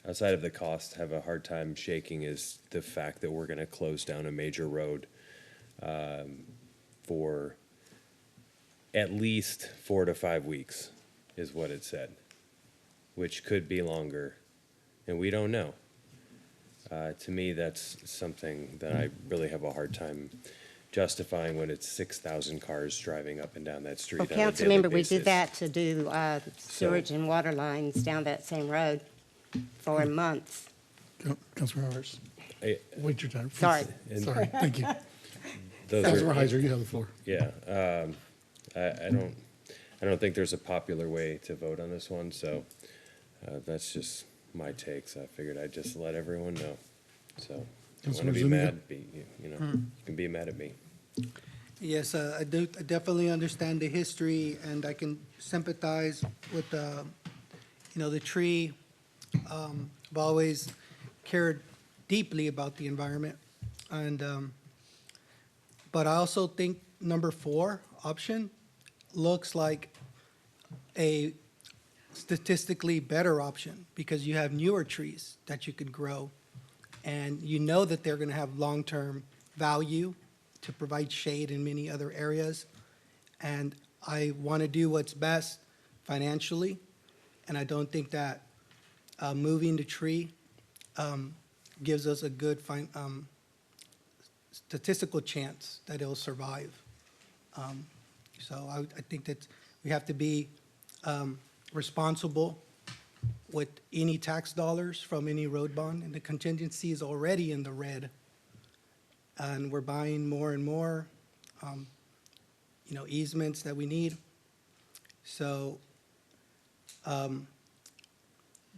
Speaker 3: outside of the cost, have a hard time shaking is the fact that we're going to close down a major road for at least 4 to 5 weeks, is what it said, which could be longer, and we don't know. To me, that's something that I really have a hard time justifying when it's 6,000 cars driving up and down that street
Speaker 21: Well,
Speaker 3: on a daily
Speaker 21: Councilmember, we
Speaker 3: basis.
Speaker 21: did that to do sewage and water lines down that same road for months.
Speaker 1: Councilmember Harris? Wait your time. please.
Speaker 21: Sorry.
Speaker 1: Sorry, thank you.
Speaker 3: Those
Speaker 1: Councilmember
Speaker 3: are-
Speaker 1: Heiser, you have the floor.
Speaker 3: Yeah, I don't think there's a popular way to vote on this one, so that's just my take. So I figured I'd just let everyone know. So if you want to be
Speaker 1: Councilmember Zuniga?
Speaker 3: mad, you can be mad at me.
Speaker 9: Yes, I definitely understand the history, and I can sympathize with the tree. I've always cared deeply about the environment, and but I also think number 4 option looks like a statistically better option because you have newer trees that you could grow, and you know that they're going to have long-term value to provide shade in many other areas. And I want to do what's best financially, and I don't think that moving the tree gives us a good statistical chance that it'll survive. So I think that we have to be responsible with any tax dollars from any road bond, and the contingency is already in the red. And we're buying more and more, easements that we need. So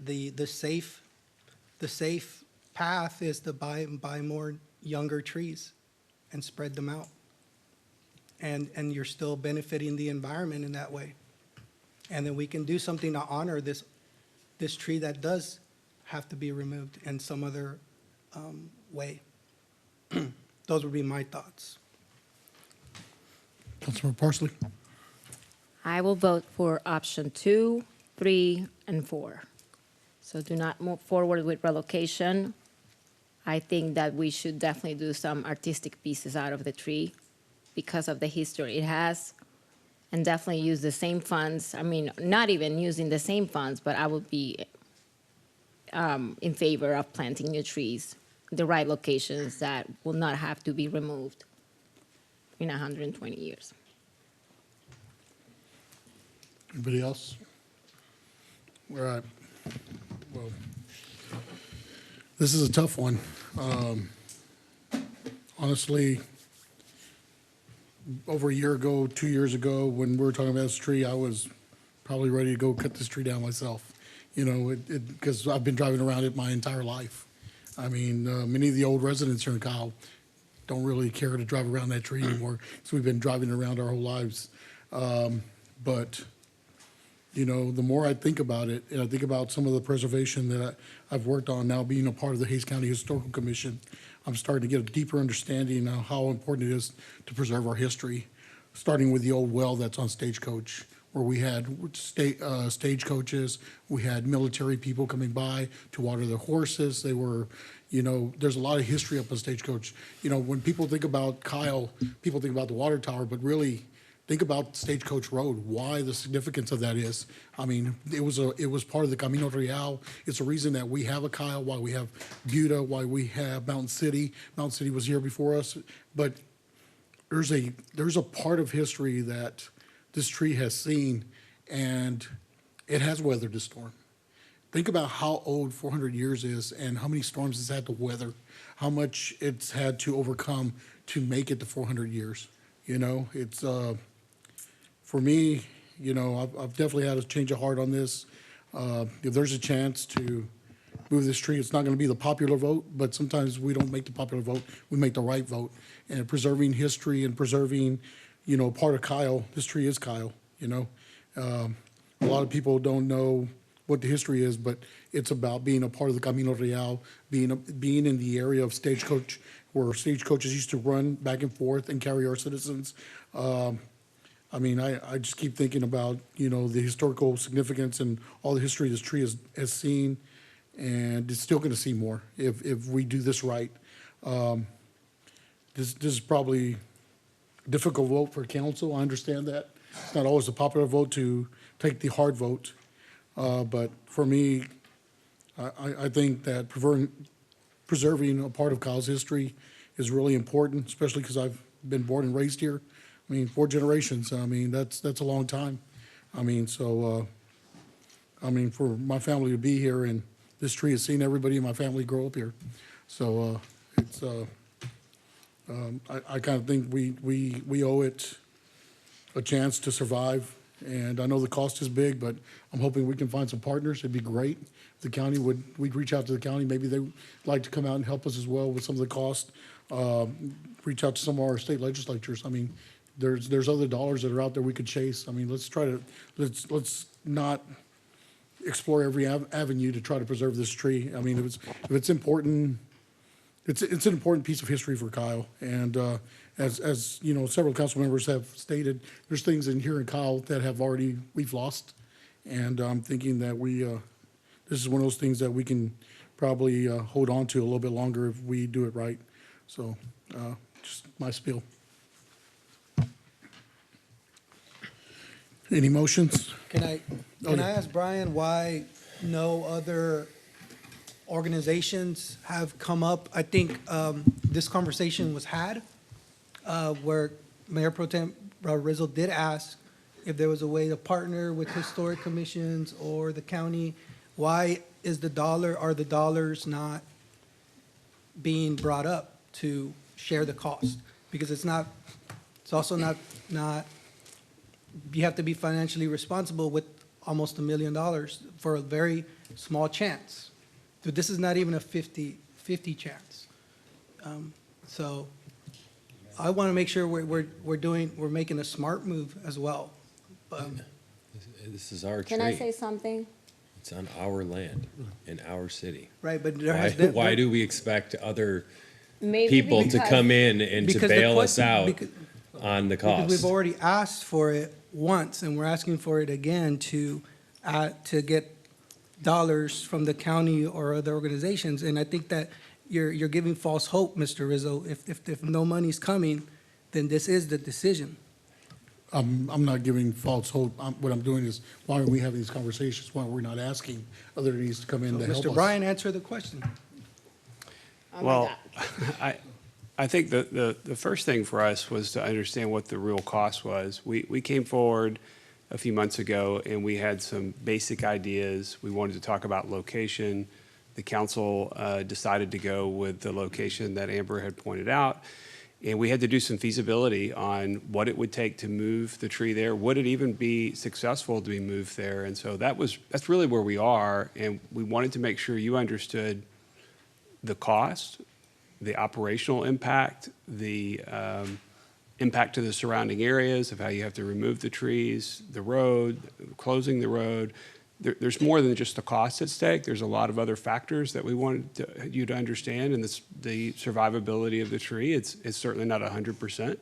Speaker 9: the safe path is to buy more younger trees and spread them out. And you're still benefiting the environment in that way. And then we can do something to honor this tree that does have to be removed in some other way. Those would be my thoughts.
Speaker 1: Councilmember Parsley?
Speaker 8: I will vote for option 2, 3, and 4. So do not move forward with relocation. I think that we should definitely do some artistic pieces out of the tree because of the history it has, and definitely use the same funds. I mean, not even using the same funds, but I would be in favor of planting new trees, the right locations that will not have to be removed in 120 years.
Speaker 1: Anybody else? All right. Well, this is a tough one. Honestly, over a year ago, 2 years ago, when we were talking about this tree, I was probably ready to go cut this tree down myself. Because I've been driving around it my entire life. I mean, many of the old residents here in Kyle don't really care to drive around that tree anymore, so we've been driving around our whole lives. But the more I think about it, and I think about some of the preservation that I've worked on now, being a part of the Hays County Historical Commission, I'm starting to get a deeper understanding of how important it is to preserve our history, starting with the old well that's on Stagecoach, where we had stagecoaches, we had military people coming by to water their horses. They were, there's a lot of history up on Stagecoach. When people think about Kyle, people think about the water tower, but really think about Stagecoach Road, why the significance of that is. I mean, it was part of the Camino Real. It's a reason that we have a Kyle, why we have Buda, why we have Mountain City. Mountain City was here before us, but there's a part of history that this tree has seen, and it has weathered the storm. Think about how old 400 years is and how many storms it's had to weather, how much it's had to overcome to make it to 400 years. It's, for me, I've definitely had a change of heart on this. If there's a chance to move this tree. It's not going to be the popular vote, but sometimes we don't make the popular vote. We make the right vote. And preserving history and preserving, part of Kyle, this tree is Kyle, A lot of people don't know what the history is, but it's about being a part of the Camino Real, being in the area of Stagecoach, where stagecoaches used to run back and forth and carry our citizens. I just keep thinking about, the historical significance and all the history this tree has seen, and it's still going to see more if we do this right. This is probably a difficult vote for council. I understand that. It's not always a popular vote to take the hard vote. But for me, I think that preserving a part of Kyle's history is really important, especially because I've been born and raised here. 4 generations. That's a long time. For my family to be here, and this tree has seen everybody in my family grow up here. So it's. I kind of think we owe it a chance to survive. And I know the cost is big, but I'm hoping we can find some partners. It'd be great if the county we'd reach out to the county. Maybe they'd like to come out and help us as well with some of the cost. Reach out to some of our state legislatures. There's other dollars that are out there we could chase. Let's not explore every avenue to try to preserve this tree. If it's important, it's an important piece of history for Kyle. And as several council members have stated, there's things in here in Kyle that we've lost. And I'm thinking that this is one of those things that we can probably hold on to a little bit longer if we do it right. So just my spiel. Any motions?
Speaker 9: Can I ask Brian why no other organizations have come up? I think this conversation was had where Mayor Pro Tem Rizzo did ask if there was a way to partner with historic commissions or the county. Why are the dollars not being brought up to share the cost? Because it's also not, you have to be financially responsible with almost $1 million for a very small chance. So this is not even a 50-50 chance. So I want to make sure we're making a smart move as well.
Speaker 10: This is our tree.
Speaker 8: Can I say something?
Speaker 10: It's on our land, in our city.
Speaker 9: Right, but
Speaker 10: Why do we expect other
Speaker 8: Maybe
Speaker 10: people to
Speaker 8: because-
Speaker 10: come in and to
Speaker 9: Because the
Speaker 10: bail us
Speaker 9: question-
Speaker 10: out
Speaker 9: because-
Speaker 10: on the
Speaker 9: Because
Speaker 10: cost?
Speaker 9: we've already asked for it once, and we're asking for it again to get dollars from the county or other organizations. And I think that you're giving false hope, Mr. Rizzo. If no money's coming, then this is the decision.
Speaker 1: I'm not giving false hope. What I'm doing is, why are we having these conversations? Why are we not asking other entities to come in to help us?
Speaker 9: Mr. Bryan, answer the question.
Speaker 17: Well, I think the first thing for us was to understand what the real cost was. We came forward a few months ago and we had some basic ideas. We wanted to talk about location. The council decided to go with the location that Amber had pointed out. And we had to do some feasibility on what it would take to move the tree there. Would it even be successful to be moved there? And so that's really where we are. And we wanted to make sure you understood the cost, the operational impact, the impact to the surrounding areas of how you have to remove the trees, the road, closing the road. There's more than just the cost at stake. There's a lot of other factors that we wanted you to understand, and the survivability of the tree. It's certainly not 100%.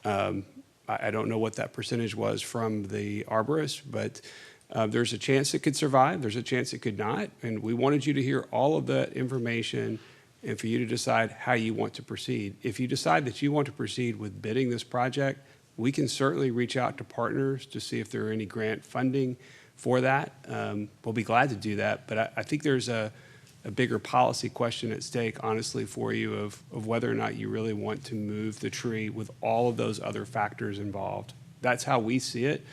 Speaker 17: I don't know what that percentage was from the arborist, but there's a chance it could survive. There's a chance it could not, and we wanted you to hear all of that information and for you to decide how you want to proceed. If you decide that you want to proceed with bidding this project, we can certainly reach out to partners to see if there are any grant funding for that. We'll be glad to do that, but I think there's a bigger policy question at stake, honestly, for you of whether or not you really want to move the tree with all of those other factors involved. That's how we see it.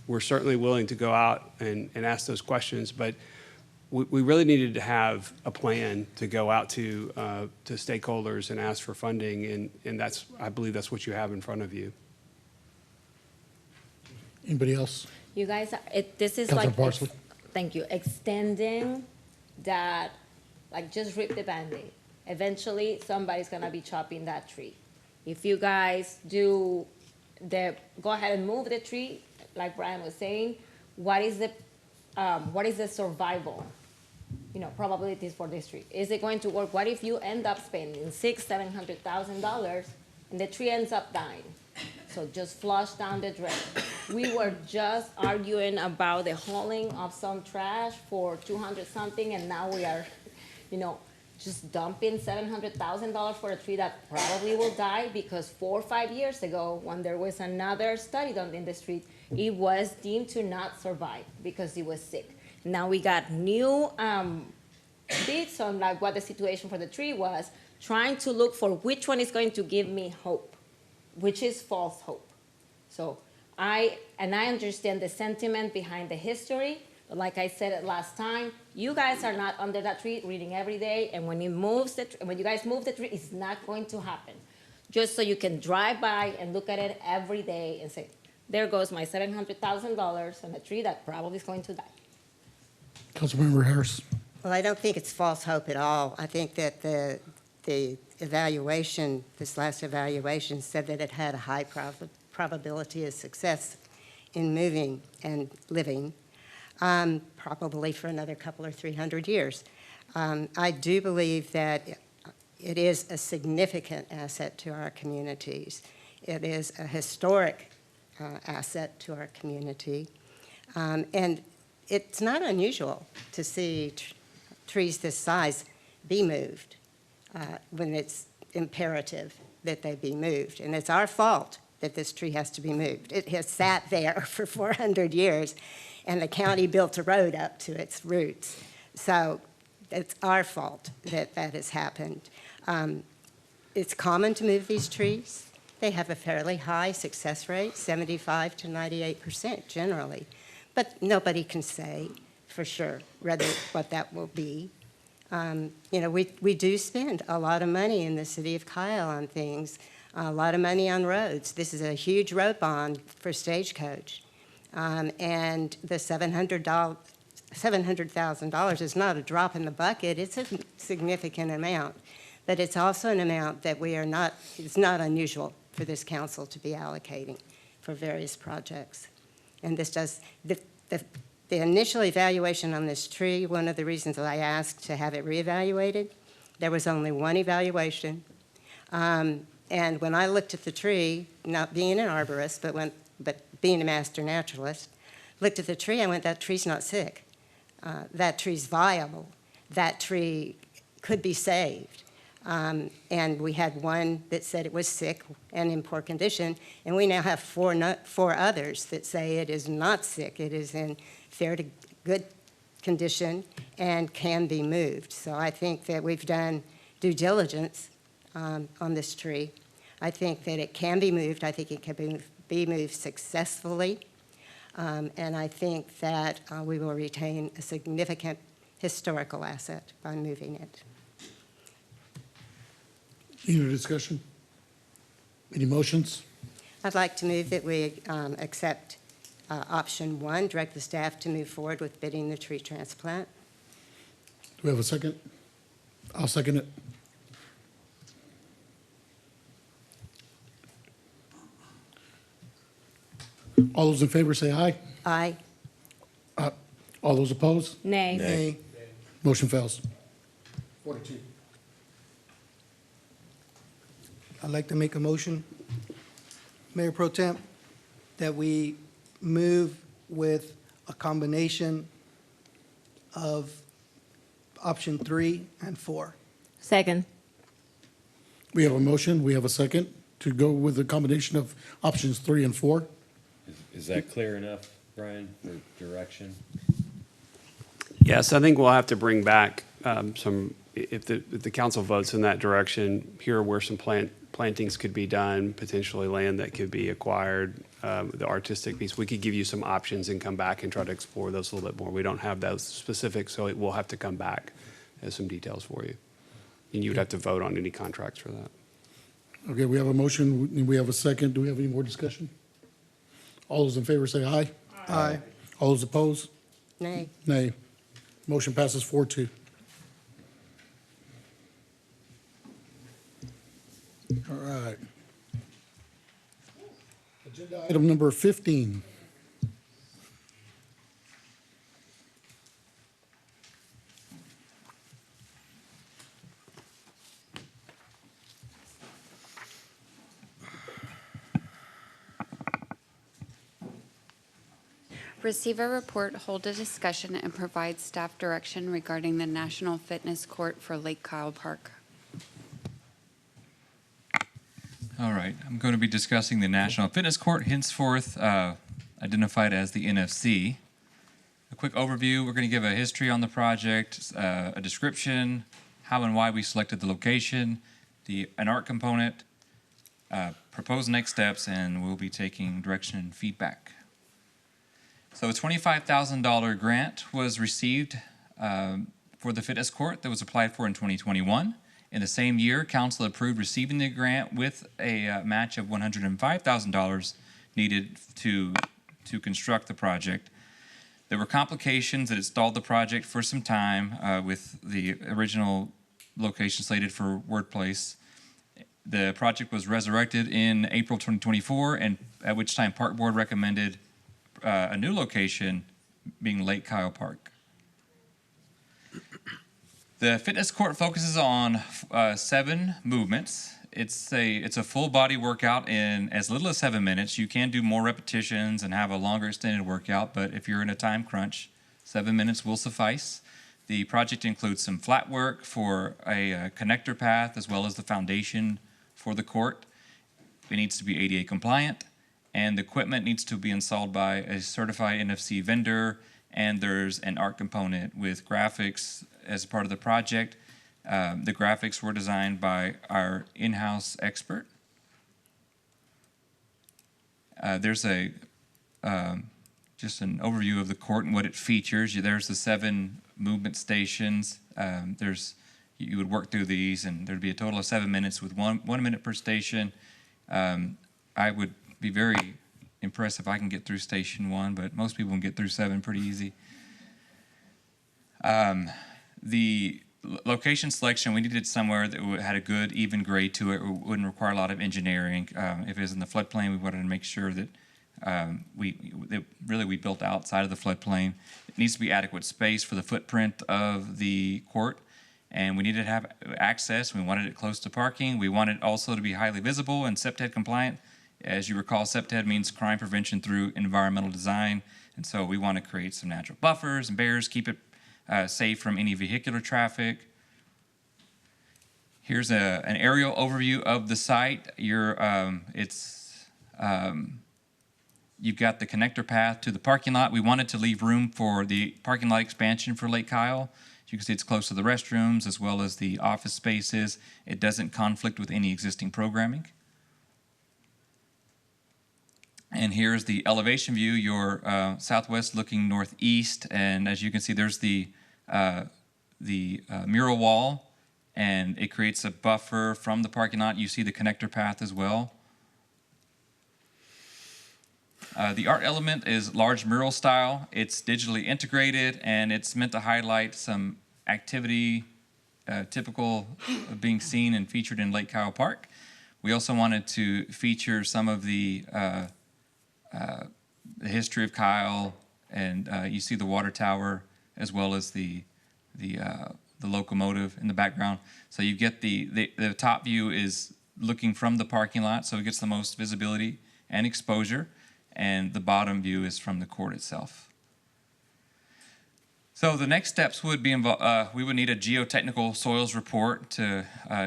Speaker 17: We're certainly willing to go out and ask those questions, but we really needed to have a plan to go out to stakeholders and ask for funding, and I believe that's what you have in front of you.
Speaker 1: Anybody else?
Speaker 8: You guys, this is
Speaker 1: Councilor
Speaker 8: like,
Speaker 1: Parsley.
Speaker 8: thank you, extending that like just rip the Band-Aid. Eventually, somebody's gonna be chopping that tree. If you guys go ahead and move the tree, like Brian was saying, what is the survival, probabilities for this tree? Is it going to work? What if you end up spending $700,000 and the tree ends up dying? So just flush down the drain. We were just arguing about the hauling of some trash for 200 something, and now we are, just dumping $700,000 for a tree that probably will die, because 4 or 5 years ago, when there was another study done in the street, it was deemed to not survive because it was sick. Now we got new bits on like what the situation for the tree was, trying to look for which one is going to give me hope, which is false hope. So I understand the sentiment behind the history, but like I said it last time, you guys are not under that tree reading every day, and when you guys move the tree, it's not going to happen. Just so you can drive by and look at it every day and say, there goes my $700,000 on a tree that probably is going to die.
Speaker 1: Councilmember Harris.
Speaker 21: Well, I don't think it's false hope at all. I think that the evaluation, this last evaluation, said that it had a high probability of success in moving and living, probably for another couple or 300 years. I do believe that it is a significant asset to our communities. It is a historic asset to our community. And it's not unusual to see trees this size be moved when it's imperative that they be moved. And it's our fault that this tree has to be moved. It has sat there for 400 years, and the county built a road up to its roots. So it's our fault that that has happened. It's common to move these trees. They have a fairly high success rate, 75 to 98% generally. But nobody can say for sure what that will be. We do spend a lot of money in the city of Kyle on things, a lot of money on roads. This is a huge road bond for Stagecoach. And the $700,000 is not a drop in the bucket. It's a significant amount. But it's also an amount that it's not unusual for this council to be allocating for various projects. And this does, the initial evaluation on this tree, one of the reasons that I asked to have it reevaluated, there was only one evaluation. And when I looked at the tree, not being an arborist, but being a master naturalist, looked at the tree, I went, that tree's not sick. That tree's viable. That tree could be saved. And we had one that said it was sick and in poor condition, and we now have four others that say it is not sick. It is in fair to good condition and can be moved. So I think that we've done due diligence on this tree. I think that it can be moved. I think it can be moved successfully. And I think that we will retain a significant historical asset by moving it.
Speaker 1: Any other discussion? Any motions?
Speaker 21: I'd like to move that we accept option 1, direct the staff to move forward with bidding the tree transplant.
Speaker 1: Do we have a second? I'll second it. All those in favor say aye.
Speaker 21: Aye.
Speaker 1: All those opposed?
Speaker 8: Nay.
Speaker 1: Nay. Motion fails. 42.
Speaker 9: I'd like to make a motion, Mayor Pro Temp, that we move with a combination of option 3 and 4.
Speaker 8: Second.
Speaker 1: We have a motion, we have a second to go with the combination of options 3 and 4.
Speaker 10: Is that clear enough, Brian, for direction?
Speaker 17: Yes, I think we'll have to bring back if the council votes in that direction, here where some plantings could be done, potentially land that could be acquired, the artistic piece. We could give you some options and come back and try to explore those a little bit more. We don't have those specifics, so we'll have to come back as some details for you. And you would have to vote on any contracts for that.
Speaker 1: Okay, we have a motion, we have a second. Do we have any more discussion? All those in favor say aye.
Speaker 9: Aye.
Speaker 1: All those opposed?
Speaker 21: Nay.
Speaker 1: Nay. Motion passes 4-2. Item number 15.
Speaker 4: Receive a report, hold a discussion, and provide staff direction regarding the National Fitness Court for Lake Kyle Park.
Speaker 20: All right, I'm going to be discussing the National Fitness Court, henceforth identified as the NFC. A quick overview, we're going to give a history on the project, a description, how and why we selected the location, an art component, proposed next steps, and we'll be taking direction and feedback. So a $25,000 grant was received for the fitness court that was applied for in 2021. In the same year, council approved receiving the grant with a match of $105,000 needed to construct the project. There were complications that stalled the project for some time with the original location slated for Workplace. The project was resurrected in April 2024, and at which time Park Board recommended a new location being Lake Kyle Park. The fitness court focuses on 7 movements. It's a full body workout in as little as 7 minutes. You can do more repetitions and have a longer extended workout, but if you're in a time crunch, 7 minutes will suffice. The project includes some flat work for a connector path as well as the foundation for the court. It needs to be ADA compliant, and the equipment needs to be installed by a certified NFC vendor, and there's an art component with graphics as part of the project. The graphics were designed by our in-house expert. There's just an overview of the court and what it features. There's the 7 movement stations. You would work through these, and there'd be a total of 7 minutes with 1 minute per station. I would be very impressed if I can get through station 1, but most people can get through 7 pretty easy. The location selection, we needed somewhere that had a good, even grade to it. It wouldn't require a lot of engineering. If it was in the floodplain, we wanted to make sure that we built outside of the floodplain. It needs to be adequate space for the footprint of the court, and we needed to have access. We wanted it close to parking. We wanted it also to be highly visible and SEPTED compliant. As you recall, SEPTED means crime prevention through environmental design, and so we want to create some natural buffers and barriers, keep it safe from any vehicular traffic. Here's an aerial overview of the site. You've got the connector path to the parking lot. We wanted to leave room for the parking lot expansion for Lake Kyle. As you can see, it's close to the restrooms as well as the office spaces. It doesn't conflict with any existing programming. And here's the elevation view. You're southwest looking northeast, and as you can see, there's the mural wall, and it creates a buffer from the parking lot. You see the connector path as well. The art element is large mural style. It's digitally integrated, and it's meant to highlight some activity typical of being seen and featured in Lake Kyle Park. We also wanted to feature some of the history of Kyle, and you see the water tower as well as the locomotive in the background. So you get the top view is looking from the parking lot, so it gets the most visibility and exposure, and the bottom view is from the court itself. So the next steps would be we would need a geotechnical soils report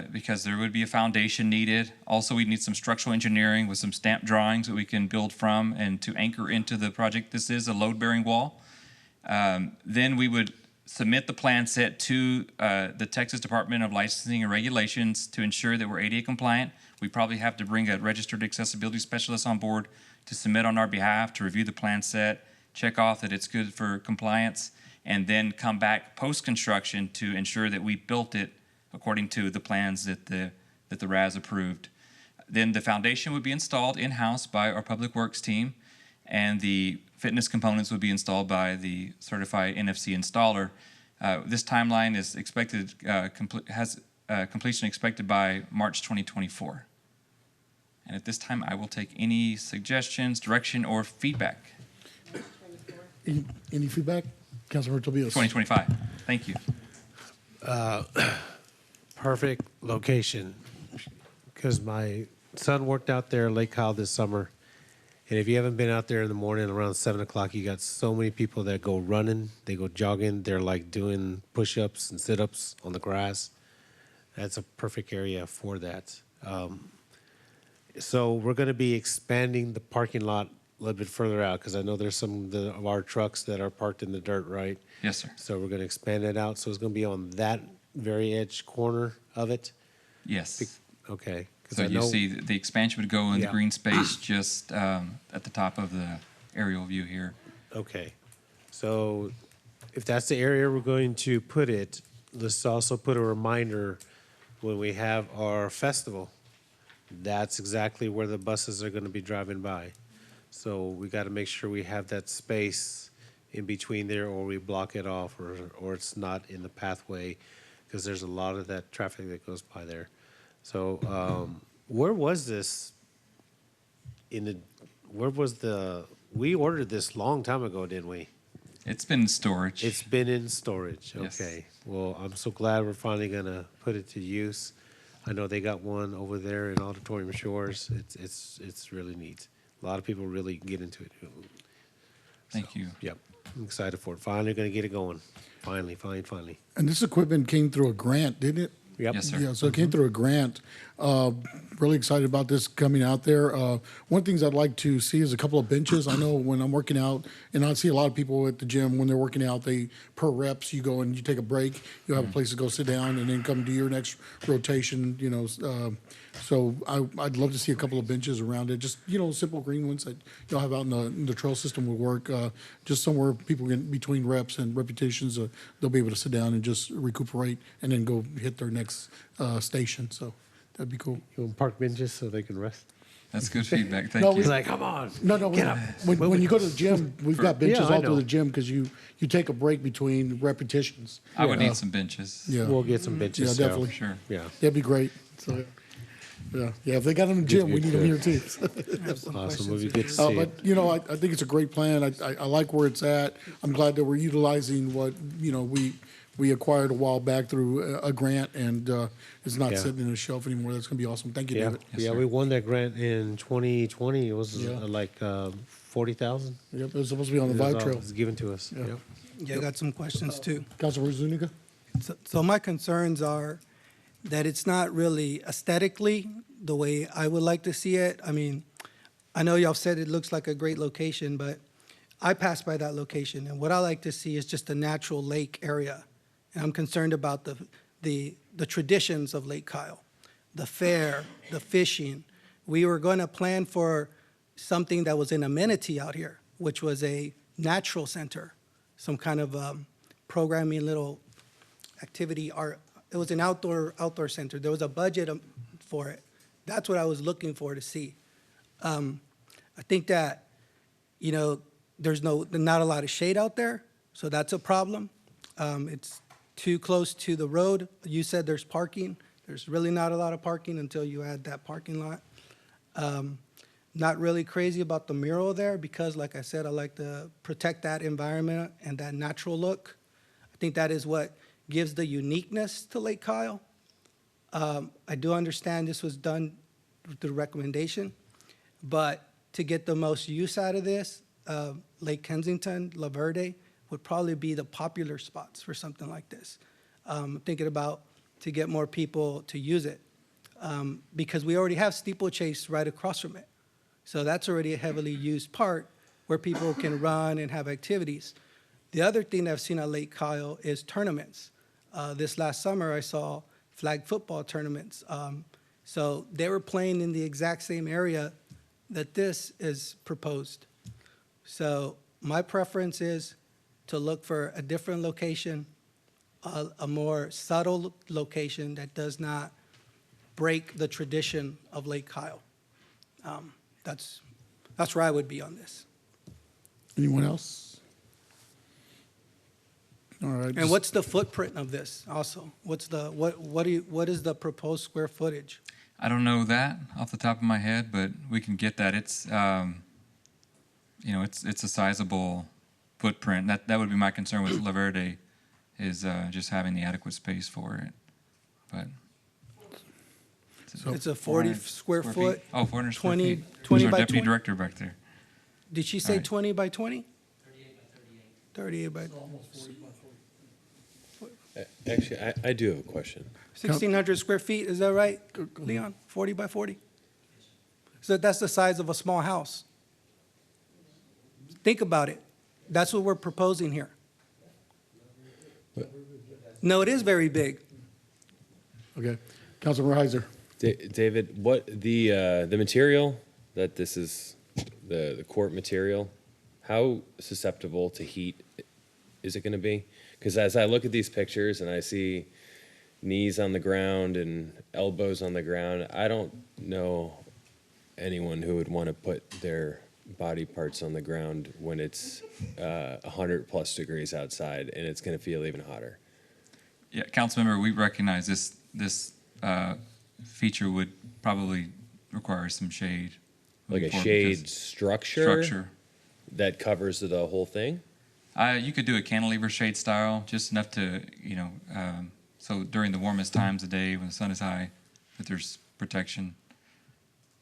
Speaker 20: because there would be a foundation needed. Also, we'd need some structural engineering with some stamp drawings that we can build from and to anchor into the project. This is a load-bearing wall. Then we would submit the plan set to the Texas Department of Licensing and Regulations to ensure that we're ADA compliant. We probably have to bring a registered accessibility specialist on board to submit on our behalf, to review the plan set, check off that it's good for compliance, and then come back post-construction to ensure that we built it according to the plans that the RAS approved. Then the foundation would be installed in-house by our Public Works team, and the fitness components would be installed by the certified NFC installer. This timeline is expected, completion expected by March 2024. And at this time, I will take any suggestions, direction, or feedback.
Speaker 1: Any feedback? Councilmember Tobias.
Speaker 20: 2025. Thank you.
Speaker 3: Perfect location, because my son worked out there, Lake Kyle, this summer. And if you haven't been out there in the morning around 7 o'clock, you got so many people that go running, they go jogging, they're like doing push-ups and sit-ups on the grass. That's a perfect area for that. So we're going to be expanding the parking lot a little bit further out, because I know there's some of our trucks that are parked in the dirt, right?
Speaker 20: Yes, sir.
Speaker 3: So we're going to expand it out, so it's going to be on that very edge corner of it?
Speaker 20: Yes.
Speaker 3: Okay. 'cause
Speaker 20: So
Speaker 3: I
Speaker 20: you
Speaker 3: know-
Speaker 20: see, the expansion would go in the
Speaker 3: Yeah.
Speaker 20: green space just at the top of the aerial view here.
Speaker 3: Okay. So if that's the area we're going to put it, let's also put a reminder when we have our festival. That's exactly where the buses are going to be driving by. So we got to make sure we have that space in between there, or we block it off, or it's not in the pathway, because there's a lot of that traffic that goes by there. So where was this we ordered this long time ago, didn't we?
Speaker 20: It's been in storage.
Speaker 3: It's been in storage,
Speaker 20: Yes.
Speaker 3: okay. Well, I'm so glad we're finally gonna put it to use. I know they got one over there in Auditorium Shores. It's really neat. A lot of people really get into it.
Speaker 20: Thank you.
Speaker 3: Yep, I'm excited for it. Finally gonna get it going. Finally.
Speaker 1: And this equipment came through a grant, didn't it?
Speaker 3: Yep.
Speaker 20: Yes, sir.
Speaker 1: Yeah, so it came through a grant. Really excited about this coming out there. One of the things I'd like to see is a couple of benches. I know when I'm working out, and I see a lot of people at the gym, when they're working out, per reps, you go and you take a break, you have a place to go sit down and then come do your next rotation, so I'd love to see a couple of benches around it, just, simple green ones that you'll have out in the trail system would work. Just somewhere people get between reps and repetitions, they'll be able to sit down and just recuperate and then go hit their next station. So that'd be cool.
Speaker 3: You want park benches so they can rest?
Speaker 20: That's good feedback. Thank
Speaker 1: No,
Speaker 20: you.
Speaker 3: He's like, come on.
Speaker 1: No,
Speaker 3: Get up.
Speaker 1: when you go to the gym, we've got benches
Speaker 3: Yeah, I
Speaker 1: all through
Speaker 3: know.
Speaker 1: the gym because you take a break between repetitions.
Speaker 20: I would need some benches.
Speaker 1: Yeah.
Speaker 3: We'll get some benches.
Speaker 1: Yeah,
Speaker 3: so-
Speaker 1: definitely.
Speaker 20: Sure.
Speaker 3: Yeah.
Speaker 1: That'd be great. So, yeah, if they got them in the gym, we need them here too.
Speaker 3: Awesome. We'll be good to see
Speaker 1: But,
Speaker 3: it.
Speaker 1: I think it's a great plan. I like where it's at. I'm glad that we're utilizing what, we acquired a while back through a grant, and it's not
Speaker 3: Yeah.
Speaker 1: sitting in a shelf anymore. That's gonna be awesome. Thank you,
Speaker 3: Yeah,
Speaker 1: David.
Speaker 20: Yes,
Speaker 3: yeah,
Speaker 20: sir.
Speaker 3: we won that grant in 2020. It was
Speaker 1: Yeah.
Speaker 3: like 40,000.
Speaker 1: Yep, it was supposed to be on the Vibe Trail.
Speaker 3: It was given to us.
Speaker 1: Yeah.
Speaker 3: Yep.
Speaker 9: Yeah, I got some questions too.
Speaker 1: Councilor Zuniga?
Speaker 9: So my concerns are that it's not really aesthetically the way I would like to see it. I mean, I know y'all said it looks like a great location, but I passed by that location, and what I like to see is just a natural lake area. And I'm concerned about the traditions of Lake Kyle, the fair, the fishing. We were going to plan for something that was an amenity out here, which was a natural center, some kind of programming little activity art. It was an outdoor center. There was a budget for it. That's what I was looking for to see. I think that, there's not a lot of shade out there, so that's a problem. It's too close to the road. You said there's parking. There's really not a lot of parking until you add that parking lot. Not really crazy about the mural there because, like I said, I like to protect that environment and that natural look. I think that is what gives the uniqueness to Lake Kyle. I do understand this was done through recommendation, but to get the most use out of this, Lake Kensington, La Verde would probably be the popular spots for something like this. Thinking about to get more people to use it because we already have steeplechase right across from it. So that's already a heavily used part where people can run and have activities. The other thing I've seen at Lake Kyle is tournaments. This last summer, I saw flag football tournaments. So they were playing in the exact same area that this is proposed. So my preference is to look for a different location, a more subtle location that does not break the tradition of Lake Kyle. That's where I would be on this.
Speaker 1: Anyone else? All right.
Speaker 9: And what's the footprint of this also? What is the proposed square footage?
Speaker 20: I don't know that off the top of my head, but we can get that. It's, it's a sizable footprint. That would be my concern with La Verde, is just having the adequate space for it. But
Speaker 9: It's a 40 square foot.
Speaker 20: Oh, 400 square
Speaker 9: 20
Speaker 20: feet.
Speaker 9: 20
Speaker 20: There's
Speaker 9: by
Speaker 20: our deputy
Speaker 9: 20?
Speaker 20: director back there.
Speaker 9: Did she
Speaker 20: All
Speaker 9: say
Speaker 20: right.
Speaker 9: 20 by 20? 38 by 38.
Speaker 6: Actually, I do have a question.
Speaker 9: 1,600 square feet, is that right, Leon? 40 by 40? So that's the size of a small house. Think about it. That's what we're proposing here. No, it is very big.
Speaker 1: Okay. Councilmember Heiser.
Speaker 6: David, what the material that this is, the court material, how susceptible to heat is it going to be? Because as I look at these pictures and I see knees on the ground and elbows on the ground, I don't know anyone who would want to put their body parts on the ground when it's 100 plus degrees outside and it's going to feel even hotter.
Speaker 20: Yeah, Councilmember, we recognize this feature would probably require some shade.
Speaker 6: Like a
Speaker 20: moving forward,
Speaker 6: shade
Speaker 20: because
Speaker 6: structure that covers the whole thing?
Speaker 20: You could do a cantilever shade style, just enough to, so during the warmest times of day when the sun is high, that there's protection.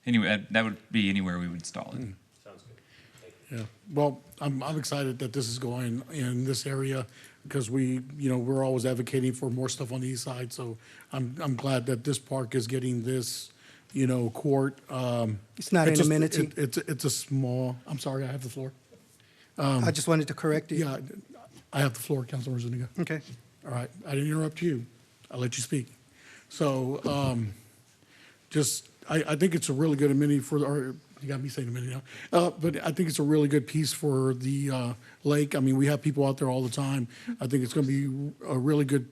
Speaker 20: Anyway, that would be anywhere we would install it.
Speaker 6: Sounds good.
Speaker 1: Yeah, well, I'm excited that this is going in this area because we're always advocating for more stuff on the east side. So I'm glad that this park is getting this, court.
Speaker 9: It's not an amenity.
Speaker 1: It's a small, I'm sorry, I have the floor.
Speaker 9: I just wanted to correct you.
Speaker 1: Yeah, I have the floor, Councilmember Zuniga.
Speaker 9: Okay.
Speaker 1: All right, I didn't interrupt you. I'll let you speak. So, I think it's a really good amenity you got me saying amenity now. But I think it's a really good piece for the lake. I mean, we have people out there all the time. I think it's going to be a really good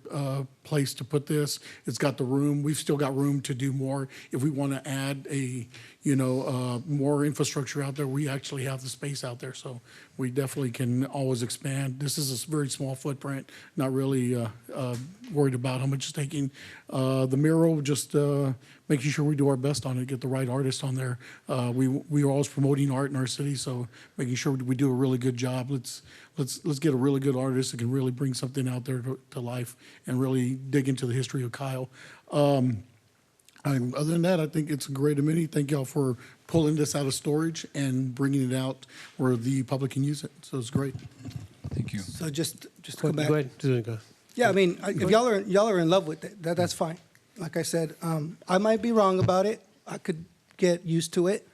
Speaker 1: place to put this. It's got the room. We've still got room to do more. If we want to add more infrastructure out there, we actually have the space out there. So we definitely can always expand. This is a very small footprint, not really worried about how much it's taking. The mural, just making sure we do our best on it, get the right artist on there. We are always promoting art in our city, so making sure we do a really good job. Let's get a really good artist that can really bring something out there to life and really dig into the history of Kyle. And other than that, I think it's a great amenity. Thank y'all for pulling this out of storage and bringing it out where the public can use it. So it's great.
Speaker 20: Thank you.
Speaker 9: So just to come back.
Speaker 3: Go ahead.
Speaker 9: Yeah, I mean, if y'all are in love with it, that's fine. Like I said, I might be wrong about it. I could get used to it.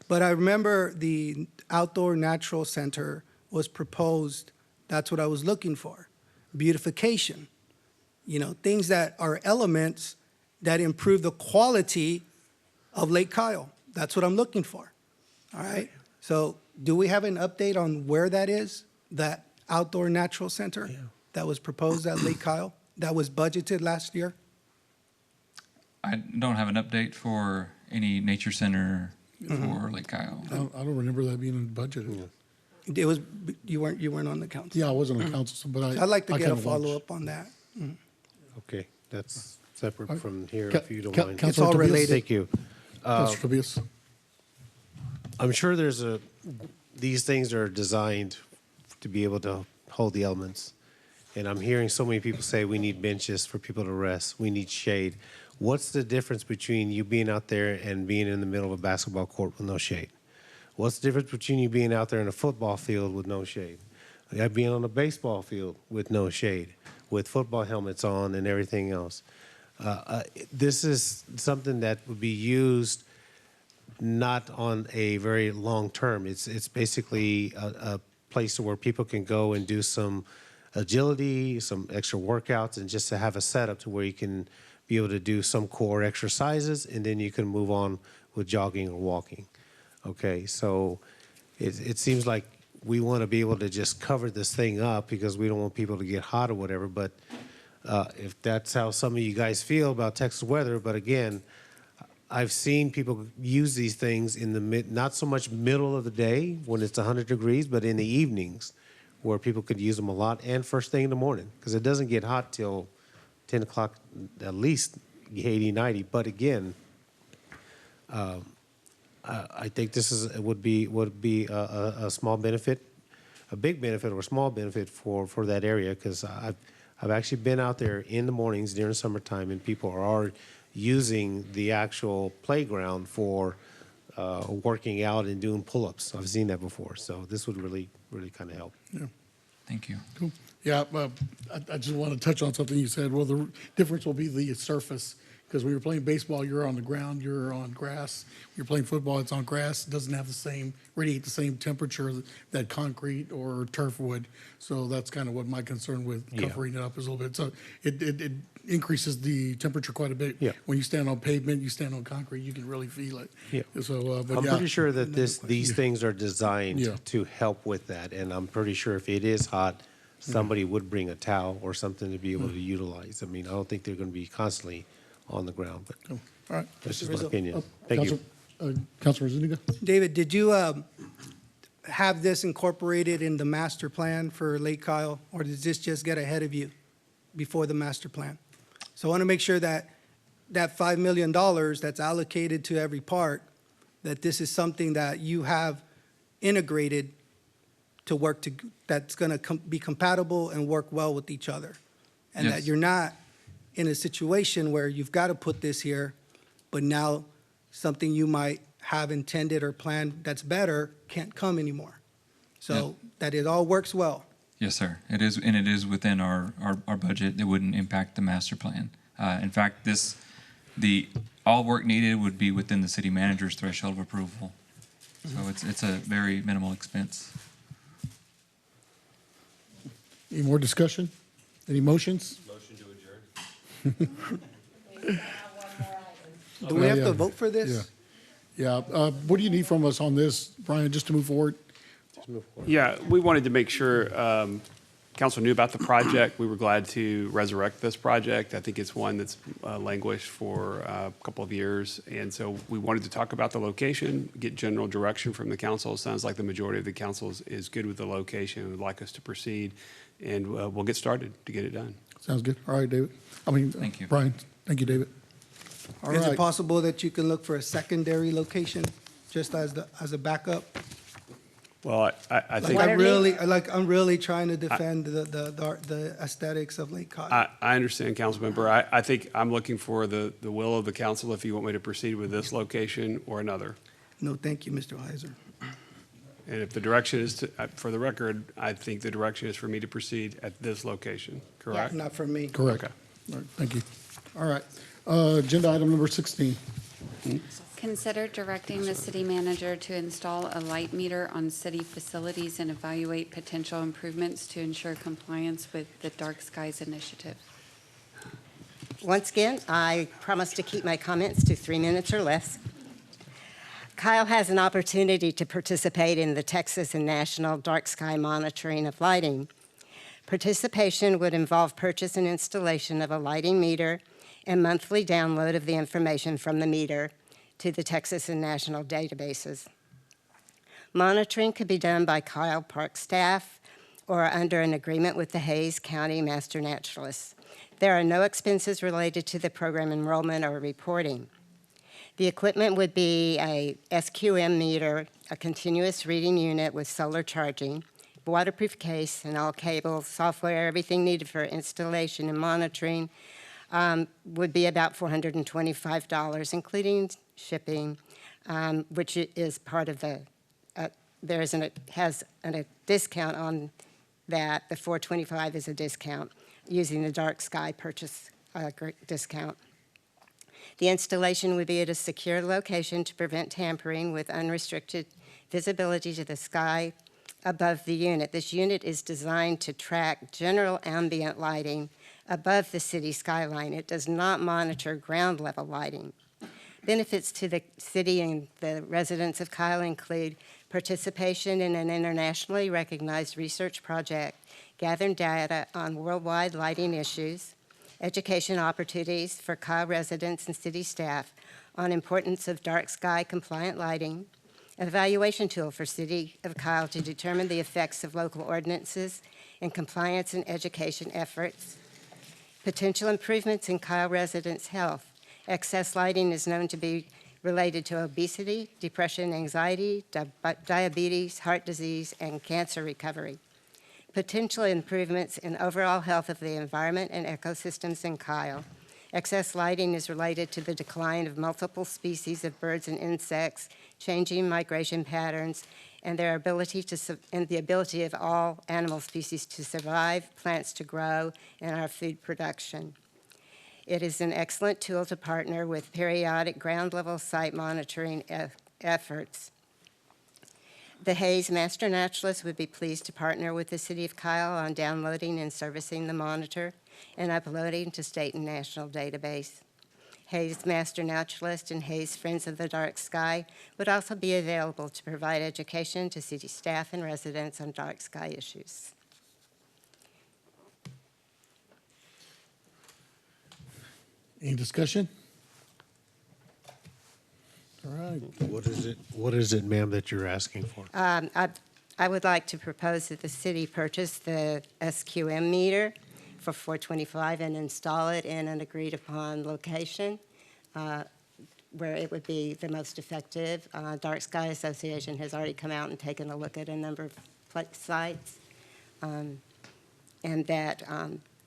Speaker 9: But I remember the Outdoor Natural Center was proposed. That's what I was looking for. Beautification. Things that are elements that improve the quality of Lake Kyle. That's what I'm looking for. All right? So do we have an update on where that is, that Outdoor Natural Center that was proposed at Lake Kyle, that was budgeted last year?
Speaker 20: I don't have an update for any nature center for Lake Kyle.
Speaker 1: I don't remember that being in the budget.
Speaker 9: It was, you weren't on the council.
Speaker 1: Yeah, I wasn't on council, but
Speaker 9: I'd like to
Speaker 1: I
Speaker 9: get a
Speaker 1: kind of watched.
Speaker 9: follow-up on that.
Speaker 3: Okay, that's separate from here,
Speaker 1: Ca-
Speaker 3: if you don't
Speaker 1: Ca-
Speaker 3: mind.
Speaker 1: Councilor It's all Tobias? related.
Speaker 3: Thank you.
Speaker 1: Councilor Tobias.
Speaker 3: I'm sure these things are designed to be able to hold the elements. And I'm hearing so many people say we need benches for people to rest, we need shade. What's the difference between you being out there and being in the middle of a basketball court with no shade? What's the difference between you being out there in a football field with no shade? Being on a baseball field with no shade, with football helmets on and everything else. This is something that would be used not on a very long term. It's basically a place where people can go and do some agility, some extra workouts, and just to have a setup to where you can be able to do some core exercises, and then you can move on with jogging or walking. Okay, so it seems like we want to be able to just cover this thing up because we don't want people to get hot or whatever, but if that's how some of you guys feel about Texas weather, but again, I've seen people use these things in the not so much middle of the day when it's 100 degrees, but in the evenings where people could use them a lot, and first thing in the morning, because it doesn't get hot till 10 o'clock, at least 80, 90. But again, I think this would be a small benefit, a big benefit or a small benefit for that area, because I've actually been out there in the mornings during summertime, and people are using the actual playground for working out and doing pull-ups. I've seen that before, so this would really kind of help.
Speaker 1: Yeah.
Speaker 20: Thank you.
Speaker 1: Cool. Yeah, I just want to touch on something you said. Well, the difference will be the surface, because when you're playing baseball, you're on the ground, you're on grass. When you're playing football, it's on grass. It doesn't have radiate the same temperature that concrete or turf would. So that's kind of what my concern with covering it up is a little bit. So it increases the temperature quite a bit.
Speaker 3: Yeah.
Speaker 1: When you stand on pavement, you stand on concrete, you can really feel it.
Speaker 3: Yeah.
Speaker 1: So, but
Speaker 3: I'm
Speaker 1: yeah.
Speaker 3: pretty sure that these things are designed
Speaker 1: Yeah.
Speaker 3: to help with that, and I'm pretty sure if it is hot, somebody would bring a towel or something to be able to utilize. I mean, I don't think they're going to be constantly on the ground, but
Speaker 1: All right.
Speaker 3: that's just
Speaker 1: Mr.
Speaker 3: my
Speaker 1: Rizzo.
Speaker 3: opinion. Thank you.
Speaker 1: Councilor Zuniga?
Speaker 9: David, did you have this incorporated in the master plan for Lake Kyle, or did this just get ahead of you before the master plan? So I want to make sure that that $5 million that's allocated to every park, that this is something that you have integrated to work to, that's going to be compatible and work well with each other. And that
Speaker 20: Yes.
Speaker 9: you're not in a situation where you've got to put this here, but now something you might have intended or planned that's better can't come anymore. So that it all works well.
Speaker 20: Yes, sir. It is, and it is within our budget. It wouldn't impact the master plan. In fact, all work needed would be within the city manager's threshold of approval. So it's a very minimal expense.
Speaker 1: Any more discussion? Any motions?
Speaker 6: Motion to adjourn.
Speaker 9: Do we have
Speaker 1: Yeah.
Speaker 9: to vote for this?
Speaker 1: Yeah. What do you need from us on this, Brian, just to move forward?
Speaker 17: Yeah, we wanted to make sure council knew about the project. We were glad to resurrect this project. I think it's one that's languished for a couple of years. And so we wanted to talk about the location, get general direction from the council. It sounds like the majority of the council is good with the location and would like us to proceed. And we'll get started to get it done.
Speaker 1: Sounds good. All right, David.
Speaker 20: Thank you.
Speaker 1: Brian. Thank you, David. All
Speaker 9: Is it
Speaker 1: right.
Speaker 9: possible that you can look for a secondary location just as a backup?
Speaker 17: Well, I think.
Speaker 9: I'm really trying to defend the aesthetics of Lake Kyle.
Speaker 17: I understand, Councilmember. I think I'm looking for the will of the council if you want me to proceed with this location or another.
Speaker 9: No, thank you, Mr. Heiser.
Speaker 17: And if the direction is to, for the record, I think the direction is for me to proceed at this location, correct?
Speaker 9: Not for me.
Speaker 1: Correct.
Speaker 17: Okay.
Speaker 1: All right, thank you. All right. Agenda item number 16.
Speaker 4: Consider directing the city manager to install a light meter on city facilities and evaluate potential improvements to ensure compliance with the Dark Skies Initiative.
Speaker 21: Once again, I promise to keep my comments to 3 minutes or less. Kyle has an opportunity to participate in the Texas and National Dark Sky Monitoring of Lighting. Participation would involve purchase and installation of a lighting meter and monthly download of the information from the meter to the Texas and National databases. Monitoring could be done by Kyle Park staff or under an agreement with the Hays County Master Naturalist. There are no expenses related to the program enrollment or reporting. The equipment would be a SQM meter, a continuous reading unit with solar charging, waterproof case, and all cables, software, everything needed for installation and monitoring would be about $425, including shipping, which is part of the, has a discount on that. The $425 is a discount using the Dark Sky purchase discount. The installation would be at a secure location to prevent tampering with unrestricted visibility to the sky above the unit. This unit is designed to track general ambient lighting above the city skyline. It does not monitor ground level lighting. Benefits to the city and the residents of Kyle include participation in an internationally recognized research project, gathering data on worldwide lighting issues, education opportunities for Kyle residents and city staff on importance of dark sky compliant lighting, an evaluation tool for City of Kyle to determine the effects of local ordinances and compliance and education efforts, potential improvements in Kyle residents' health. Excess lighting is known to be related to obesity, depression, anxiety, diabetes, heart disease, and cancer recovery. Potential improvements in overall health of the environment and ecosystems in Kyle. Excess lighting is related to the decline of multiple species of birds and insects, changing migration patterns, and their ability and the ability of all animal species to survive, plants to grow, and our food production. It is an excellent tool to partner with periodic ground-level site monitoring efforts. The Hayes Master Naturalist would be pleased to partner with the City of Kyle on downloading and servicing the monitor and uploading to state and national database. Hayes Master Naturalist and Hayes Friends of the Dark Sky would also be available to provide education to city staff and residents on dark sky issues.
Speaker 1: Any discussion? All right.
Speaker 3: What is it, ma'am, that you're asking for?
Speaker 21: I would like to propose that the city purchase the SQM meter for $425 and install it in an agreed-upon location where it would be the most effective. Dark Sky Association has already come out and taken a look at a number of sites, and that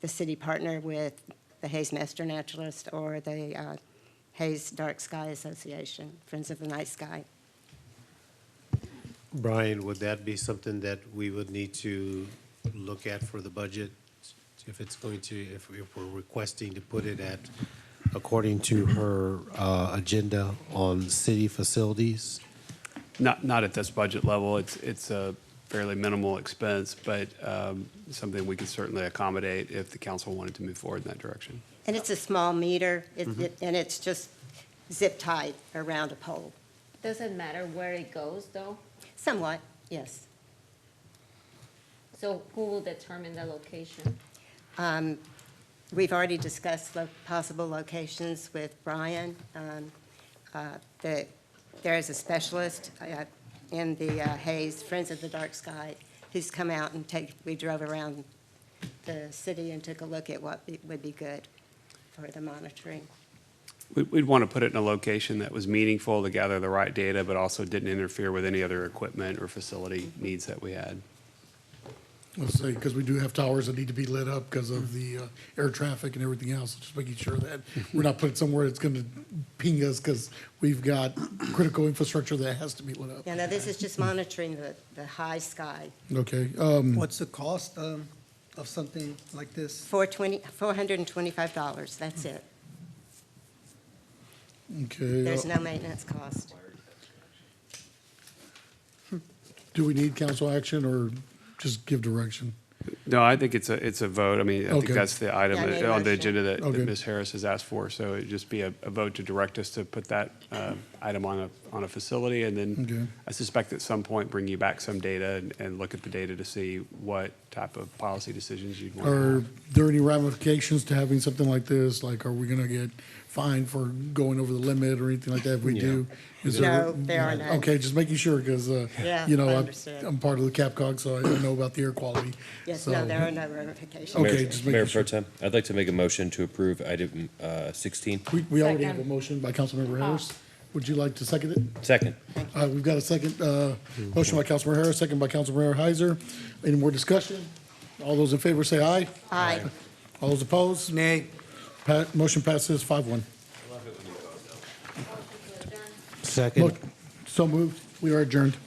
Speaker 21: the city partner with the Hayes Master Naturalist or the Hayes Dark Sky Association, Friends of the Night Sky.
Speaker 3: Brian, would that be something that we would need to look at for the budget? If it's going to, if we're requesting to put it at, according to her agenda on city facilities?
Speaker 17: Not at this budget level. It's a fairly minimal expense, but something we could certainly accommodate if the council wanted to move forward in that direction.
Speaker 21: And it's a small meter, and it's just zip tied around a pole.
Speaker 8: Does it matter where it goes, though?
Speaker 21: Somewhat, yes.
Speaker 8: So who will determine the location?
Speaker 21: We've already discussed possible locations with Brian. There is a specialist in the Hayes Friends of the Dark Sky who's come out and we drove around the city and took a look at what would be good for the monitoring.
Speaker 17: We'd want to put it in a location that was meaningful to gather the right data, but also didn't interfere with any other equipment or facility needs that we had.
Speaker 1: Let's say, because we do have towers that need to be lit up because of the air traffic and everything else, just making sure that we're not putting somewhere that's going to ping us because we've got critical infrastructure that has to be lit up.
Speaker 21: Yeah, now this is just monitoring the high sky.
Speaker 1: Okay.
Speaker 9: What's the cost of something like this?
Speaker 21: $425, that's it.
Speaker 1: Okay.
Speaker 21: There's no maintenance cost.
Speaker 1: Do we need council action or just give direction?
Speaker 17: No, I think it's a vote. I mean, I think
Speaker 1: Okay.
Speaker 17: that's the item
Speaker 21: Yeah, I made a
Speaker 17: on the
Speaker 21: motion.
Speaker 17: agenda that
Speaker 1: Okay.
Speaker 17: Ms. Harris has asked for. So it'd just be a vote to direct us to put that item on a facility, and then
Speaker 1: Okay.
Speaker 17: I suspect at some point bring you back some data and look at the data to see what type of policy decisions you'd want to
Speaker 1: Are
Speaker 17: have.
Speaker 1: there any ramifications to having something like this? Like, are we going to get fined for going over the limit or anything like that if we do? Is
Speaker 21: No, there are none.
Speaker 1: Okay, just making sure because,
Speaker 21: Yeah,
Speaker 1: you know,
Speaker 21: I understand.
Speaker 1: I'm part of the CAPCOG, so I know about the air quality.
Speaker 21: Yes,
Speaker 1: So-
Speaker 21: no, there are no ramifications.
Speaker 1: Okay,
Speaker 6: Mayor-
Speaker 1: just making
Speaker 6: Mayor
Speaker 1: sure.
Speaker 6: Pro Tem, I'd like to make a motion to approve item 16.
Speaker 1: We already have a
Speaker 8: Second.
Speaker 1: motion by Councilmember Harris. Would you like to second it?
Speaker 6: Second.
Speaker 1: We've got a second, motion by Councilmember Harris, second by Councilmember Heiser. Any more discussion? All those in favor say aye.
Speaker 21: Aye.
Speaker 1: All those opposed?
Speaker 9: Nay.
Speaker 1: Motion passes 5-1.
Speaker 3: Second.
Speaker 1: So moved. We are adjourned.